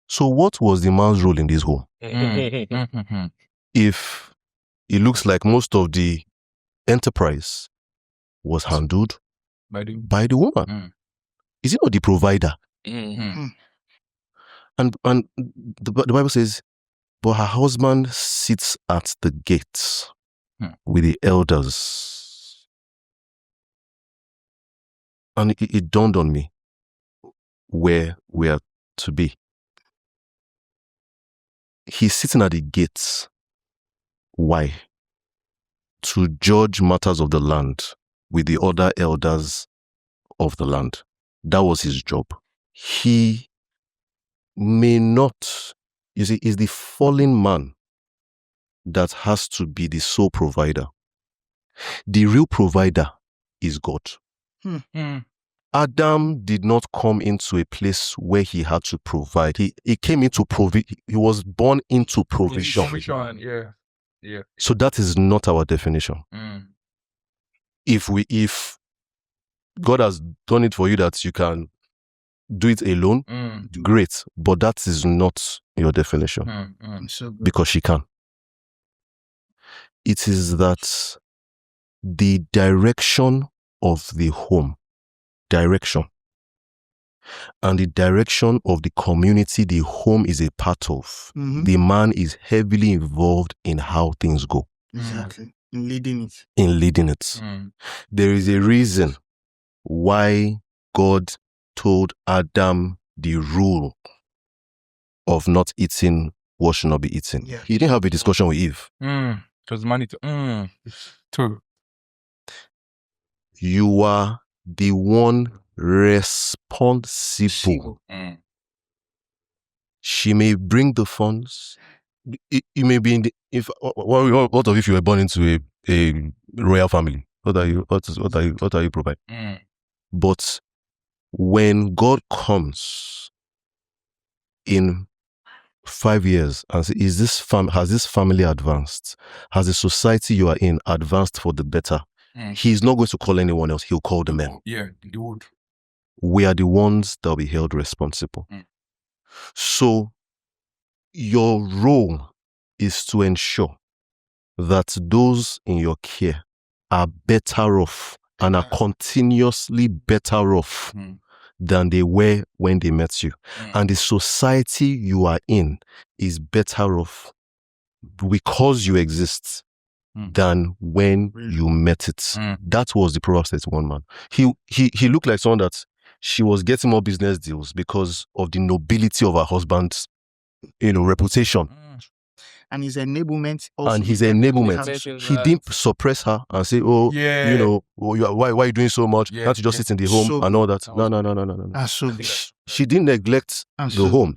So what was the man's role in this home? If it looks like most of the enterprise was handled by the woman. Is it not the provider? And the Bible says, but her husband sits at the gates with the elders. And it dawned on me where we are to be. He's sitting at the gates. Why? To judge matters of the land with the other elders of the land. That was his job. He may not, you see, is the fallen man that has to be the sole provider. The real provider is God. Adam did not come into a place where he had to provide. He came into he was born into provision. Yeah. So that is not our definition. If God has done it for you that you can do it alone, great. But that is not your definition. Because she can. It is that the direction of the home, and the direction of the community the home is a part of, the man is heavily involved in how things go. Exactly. In leading it. There is a reason why God told Adam the rule of not eating what should not be eaten. Yeah. He didn't have a discussion with Eve. Because money to true. You are the one responsible. She may bring the funds. You may be in the, what if you were born into a royal family? What are you providing? But when God comes in 5 years and says, has this family advanced? Has the society you are in advanced for the better? He's not going to call anyone else. He'll call the men. Yeah, he would. We are the ones that will be held responsible. So your role is to ensure that those in your care are better off and are continuously better off than they were when they met you. And the society you are in is better off because you exist than when you met it. That was the Proverbs 31 man. He looked like someone that she was getting more business deals because of the nobility of her husband's, reputation. And his enablement also. And his enablement. He didn't suppress her and say, why are you doing so much? Can't you just sit in the home and all that? No. She didn't neglect the home.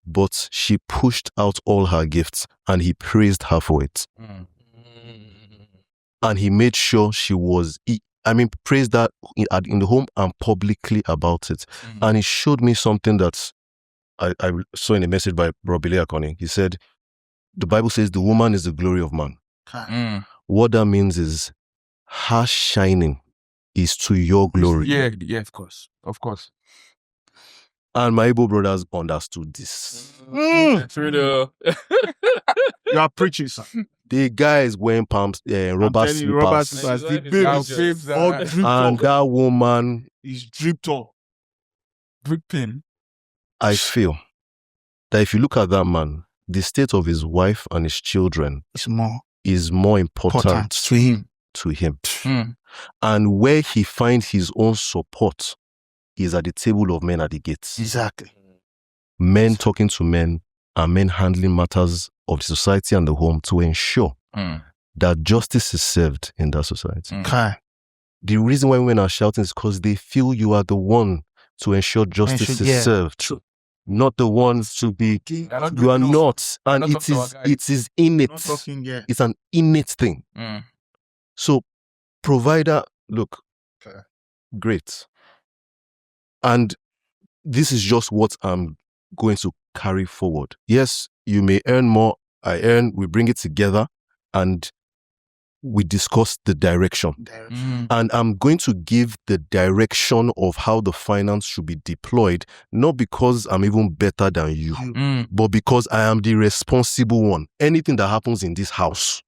But she pushed out all her gifts and he praised her for it. And he made sure she was, praised her in the home and publicly about it. And he showed me something that I saw in a message by Robbie Leakoni. He said, the Bible says the woman is the glory of man. What that means is her shining is to your glory. Yeah, of course. And my Igbo brothers understood this. True. You are preaching, sir. The guy is wearing rubber slippers. The babes all dripped And up. that woman is dripped up. Dripping. I feel that if you look at that man, the state of his wife and his children is more important to him. And where he finds his own support is at the table of men at the gates. Exactly. Men talking to men and men handling matters of the society and the home to ensure that justice is served in that society. The reason why women are shouting is because they feel you are the one to ensure justice is served. True. Not the ones to be, you are not. And it is innate. It's an innate thing. So, provider, look, great. And this is just what I'm going to carry forward. Yes, you may earn more, I earn, we bring it together and we discuss the direction. And I'm going to give the direction of how the finance should be deployed, not because I'm even better than you, but because I am the responsible one. Anything that happens in this house,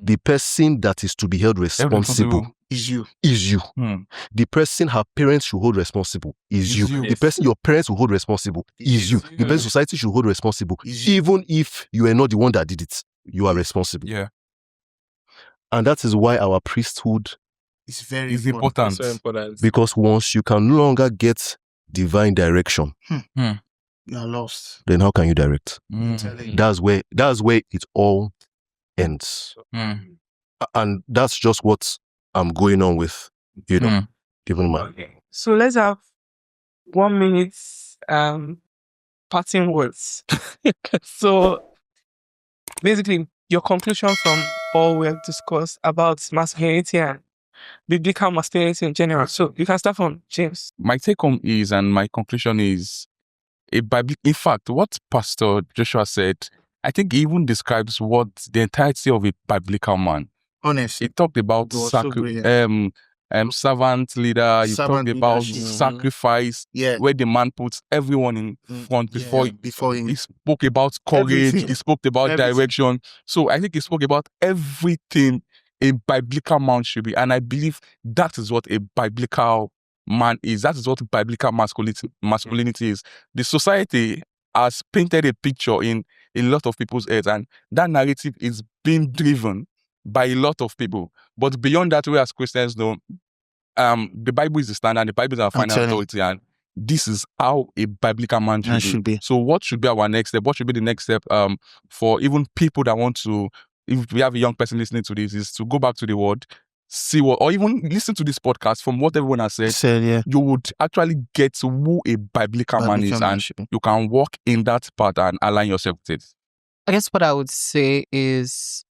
the person that is to be held responsible is you. The person her parents should hold responsible is you. The person your parents will hold responsible is you. The person society should hold responsible. Even if you are not the one that did it, you are responsible. Yeah. And that is why our priesthood is very important. So important. Because once you can no longer get divine direction, you are lost. Then how can you direct? That's where it all ends. And that's just what I'm going on with, even my. So let's have 1 minute parting words. So basically, your conclusion from all we have discussed about masculinity and biblical masculinity in general. So you can start from James. My take home is, and my conclusion is, in fact, what Pastor Joshua said, I think he even describes what the entirety of a biblical man. Honestly. He talked about servant leader, he talked about sacrifice, where the man puts everyone in front before he spoke about courage, he spoke about direction. So I think he spoke about everything a biblical man should be. And I believe that is what a biblical man is. That is what biblical masculinity is. The society has painted a picture in a lot of people's heads, and that narrative is being driven by a lot of people. But beyond that, we as Christians know, the Bible is the standard, the Bible is our final authority, and this is how a biblical man should be. So what should be our next step? What should be the next step for even people that want to, if we have a young person listening to this, is to go back to the word, see what, or even listen to this podcast from what everyone has said, you would actually get who a biblical man is, and you can walk in that path and align yourself with it. I guess what I would say is,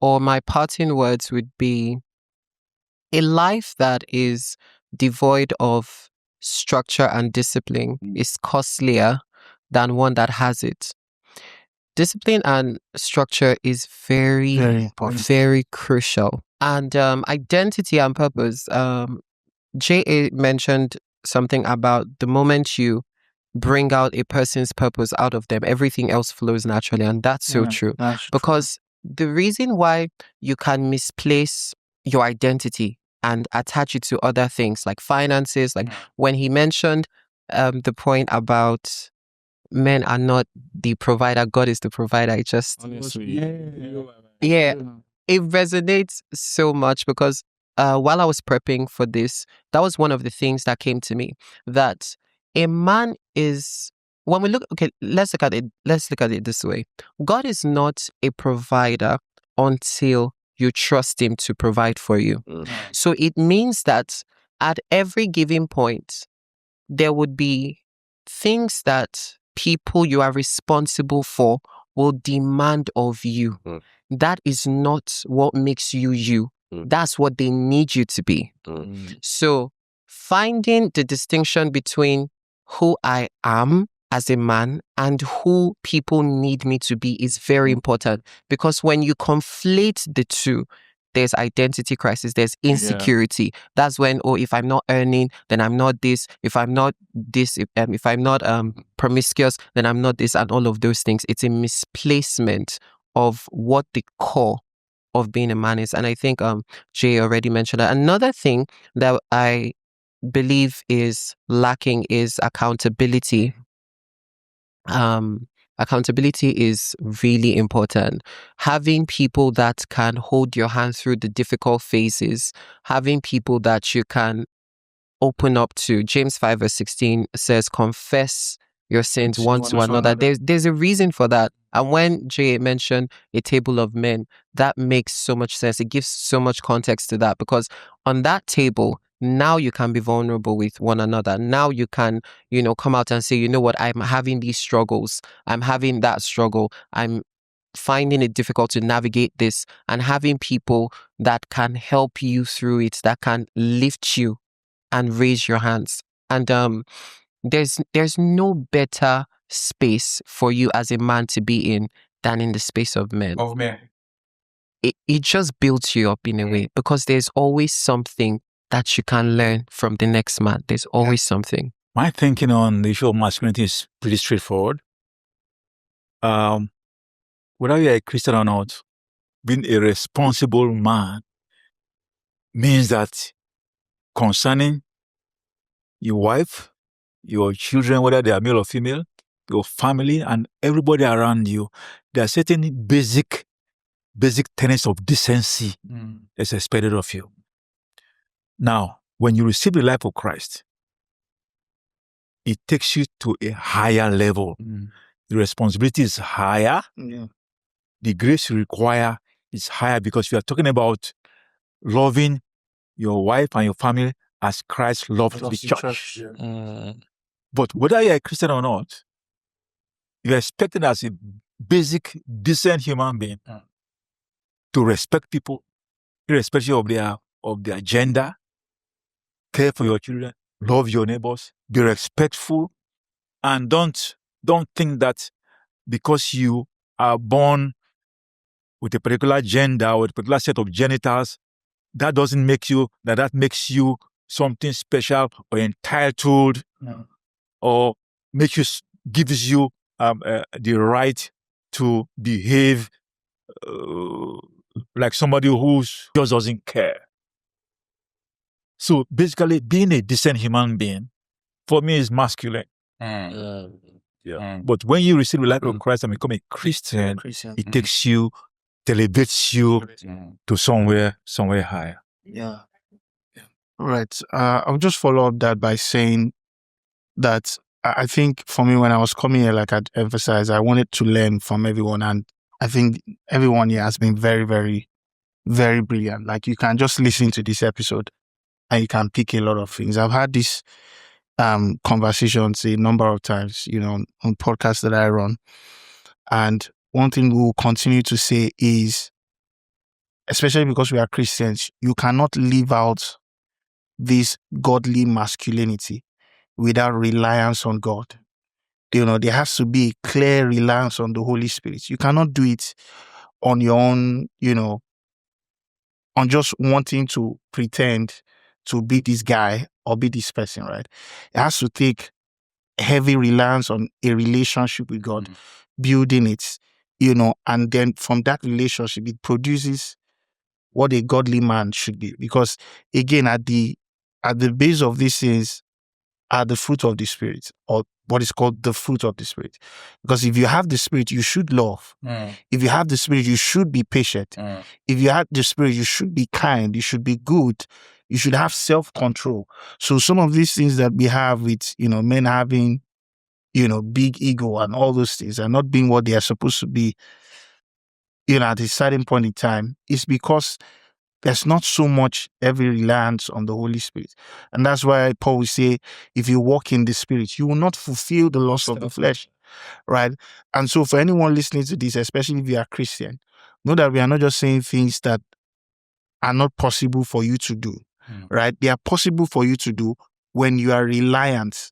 or my parting words would be, a life that is devoid of structure and discipline is costlier than one that has it. Discipline and structure is very important, very crucial. And identity and purpose. J.A. mentioned something about the moment you bring out a person's purpose out of them, everything else flows naturally. And that's so true. Because the reason why you can misplace your identity and attach it to other things like finances. Like when he mentioned the point about men are not the provider, God is the provider. It just, yeah, it resonates so much because while I was prepping for this, that was one of the things that came to me, that a man is, when we look, okay, let's look at it this way. God is not a provider until you trust him to provide for you. So it means that at every given point, there would be things that people you are responsible for will demand of you. That is not what makes you you. That's what they need you to be. So finding the distinction between who I am as a man and who people need me to be is very important, because when you conflate the two, there's identity crisis, there's insecurity. That's when, if I'm not earning, then I'm not this. If I'm not this, if I'm not promiscuous, then I'm not this, and all of those things. It's a misplacement of what the core of being a man is. And I think Jay already mentioned that. Another thing that I believe is lacking is accountability. Accountability is really important. Having people that can hold your hand through the difficult phases, having people that you can open up to. James 5 verse 16 says, confess your sins one to another. There's a reason for that. And when Jay mentioned a table of men, that makes so much sense. It gives so much context to that, because on that table, now you can be vulnerable with one another. Now you can, come out and say, you know what, I'm having these struggles. I'm having that struggle. I'm finding it difficult to navigate this, and having people that can help you through it, that can lift you and raise your hands. And there's no better space for you as a man to be in than in the space of men. It just builds you up in a way, because there's always something that you can learn from the next man. There's always something. My thinking on the issue of masculinity is pretty straightforward. Whether you're a Christian or not, being a responsible man means that concerning your wife, your children, whether they are male or female, your family, and everybody around you, there are certain basic tenets of decency that's expected of you. Now, when you receive the life of Christ, it takes you to a higher level. The responsibility is higher. The grace you require is higher, because we are talking about loving your wife and your family as Christ loved the church. But whether you're a Christian or not, you're expected as a basic, decent human being to respect people, irrespective of their gender, care for your children, love your neighbors, be respectful, and don't think that because you are born with a particular gender or a particular set of genitals, that makes you something special or entitled, or gives you the right to behave like somebody who just doesn't care. So basically, being a decent human being, for me, is masculine. But when you receive the life of Christ and become a Christian, it takes you, elevates you to somewhere higher. Right. I'll just follow up that by saying that I think for me, when I was coming here, like I'd emphasized, I wanted to learn from everyone. And I think everyone here has been very, very, very brilliant. Like, you can just listen to this episode and you can pick a lot of things. I've had these conversations a number of times, on podcasts that I run. And one thing we will continue to say is, especially because we are Christians, you cannot live out this godly masculinity without reliance on God. There has to be a clear reliance on the Holy Spirit. You cannot do it on your own, on just wanting to pretend to be this guy or be this person, right? It has to take heavy reliance on a relationship with God, building it, and then from that relationship, it produces what a godly man should be. Because again, at the base of these things are the fruit of the Spirit, or what is called the fruit of the Spirit. Because if you have the Spirit, you should love. If you have the Spirit, you should be patient. If you have the Spirit, you should be kind. You should be good. You should have self-control. So some of these things that we have with, men having, big ego and all those things and not being what they are supposed to be, at a certain point in time, is because there's not so much heavy reliance on the Holy Spirit. And that's why Paul will say, if you walk in the Spirit, you will not fulfill the lust of the flesh, right? And so for anyone listening to this, especially if you are Christian, know that we are not just saying things that are not possible for you to do, right? They are possible for you to do when you are reliant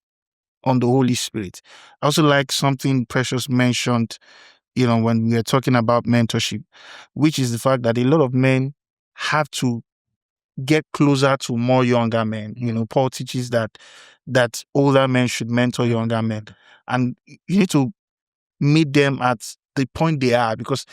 on the Holy Spirit. I also like something Precious mentioned, when we are talking about mentorship, which is the fact that a lot of men have to get closer to more younger men. Paul teaches that older men should mentor younger men. And you need to meet them at the point they are, because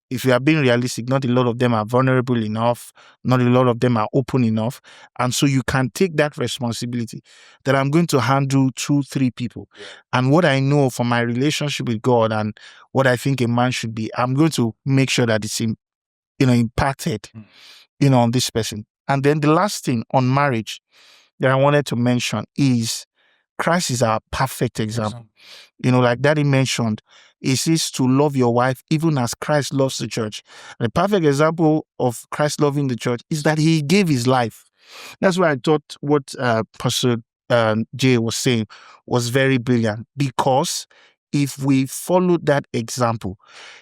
if you are being realistic, not a lot of them are vulnerable enough, not a lot of them are open enough. And so you can take that responsibility that I'm going to handle 2-3 people. And what I know from my relationship with God and what I think a man should be, I'm going to make sure that it's impacted, on this person. And then the last thing on marriage that I wanted to mention is Christ is our perfect example. Like Daddy mentioned, it says to love your wife even as Christ loves the church. And the perfect example of Christ loving the church is that he gave his life. That's why I thought what Pastor Jay was saying was very brilliant, because if we follow that example,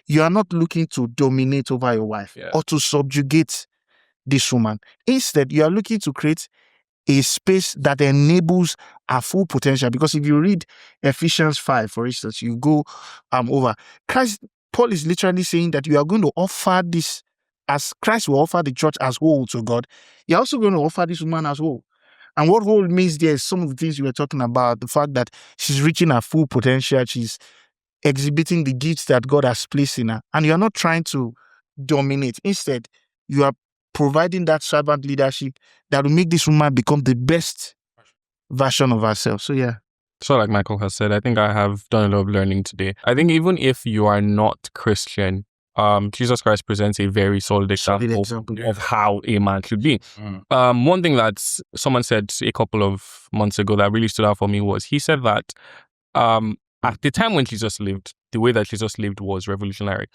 you are not looking to dominate over your wife or to subjugate this woman. Instead, you are looking to create a space that enables our full potential. Because if you read Ephesians 5, for instance, you go over, Paul is literally saying that you are going to offer this, as Christ will offer the church as whole to God, you're also going to offer this woman as whole. And what whole means there is some of the things you were talking about, the fact that she's reaching her full potential, she's exhibiting the gifts that God has placed in her. And you're not trying to dominate. Instead, you are providing that servant leadership that will make this woman become the best version of herself. So, yeah. So like Michael has said, I think I have done a lot of learning today. I think even if you are not Christian, Jesus Christ presents a very solid example of how a man should be. One thing that someone said a couple of months ago that really stood out for me was, he said that at the time when Jesus lived, the way that Jesus lived was revolutionary.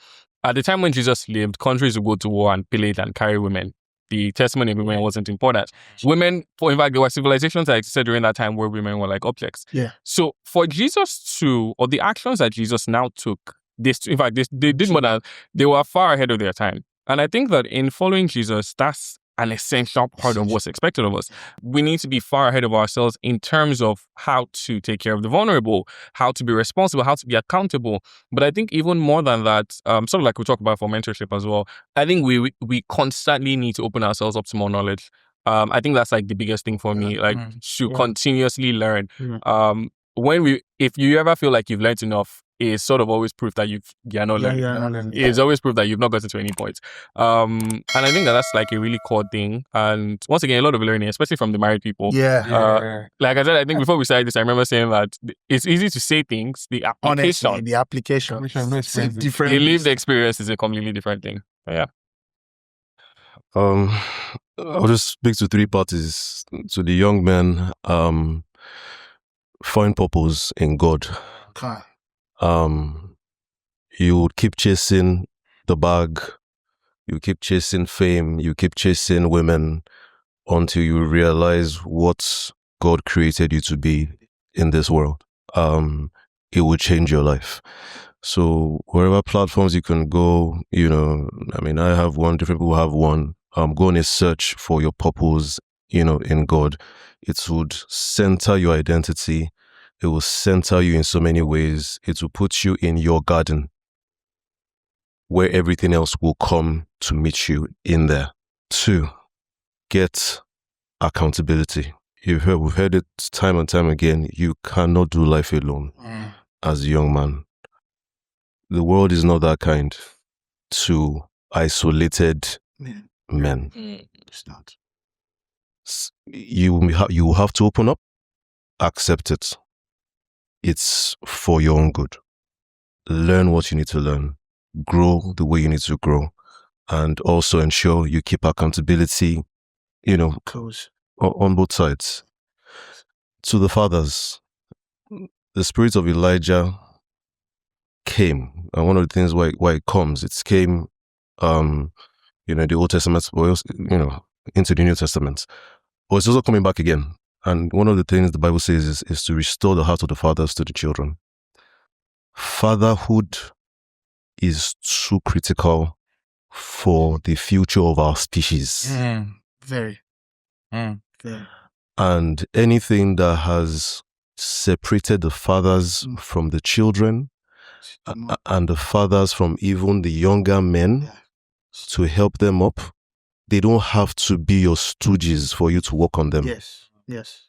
At the time when Jesus lived, countries would go to war and pillage and carry women. The testimony of women wasn't important. Women, in fact, there were civilizations that existed during that time where women were like objects. Yeah. So for Jesus or the actions that Jesus now took, they did more than, they were far ahead of their time. And I think that in following Jesus, that's an essential part of what's expected of us. We need to be far ahead of ourselves in terms of how to take care of the vulnerable, how to be responsible, how to be accountable. But I think even more than that, sort of like we talk about for mentorship as well, I think we constantly need to open ourselves up to more knowledge. I think that's like the biggest thing for me, like to continuously learn. If you ever feel like you've learned enough, is sort of always proof that you're not learning. It's always proof that you've not gotten to any point. And I think that's like a really core thing. And once again, a lot of learning, especially from the married people. Like I said, I think before we started this, I remember saying that it's easy to say things. The application. Honestly, the application. The lived experience is a completely different thing. Yeah. I'll just speak to 3 parties. To the young men, find purpose in God. Okay. You would keep chasing the bag, you keep chasing fame, you keep chasing women until you realize what God created you to be in this world. It will change your life. So wherever platforms you can go, I have one, different people have one. Go on a search for your purpose, in God. It would center your identity. It will center you in so many ways. It will put you in your garden where everything else will come to meet you in there. 2, get accountability. We've heard it time and time again. You cannot do life alone as a young man. The world is not that kind to isolated men. It's not. You have to open up, accept it. It's for your own good. Learn what you need to learn, grow the way you need to grow, and also ensure you keep accountability, Close. on both sides. To the fathers, the spirit of Elijah came, and one of the things why it comes, it came, the Old Testament, but also, into the New Testament. But it's also coming back again. And one of the things the Bible says is to restore the heart of the fathers to the children. Fatherhood is too critical for the future of our species. Very. Very. And anything that has separated the fathers from the children and the fathers from even the younger men to help them up, they don't have to be your stooges for you to work on them. Yes.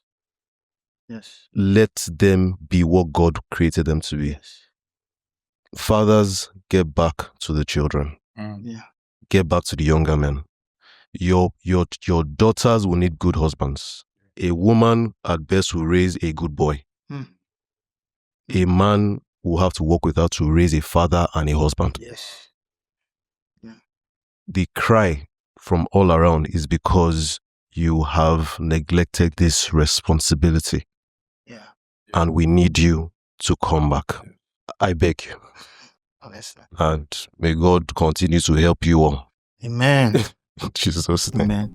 Let them be what God created them to be. Fathers, get back to the children. Get back to the younger men. Your daughters will need good husbands. A woman at best will raise a good boy. A man will have to work with her to raise a father and a husband. The cry from all around is because you have neglected this responsibility. And we need you to come back. I beg you. And may God continue to help you all. Amen. In Jesus' name. Amen.